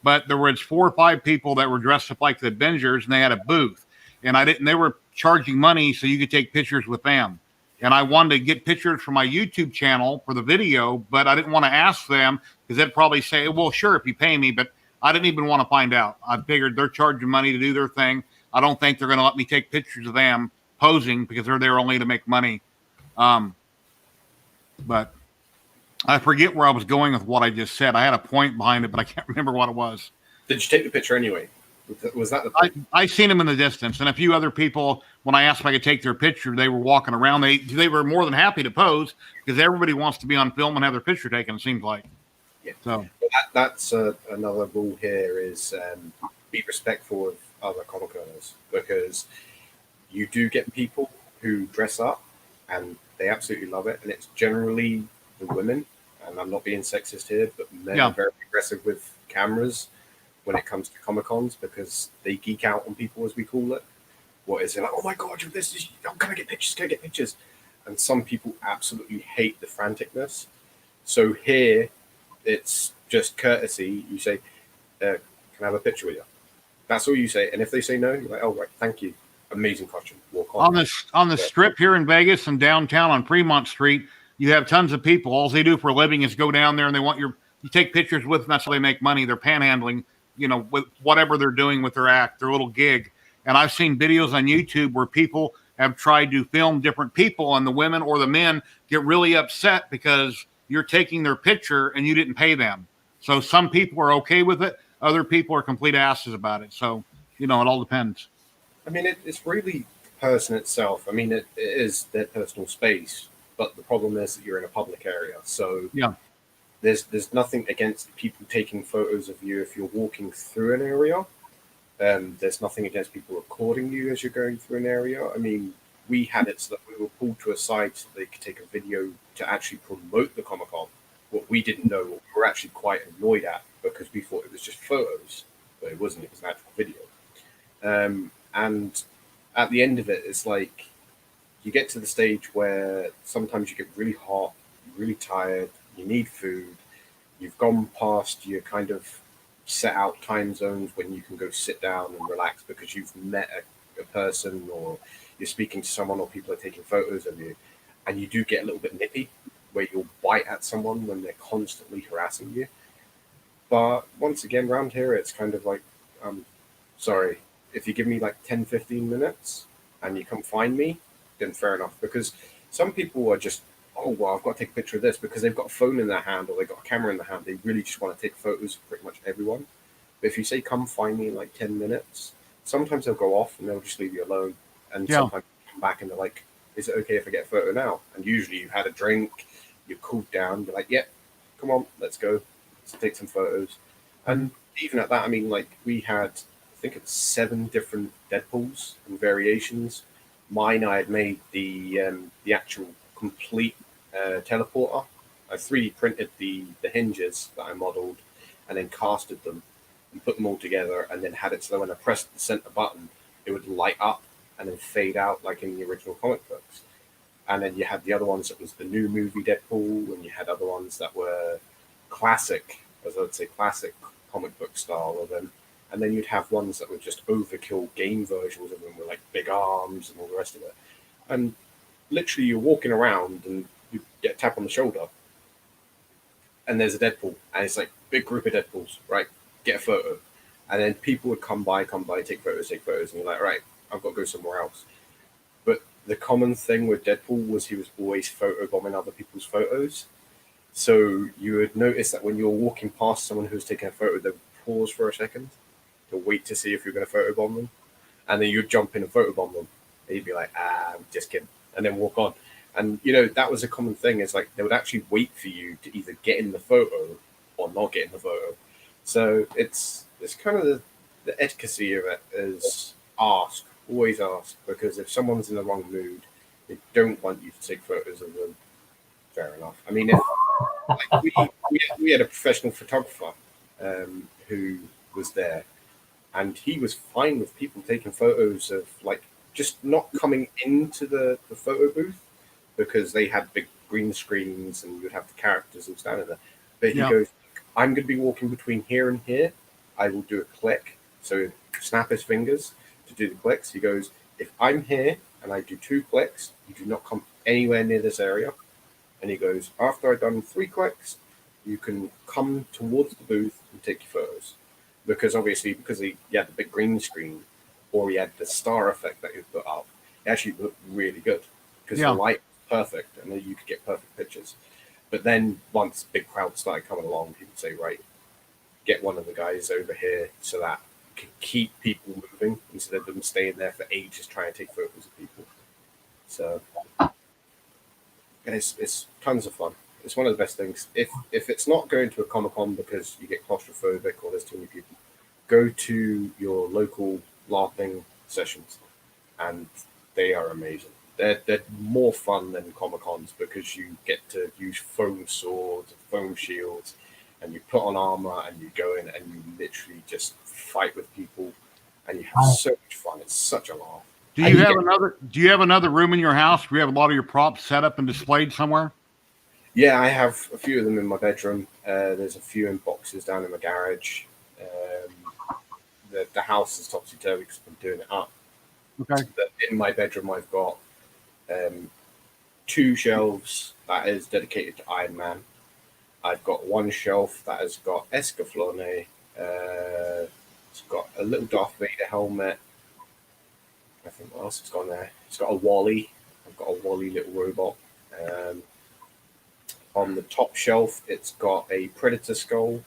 But there was 4 or 5 people that were dressed up like the Avengers, and they had a booth. And they were charging money so you could take pictures with them. And I wanted to get pictures for my YouTube channel for the video, but I didn't want to ask them, because they'd probably say, well, sure, if you pay me. But I didn't even want to find out. I figured they're charging money to do their thing. I don't think they're going to let me take pictures of them posing because they're there only to make money. But I forget where I was going with what I just said. I had a point behind it, but I can't remember what it was. Did you take the picture anyway? Was that the I, thing? I seen them in the distance, and a few other people, when I asked if I could take their picture, they were walking around. They were more than happy to pose because everybody wants to be on film and have their picture taken, it seems like. Yeah. So That's another rule here is be respectful of other comic owners, because you do get people who dress up and they absolutely love it, and it's generally the women. And I'm not being sexist here, but men are very aggressive with cameras when it comes to Comic Cons because they geek out on people, as we call it. What is it like? Oh my god, this is, can I get pictures? Can I get pictures? And some people absolutely hate the franticness. So here, it's just courtesy. You say, "Can I have a picture with you?" That's all you say. And if they say no, you're like, "Oh right, thank you, amazing costume. Walk on." On the strip here in Vegas and downtown on Fremont Street, you have tons of people. All they do for a living is go down there and they want you take pictures with them. That's how they make money. They're panhandling, with whatever they're doing with their act, their little gig. And I've seen videos on YouTube where people have tried to film different people, and the women or the men get really upset because you're taking their picture and you didn't pay them. So some people are okay with it. Other people are complete asses about it. So, it all depends. I mean, it's really the person itself. I mean, it is their personal space, but the problem is that you're in a public area. So yeah, there's nothing against people taking photos of you if you're walking through an area. There's nothing against people recording you as you're going through an area. I mean, we had it so that we were pulled to a side so they could take a video to actually promote the Comic-Con. What we didn't know, what we were actually quite annoyed at, because we thought it was just photos, but it wasn't. It was an actual video. And at the end of it, it's like you get to the stage where sometimes you get really hot, really tired, you need food, you've gone past your kind of set out time zones when you can go sit down and relax because you've met a person, or you're speaking to someone, or people are taking photos of you, and you do get a little bit nippy where you'll bite at someone when they're constantly harassing you. But once again, around here, it's kind of like, sorry, if you give me like 10, 15 minutes and you come find me, then fair enough. Because some people are just, oh, well, I've got to take a picture of this because they've got a phone in their hand or they've got a camera in their hand. They really just want to take photos of pretty much everyone. But if you say, come find me in like 10 minutes, sometimes they'll go off and they'll just leave you alone. And sometimes you come back and they're like, is it okay if I get a photo now? And usually you've had a drink, you're cooled down, you're like, yeah, come on, let's go. Let's take some photos. And even at that, I mean, like we had, I think it's 7 different Deadpools and variations. Mine, I had made the actual complete teleporter. I 3D printed the hinges that I modeled and then casted them and put them all together, and then had it so that when I pressed the center button, it would light up and then fade out like in the original comic books. And then you had the other ones that was the new movie Deadpool, and you had other ones that were classic, as I would say, classic comic book style of them. And then you'd have ones that were just overkill game versions of them with like big arms and all the rest of it. And literally you're walking around and you get a tap on the shoulder and there's a Deadpool, and it's like big group of Deadpools, right? Get a photo. And then people would come by, take photos, and you're like, right, I've got to go somewhere else. But the common thing with Deadpool was he was always photobombing other people's photos. So you would notice that when you're walking past someone who's taking a photo, they would pause for a second to wait to see if you're going to photobomb them. And then you'd jump in and photobomb them. And you'd be like, I'm just kidding. And then walk on. And, that was a common thing. Is like they would actually wait for you to either get in the photo or not get in the photo. So it's kind of the etiquette of it is ask, always ask, because if someone's in the wrong mood, they don't want you to take photos of them. Fair enough. I mean, we had a professional photographer who was there, and he was fine with people taking photos of like just not coming into the photo booth because they had big green screens and you'd have the characters all standing there. But he goes, I'm going to be walking between here and here. I will do a click. So snap his fingers to do the clicks. He goes, if I'm here and I do 2 clicks, you do not come anywhere near this area. And he goes, after I've done 3 clicks, you can come towards the booth and take your photos. because obviously because he had the big green screen, or he had the star effect that he put up, it actually looked really good because Yeah. the light was perfect and then you could get perfect pictures. But then once big crowds started coming along, people would say, right, get one of the guys over here so that you can keep people moving instead of them staying there for ages trying to take photos of people. So it's tons of fun. It's one of the best things. If it's not going to a Comic-Con because you get claustrophobic or there's too many people, go to your local LARPing sessions, and they are amazing. They're more fun than Comic-Cons because you get to use foam swords, foam shields, and you put on armor and you go in and you literally just fight with people, and you have so much fun. It's such a laugh. Do you have another room in your house where you have a lot of your props set up and displayed somewhere? Yeah, I have a few of them in my bedroom. There's a few in boxes down in my garage. The house is topsy-turvy because I've been doing it up. Okay. But in my bedroom, I've got 2 shelves that is dedicated to Iron Man. I've got 1 shelf that has got Escaflowne. It's got a little Darth Vader helmet. I think what else it's got there? It's got a Wally. I've got a Wally little robot. On the top shelf, it's got a Predator skull.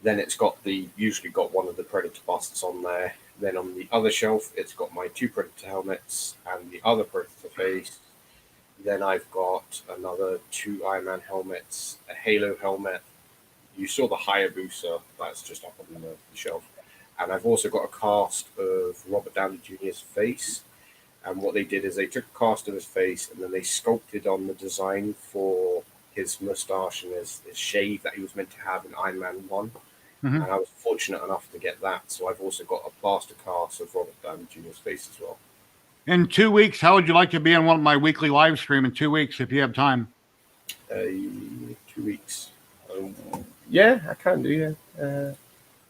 Then it's got usually got one of the Predator busts on there. Then on the other shelf, it's got my 2 Predator helmets and the other Predator face. Then I've got another 2 Iron Man helmets, a Halo helmet. You saw the Hayabusa, that's just up on the shelf. And I've also got a cast of Robert Downey Jr.'s face. And what they did is they took a cast of his face and then they sculpted on the design for his mustache and his shave that he was meant to have in Iron Man 1. Mm-hmm. And I was fortunate enough to get that. So I've also got a plaster cast of Robert Downey Jr.'s face as well. In 2 weeks, how would you like to be on one of my weekly live stream in 2 weeks if you have time? 2 weeks. Yeah, I can do, yeah.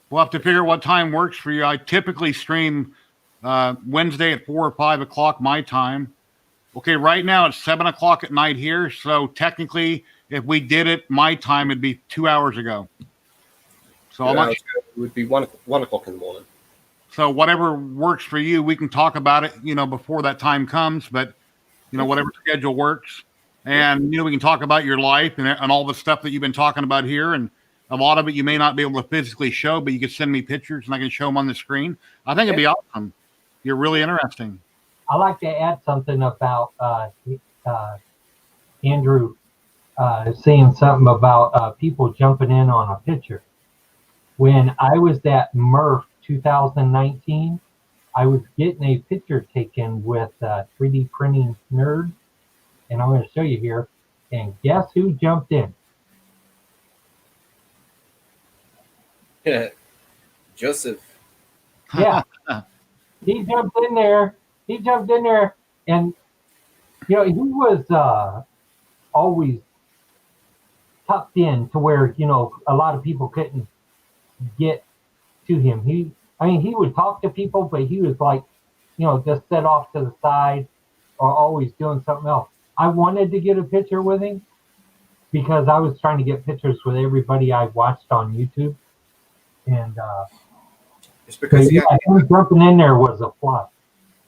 We'll have to figure what time works for you. I typically stream Wednesday at 4 or 5 o'clock my time. Okay, right now it's 7 o'clock at night here. So technically, if we did it my time, it'd be 2 hours ago. So It would be 1 o'clock in the morning. So whatever works for you, we can talk about it, before that time comes. But whatever schedule works, and we can talk about your life and all the stuff that you've been talking about here, and a lot of it you may not be able to physically show, but you can send me pictures and I can show them on the screen. I think it'd be awesome. You're really interesting. I like to add something about Andrew saying something about people jumping in on a picture. When I was at Murph 2019, I was getting a picture taken with 3D printing nerd, and I'm going to show you here. And guess who jumped in? Yeah, Joseph. Yeah, he jumped in there. And he was always tucked in to where a lot of people couldn't get to him. He would talk to people, but he was like, just set off to the side or always doing something else. I wanted to get a picture with him because I was trying to get pictures with everybody I watched on YouTube. And it's because him jumping in there was a plus.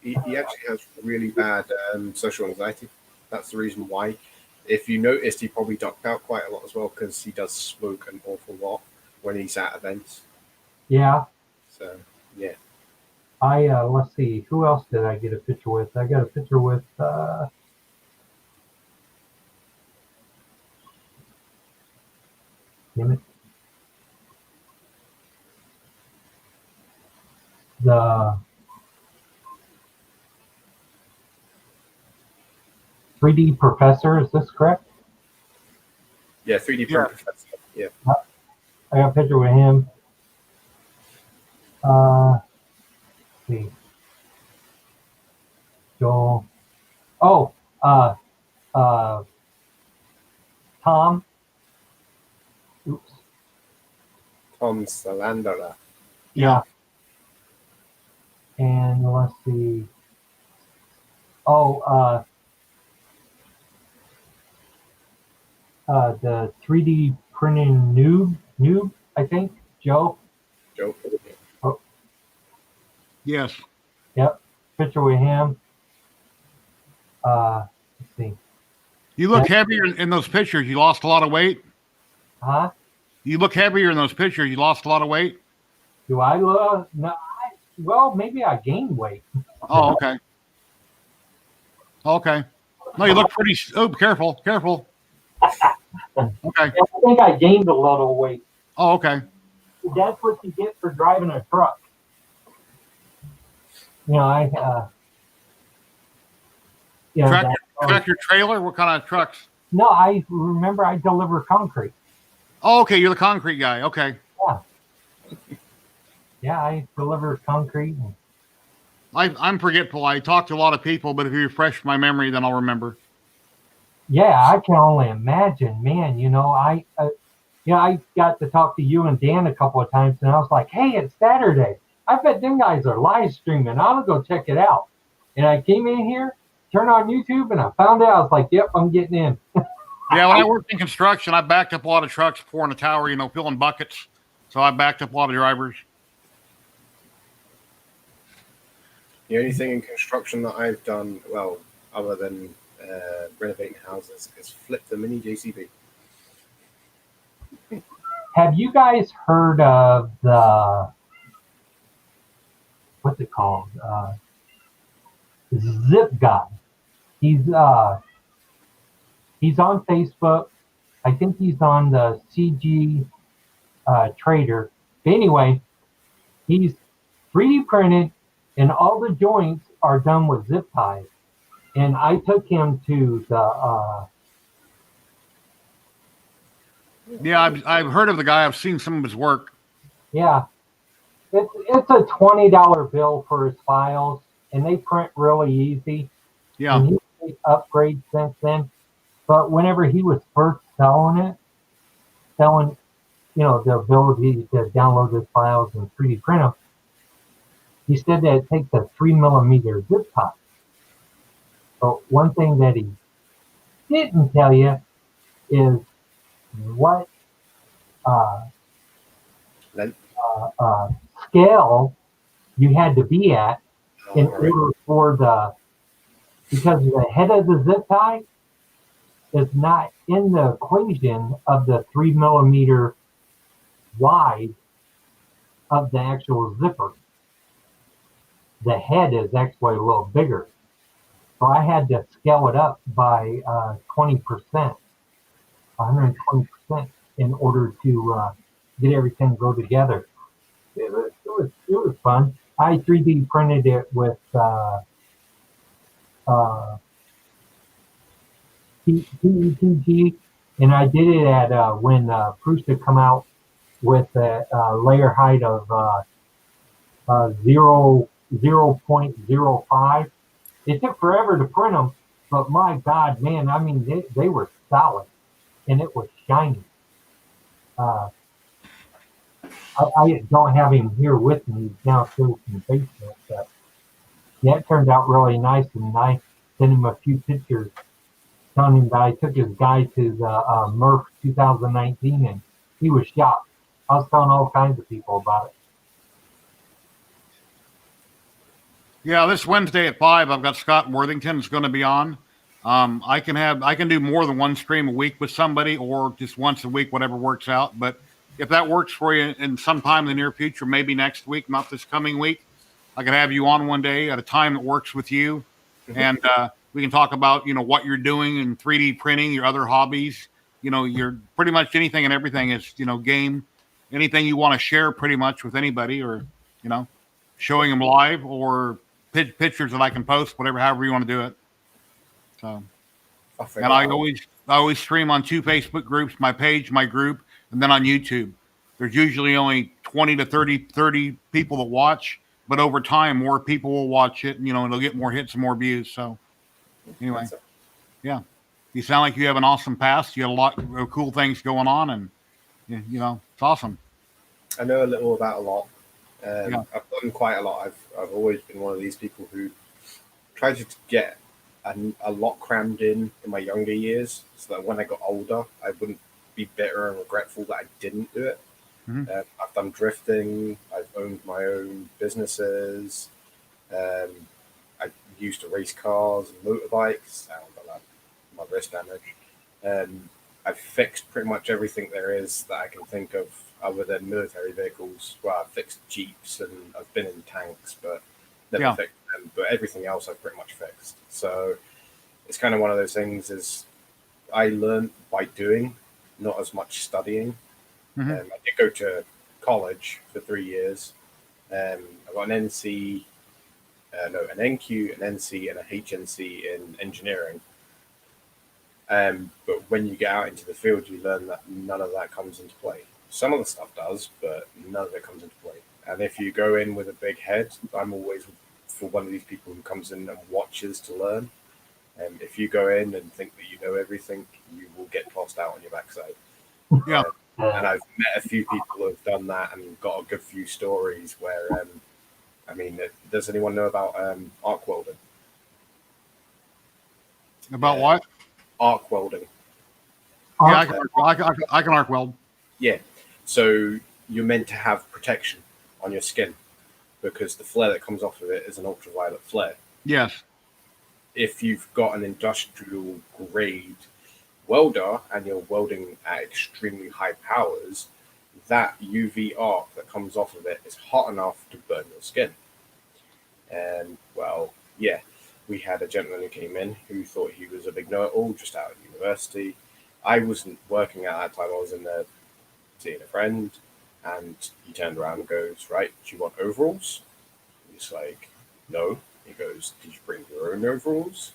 He actually has really bad social anxiety. That's the reason why. If you noticed, he probably ducked out quite a lot as well because he does smoke an awful lot when he's at events. Yeah. So, yeah. Let's see, who else did I get a picture with? I got a picture with damn it. The 3D professor, is this correct? Yeah, 3D print professor. Yeah. I got a picture with him. Let's see. Joel. Oh, Tom. Oops. Tom Salandra. Yeah. And let's see. Oh, the 3D printing noob, I think, Joe. Yes. Yep, picture with him. Let's see. You look heavier in those pictures. You lost a lot of weight. Huh? You look heavier in those pictures. You lost a lot of weight. Do I look? No. Well, maybe I gained weight. Oh, okay. Okay. No, you look pretty. Oh, careful, careful. Okay. I think I gained a little weight. Oh, okay. That's what you get for driving a truck. You know, you know, Tractor trailer. What kind of trucks? no, I remember I deliver concrete. Oh, okay. You're the concrete guy. Okay. Yeah, I deliver concrete. I'm forgetful. I talk to a lot of people, but if you refresh my memory, then I'll remember. Yeah, I can only imagine, man. You know, I got to talk to you and Dan a couple of times, and I was like, "Hey, it's Saturday. I bet them guys are live streaming. I'll go check it out." And I came in here, turned on YouTube, and I found out. I was like, "Yep, I'm getting in." Yeah, when I worked in construction, I backed up a lot of trucks pouring a tower, filling buckets. So I backed up a lot of drivers. The only thing in construction that I've done, well, other than renovating houses, is flip the mini JCB. Have you guys heard of the what's it called? Zip Guy. He's on Facebook. I think he's on the CG Trader. But anyway, he's 3D printed, and all the joints are done with zip ties. And I took him to the. Yeah, I've heard of the guy. I've seen some of his work. Yeah, it's a $20 bill for his files, and they print really easy. Yeah. And he's made upgrades since then. But whenever he was first selling, the ability to download his files and 3D print them, he said that it takes a 3mm zip tie. But one thing that he didn't tell you is what scale you had to be at in order for because the head of the zip tie is not in the equation of the 3mm wide of the actual zipper. The head is actually a little bigger. So I had to scale it up by 20%, 120% in order to get everything go together. It was fun. I 3D printed it with PETG, and I did it at when Prusa come out with a layer height of 0.05. It took forever to print them, but my God, man, I mean, they were solid, and it was shiny. I don't have him here with me. He's downstairs in the basement, but yeah, it turned out really nice, and I sent him a few pictures telling him that I took his guy to the Murph 2019, and he was shocked. I was telling all kinds of people about it. Yeah, this Wednesday at 5, I've got Scott Worthington is going to be on. I can do more than one stream a week with somebody, or just once a week, whatever works out. But if that works for you in sometime in the near future, maybe next week, not this coming week, I can have you on one day at a time that works with you, and we can talk about what you're doing in 3D printing, your other hobbies. You're pretty much anything and everything is game, anything you want to share pretty much with anybody, or showing them live or pictures that I can post, however you want to do it. So, and I always stream on 2 Facebook groups, my page, my group, and then on YouTube. There's usually only 20 to 30 people that watch, but over time, more people will watch it, and it'll get more hits and more views. So, anyway, yeah, you sound like you have an awesome past. You have a lot of cool things going on, and it's awesome. I know a little about a lot. Yeah. I've done quite a lot. I've always been one of these people who tried to get a lot crammed in my younger years, so that when I got older, I wouldn't be bitter and regretful that I didn't do it. Mm-hmm. I've done drifting. I've owned my own businesses. I used to race cars and motorbikes. I got like my wrist damage. I've fixed pretty much everything there is that I can think of other than military vehicles. Well, I've fixed Jeeps and I've been in tanks, but never fixed them. But everything else I've pretty much fixed. So it's kind of one of those things is I learned by doing, not as much studying. Mhm. I did go to college for 3 years. I got an NC, an NQ, an NC, and a HNC in engineering. But when you get out into the field, you learn that none of that comes into play. Some of the stuff does, but none of it comes into play. And if you go in with a big head, I'm always for one of these people who comes in and watches to learn. And if you go in and think that you know everything, you will get tossed out on your backside. Yeah. And I've met a few people who have done that and got a good few stories where, I mean, does anyone know about arc welding? About what? Arc welding. Yeah, I can arc weld. Yeah. So you're meant to have protection on your skin because the flare that comes off of it is an ultraviolet flare. Yes. If you've got an industrial grade welder and you're welding at extremely high powers, that UV arc that comes off of it is hot enough to burn your skin. And well, yeah, we had a gentleman who came in who thought he was a big know-it-all just out of university. I wasn't working at that time. I was in there seeing a friend, and he turned around and goes, "Right, do you want overalls?" He's like, "No." He goes, "Did you bring your own overalls?"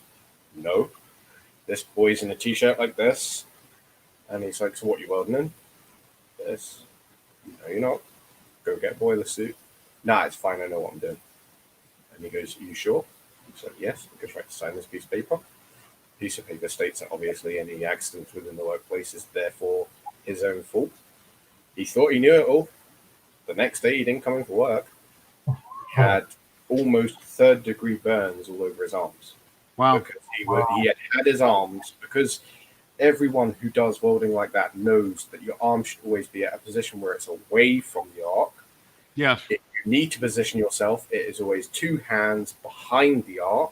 "No." This boy's in a t-shirt like this, and he's like, "So what, you welding in?" "This." "No, you're not. Go get a boiler suit." "Nah, it's fine. I know what I'm doing." And he goes, "Are you sure?" He's like, "Yes." He goes, "Right, sign this piece of paper." Piece of paper states that obviously any accidents within the workplace is therefore his own fault. He thought he knew it all. The next day he didn't come in for work. He had almost third-degree burns all over his arms. Wow. Because he had his arms, because everyone who does welding like that knows that your arm should always be at a position where it's away from the arc. Yes. If you need to position yourself, it is always two hands behind the arc.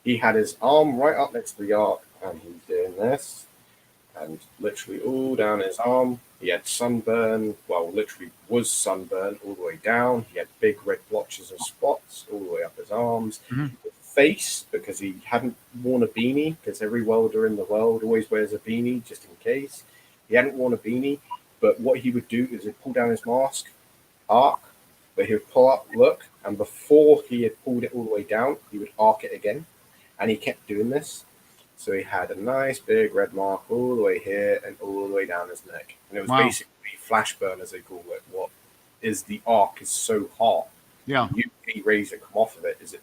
He had his arm right up next to the arc, and he's doing this, and literally all down his arm. He had sunburn, well, literally was sunburn all the way down. He had big red blotches and spots all the way up his arms. Mhm. His face, because he hadn't worn a beanie, because every welder in the world always wears a beanie just in case. He hadn't worn a beanie, but what he would do is he'd pull down his mask, arc, but he would pull up, look, and before he had pulled it all the way down, he would arc it again. And he kept doing this. So he had a nice big red mark all the way here and all the way down his neck. And it was basically flash burn, as they call it. What is the arc is so hot. Yeah. UV rays that come off of it is it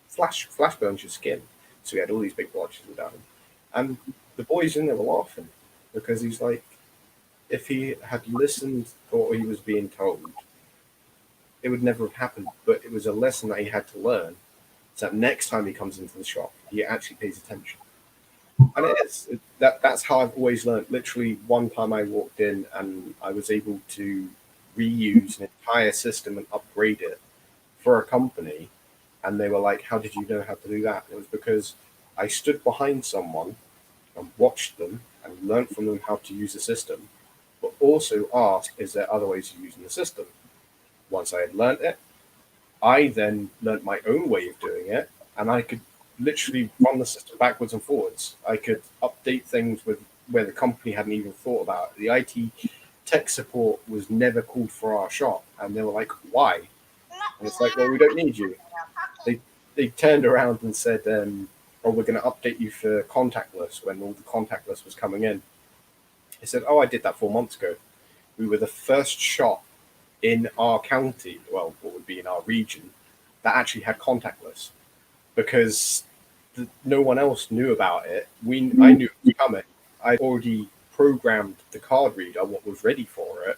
flash burns your skin. So he had all these big blotches all down him. And the boys in there were laughing because he's like, if he had listened to what he was being told, it would never have happened. But it was a lesson that he had to learn. So that next time he comes into the shop, he actually pays attention. And it is. That's how I've always learned. Literally, one time I walked in and I was able to reuse an entire system and upgrade it for a company. And they were like, "How did you know how to do that?" It was because I stood behind someone and watched them and learned from them how to use the system, but also asked, "Is there other ways of using the system?" Once I had learned it, I then learnt my own way of doing it, and I could literally run the system backwards and forwards. I could update things with where the company hadn't even thought about it. The IT tech support was never called for our shop, and they were like, "Why?" And it's like, "Well, we don't need you." They turned around and said, "Oh, we're going to update you for contactless," when all the contactless was coming in. They said, "Oh, I did that 4 months ago." We were the first shop in our county, well, what would be in our region, that actually had contactless because no one else knew about it. I knew it was coming. I'd already programmed the card reader, what was ready for it,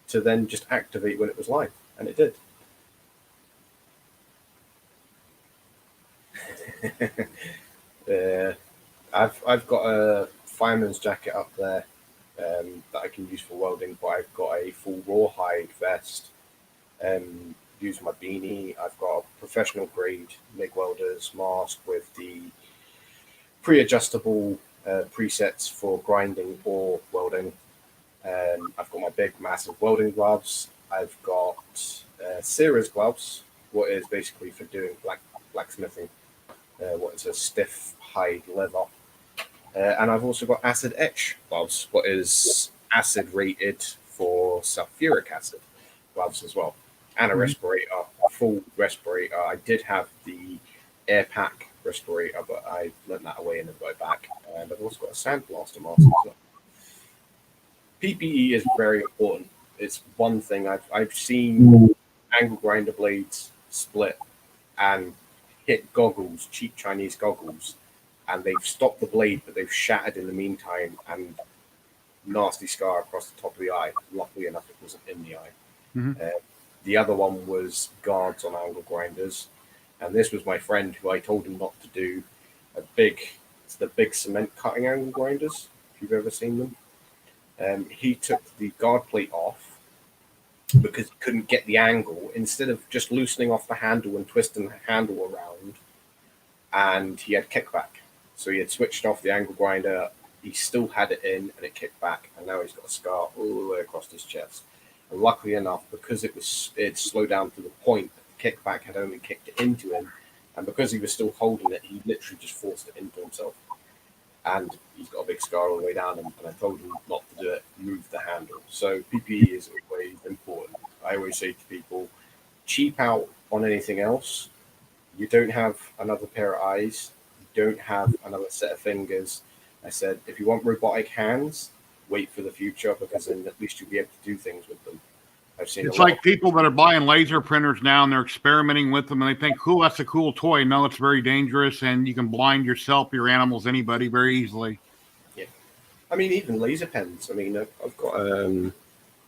to then just activate when it was live, and it did. I've got a fireman's jacket up there that I can use for welding, but I've got a full rawhide vest use my beanie. I've got a professional grade MIG welder's mask with the pre-adjustable presets for grinding or welding. I've got my big, massive welding gloves. I've got Sears gloves, what is basically for doing blacksmithing, what is a stiff hide leather. And I've also got acid etch gloves, what is acid rated for sulfuric acid gloves as well. And a respirator, a full respirator. I did have the air pack respirator, but I lent that away and then got it back. And I've also got a sandblaster mask as well. PPE is very important. It's one thing I've seen angle grinder blades split and hit goggles, cheap Chinese goggles, and they've stopped the blade, but they've shattered in the meantime, and nasty scar across the top of the eye. Luckily enough, it wasn't in the eye. The other one was guards on angle grinders, and this was my friend who I told him not to do it's the big cement cutting angle grinders, if you've ever seen them. He took the guard plate off because he couldn't get the angle, instead of just loosening off the handle and twisting the handle around, and he had kickback. So he had switched off the angle grinder, he still had it in, and it kicked back, and now he's got a scar all the way across his chest. And luckily enough, because it slowed down to the point that the kickback had only kicked it into him, and because he was still holding it, he literally just forced it into himself. And he's got a big scar all the way down, and I told him not to do it, move the handle. So PPE is always important. I always say to people, cheap out on anything else. You don't have another pair of eyes. You don't have another set of fingers. I said, if you want robotic hands, wait for the future, because then at least you'll be able to do things with them. I've seen it's like people that are buying laser printers now and they're experimenting with them and they think, cool, that's a cool toy. No, it's very dangerous and you can blind yourself, your animals, anybody very easily. Yeah. I mean, even laser pens. I mean, I've got a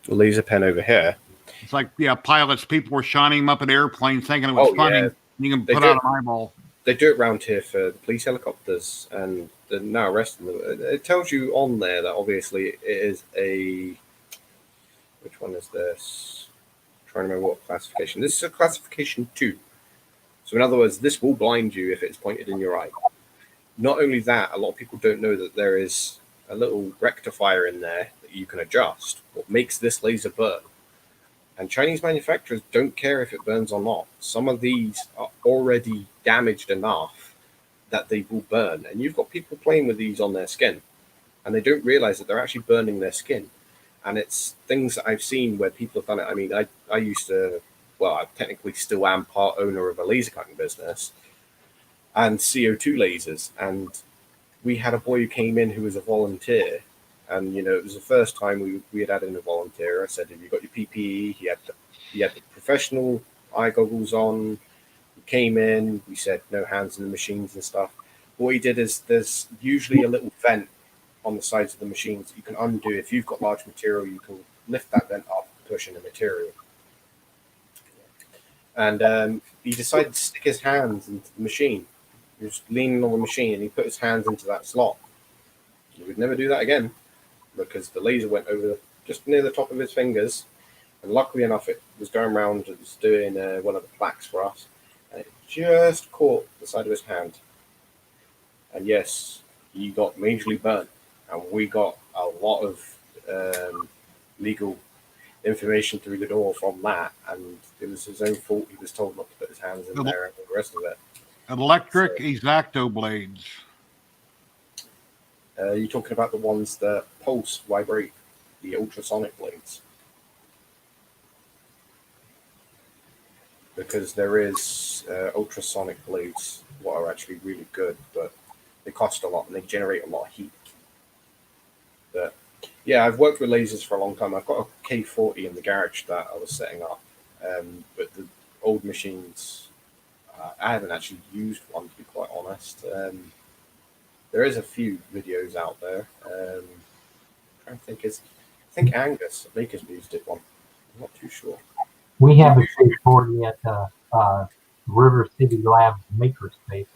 laser pen over here. It's like, pilots, people were shining them up at airplanes thinking it was funny. Yeah. You can put out an eyeball. They do it around here for the police helicopters, and they're now arresting them. It tells you on there that obviously it is a... Which one is this? I'm trying to remember what classification. This is a classification 2. So in other words, this will blind you if it's pointed in your eye. Not only that, a lot of people don't know that there is a little rectifier in there that you can adjust, what makes this laser burn. And Chinese manufacturers don't care if it burns or not. Some of these are already damaged enough that they will burn. And you've got people playing with these on their skin, and they don't realize that they're actually burning their skin. And it's things that I've seen where people have done it. I mean, I used to, well, I technically still am part owner of a laser cutting business and CO2 lasers. And we had a boy who came in who was a volunteer. And, you know, it was the first time we had in a volunteer. I said, have you got your PPE? He had the professional eye goggles on. He came in. We said, no hands in the machines and stuff. What he did is there's usually a little vent on the sides of the machines that you can undo. If you've got large material, you can lift that vent up, push in the material. And he decided to stick his hands into the machine. He was leaning on the machine, and he put his hands into that slot. He would never do that again, because the laser went over just near the top of his fingers, and luckily enough it was going around, it was doing one of the plaques for us, and it just caught the side of his hand. And yes, he got majorly burnt, and we got a lot of legal information through the door from that, and it was his own fault. He was told not to put his hands in there and the rest of it. Electric X-Acto blades. You're talking about the ones that pulse, vibrate, the ultrasonic blades. Because there is ultrasonic blades what are actually really good, but they cost a lot and they generate a lot of heat. But yeah, I've worked with lasers for a long time. I've got a K40 in the garage that I was setting up, but the old machines, I haven't actually used one, to be quite honest. There is a few videos out there. I'm trying to think. I think Angus at Bakersby's did one. I'm not too sure. We have a K40 at River City Labs Makerspace.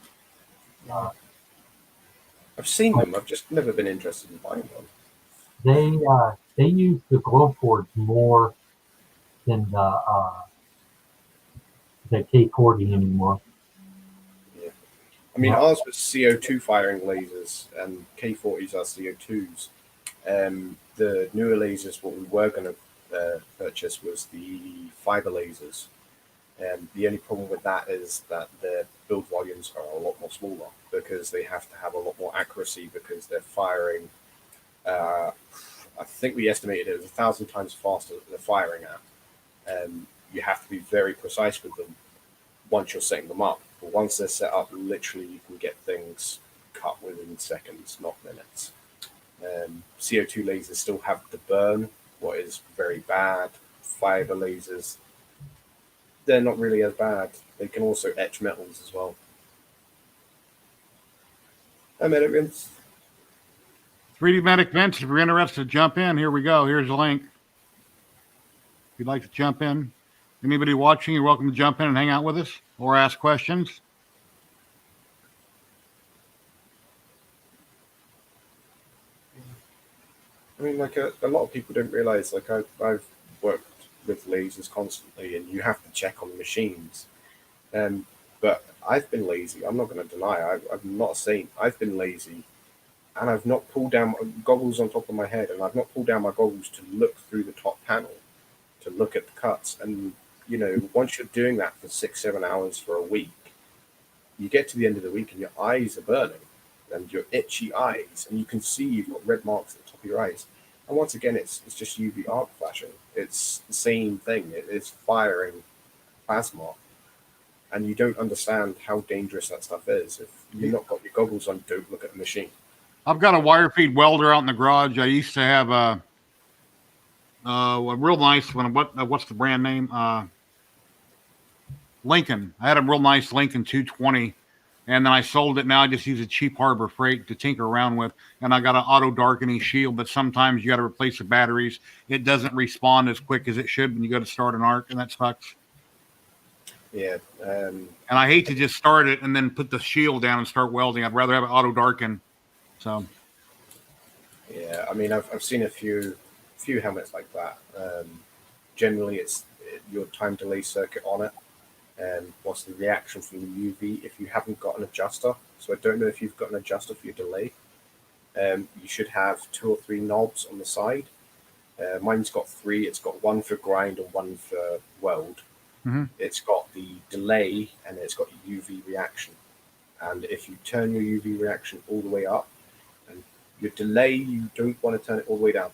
I've seen them. I've just never been interested in buying one. They use the glow forge more than the that K40 anymore. I mean, Yeah. ours was CO2 firing lasers, and K40s are CO2s. The newer lasers, what we were going to purchase was the fiber lasers. The only problem with that is that their build volumes are a lot more smaller because they have to have a lot more accuracy because they're firing. I think we estimated it was 1,000 times faster than they're firing at. You have to be very precise with them once you're setting them up. But once they're set up, literally you can get things cut within seconds, not minutes. CO2 lasers still have the burn, what is very bad. Fiber lasers, they're not really as bad. They can also etch metals as well. Hi, Medic Vince. 3D Medic Vince, if you're interested, jump in. Here we go. Here's the link. If you'd like to jump in. Anybody watching, you're welcome to jump in and hang out with us or ask questions. I mean, like a lot of people don't realize, like I've worked with lasers constantly, and you have to check on the machines. But I've been lazy. I'm not going to deny. I'm not a saint. I've been lazy, and I've not pulled down goggles on top of my head, and I've not pulled down my goggles to look through the top panel, to look at the cuts. And you know, once you're doing that for 6-7 hours for a week, you get to the end of the week and your eyes are burning, and your itchy eyes, and you can see you've got red marks at the top of your eyes. And once again, it's just UV arc flashing. It's the same thing. It's firing plasma, and you don't understand how dangerous that stuff is. If you've not got your goggles on, don't look at the machine. I've got a wire feed welder out in the garage. I used to have a real nice one. What's the brand name? Lincoln. I had a real nice Lincoln 220, and then I sold it. Now I just use a cheap Harbor Freight to tinker around with, and I got an auto darkening shield, but sometimes you got to replace the batteries. It doesn't respond as quick as it should when you go to start an arc, and that sucks. Yeah. And I hate to just start it and then put the shield down and start welding. I'd rather have it auto darken. So. Yeah, I mean, I've seen a few helmets like that. Generally, it's your time delay circuit on it, and what's the reaction from the UV if you haven't got an adjuster. So I don't know if you've got an adjuster for your delay. You should have 2 or 3 knobs on the side. Mine's got 3. It's got one for grind and one for weld. Mm-hmm. It's got the delay and it's got UV reaction. And if you turn your UV reaction all the way up, and your delay, you don't want to turn it all the way down.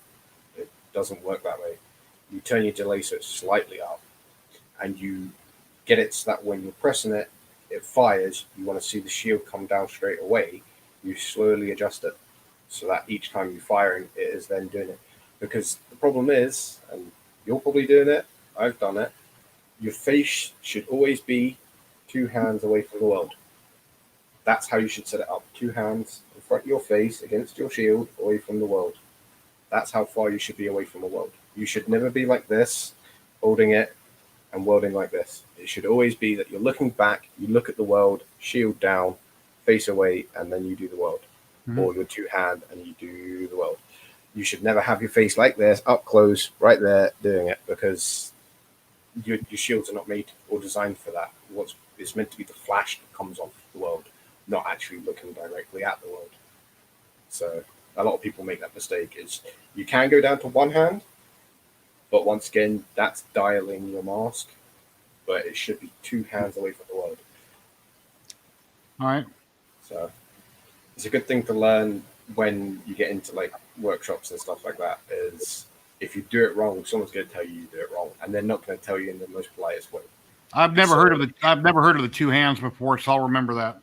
It doesn't work that way. You turn your delay so it's slightly up, and you get it so that when you're pressing it, it fires. You want to see the shield come down straight away. You slowly adjust it so that each time you're firing, it is then doing it. Because the problem is, and you're probably doing it, I've done it, your face should always be 2 hands away from the weld. That's how you should set it up. 2 hands in front of your face against your shield, away from the weld. That's how far you should be away from the weld. You should never be like this, holding it and welding like this. It should always be that you're looking back, you look at the weld, shield down, face away, and then you do the weld. Mm-hmm. Or your 2 hand and you do the weld. You should never have your face like this, up close, right there, doing it, because your shields are not made or designed for that. It's meant to be the flash that comes off the weld, not actually looking directly at the weld. So a lot of people make that mistake. Is you can go down to 1 hand, but once again, that's dialing your mask. But it should be 2 hands away from the weld. All right. So it's a good thing to learn when you get into like workshops and stuff like that. Is if you do it wrong, someone's going to tell you do it wrong, and they're not going to tell you in the most politest way. I've never heard of the 2 hands before, so I'll remember that.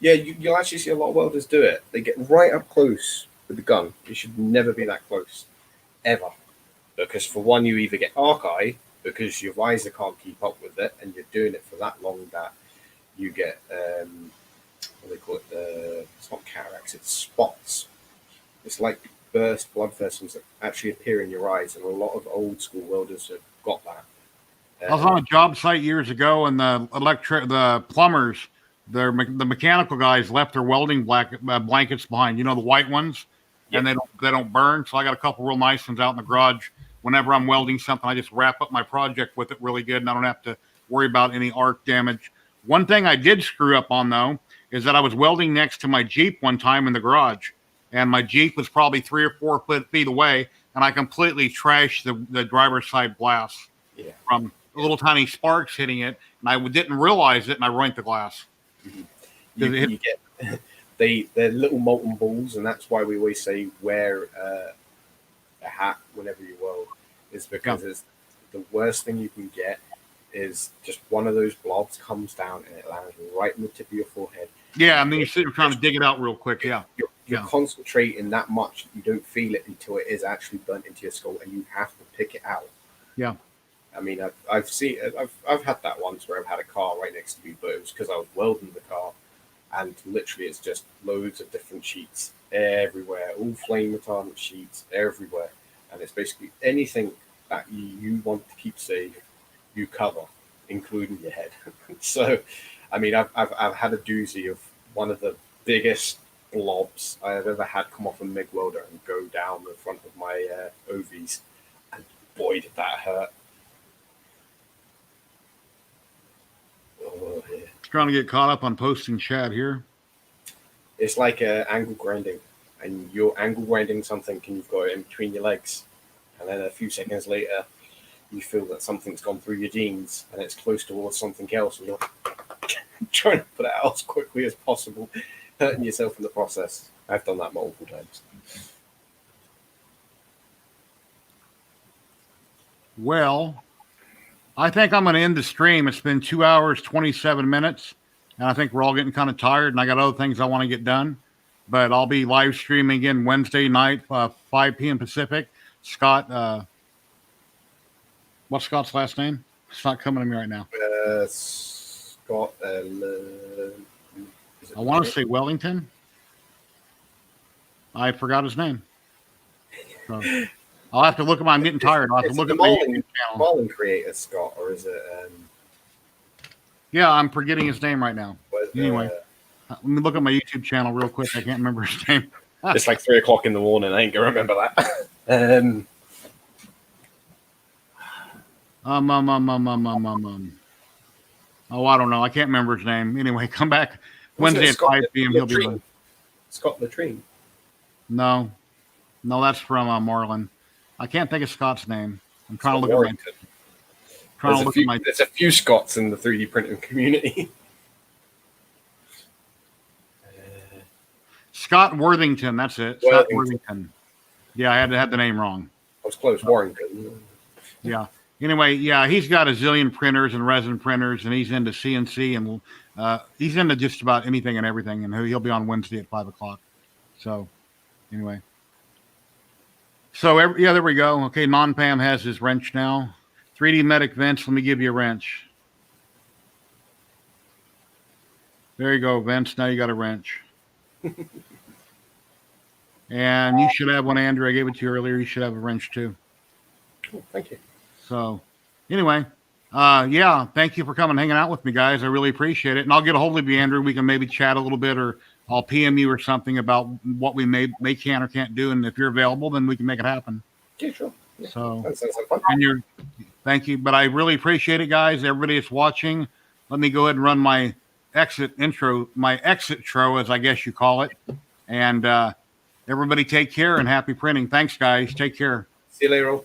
Yeah, you'll actually see a lot of welders do it. They get right up close with the gun. You should never be that close, ever. Because for one, you either get arc eye, because your visor can't keep up with it, and you're doing it for that long that you get, what do they call it? It's not cataracts, it's spots. It's like burst blood vessels that actually appear in your eyes, and a lot of old school welders have got that. I was on a job site years ago, and the plumbers, the mechanical guys left their welding blankets behind. You know, the white ones, and they don't burn. So I got a couple real nice ones out in the garage. Whenever I'm welding something, I just wrap up my project with it really good, and I don't have to worry about any arc damage. One thing I did screw up on, though, is that I was welding next to my Jeep one time in the garage, and my Jeep was probably 3 or 4 feet away, and I completely trashed the driver's side glass from little tiny sparks hitting it, and I didn't realize it, and I ruined the glass. You get they're little molten balls, and that's why we always say wear a hat whenever you weld, is because it's the worst thing you can get is just one of those blobs comes down and it lands right in the tip of your forehead. Yeah, and then you're sitting trying to dig it out real quick. You're concentrating that much, you don't feel it until it is actually burnt into your skull, and you have to pick it out. Yeah. I mean, I've seen I've had that once where I've had a car right next to me, but it was because I was welding the car, and literally it's just loads of different sheets everywhere, all flame retardant sheets everywhere, and it's basically anything that you want to keep safe, you cover, including your head. So, I mean, I've had a doozy of one of the biggest blobs I've ever had come off a MIG welder and go down the front of my OVs, and boy, did that hurt. Oh, yeah. Trying to get caught up on posting chat here. It's like angle grinding, and you're angle grinding something, and you've got it in between your legs, and then a few seconds later, you feel that something's gone through your jeans, and it's close towards something else, and you're trying to put it out as quickly as possible, hurting yourself in the process. I've done that multiple times. Well, I think I'm going to end the stream. It's been 2 hours, 27 minutes, and I think we're all getting kind of tired, and I got other things I want to get done. But I'll be live streaming again Wednesday night, 5 p.m. Pacific. Scott, what's Scott's last name? It's not coming to me right now. Scott, I want to say Wellington. I forgot his name. So I'll have to look at my. I'm getting tired. I'll have to look at my YouTube channel. Mullen creator Scott, or is it? Yeah, I'm forgetting his name right now. Anyway, let me look at my YouTube channel real quick. I can't remember his name. It's like 3 o'clock in the morning. I ain't gonna remember that. Oh, I don't know. I can't remember his name. Anyway, come back Wednesday at 5 p.m. He'll be on. Scott Latrine. No, that's from Marlin. I can't think of Scott's name. I'm trying Scott to look Warrington. at my. There's a few Scots in the 3D printing community. Scott Worthington. That's it. Scott Worthington. Yeah, I had to have the name wrong. I was close. Warrington. Yeah. Anyway, yeah, he's got a zillion printers and resin printers, and he's into CNC, and he's into just about anything and everything, and he'll be on Wednesday at 5 o'clock. So, anyway. So, yeah, there we go. Okay, Non-Pam has his wrench now. 3D Medic Vince, let me give you a wrench. There you go, Vince. Now you got a wrench. And you should have one, Andrew. I gave it to you earlier. You should have a wrench, too. Oh, thank you. So, anyway, yeah, thank you for coming and hanging out with me, guys. I really appreciate it. And I'll get a hold of you, Andrew. We can maybe chat a little bit, or I'll PM you or something about what we may can or can't do. And if you're available, then we can make it happen. Yeah, sure. Yeah. So, that sounds like fun. and thank you. But I really appreciate it, guys. Everybody that's watching, let me go ahead and run my exit intro, as I guess you call it. And everybody take care and happy printing. Thanks, guys. Take care. See you later.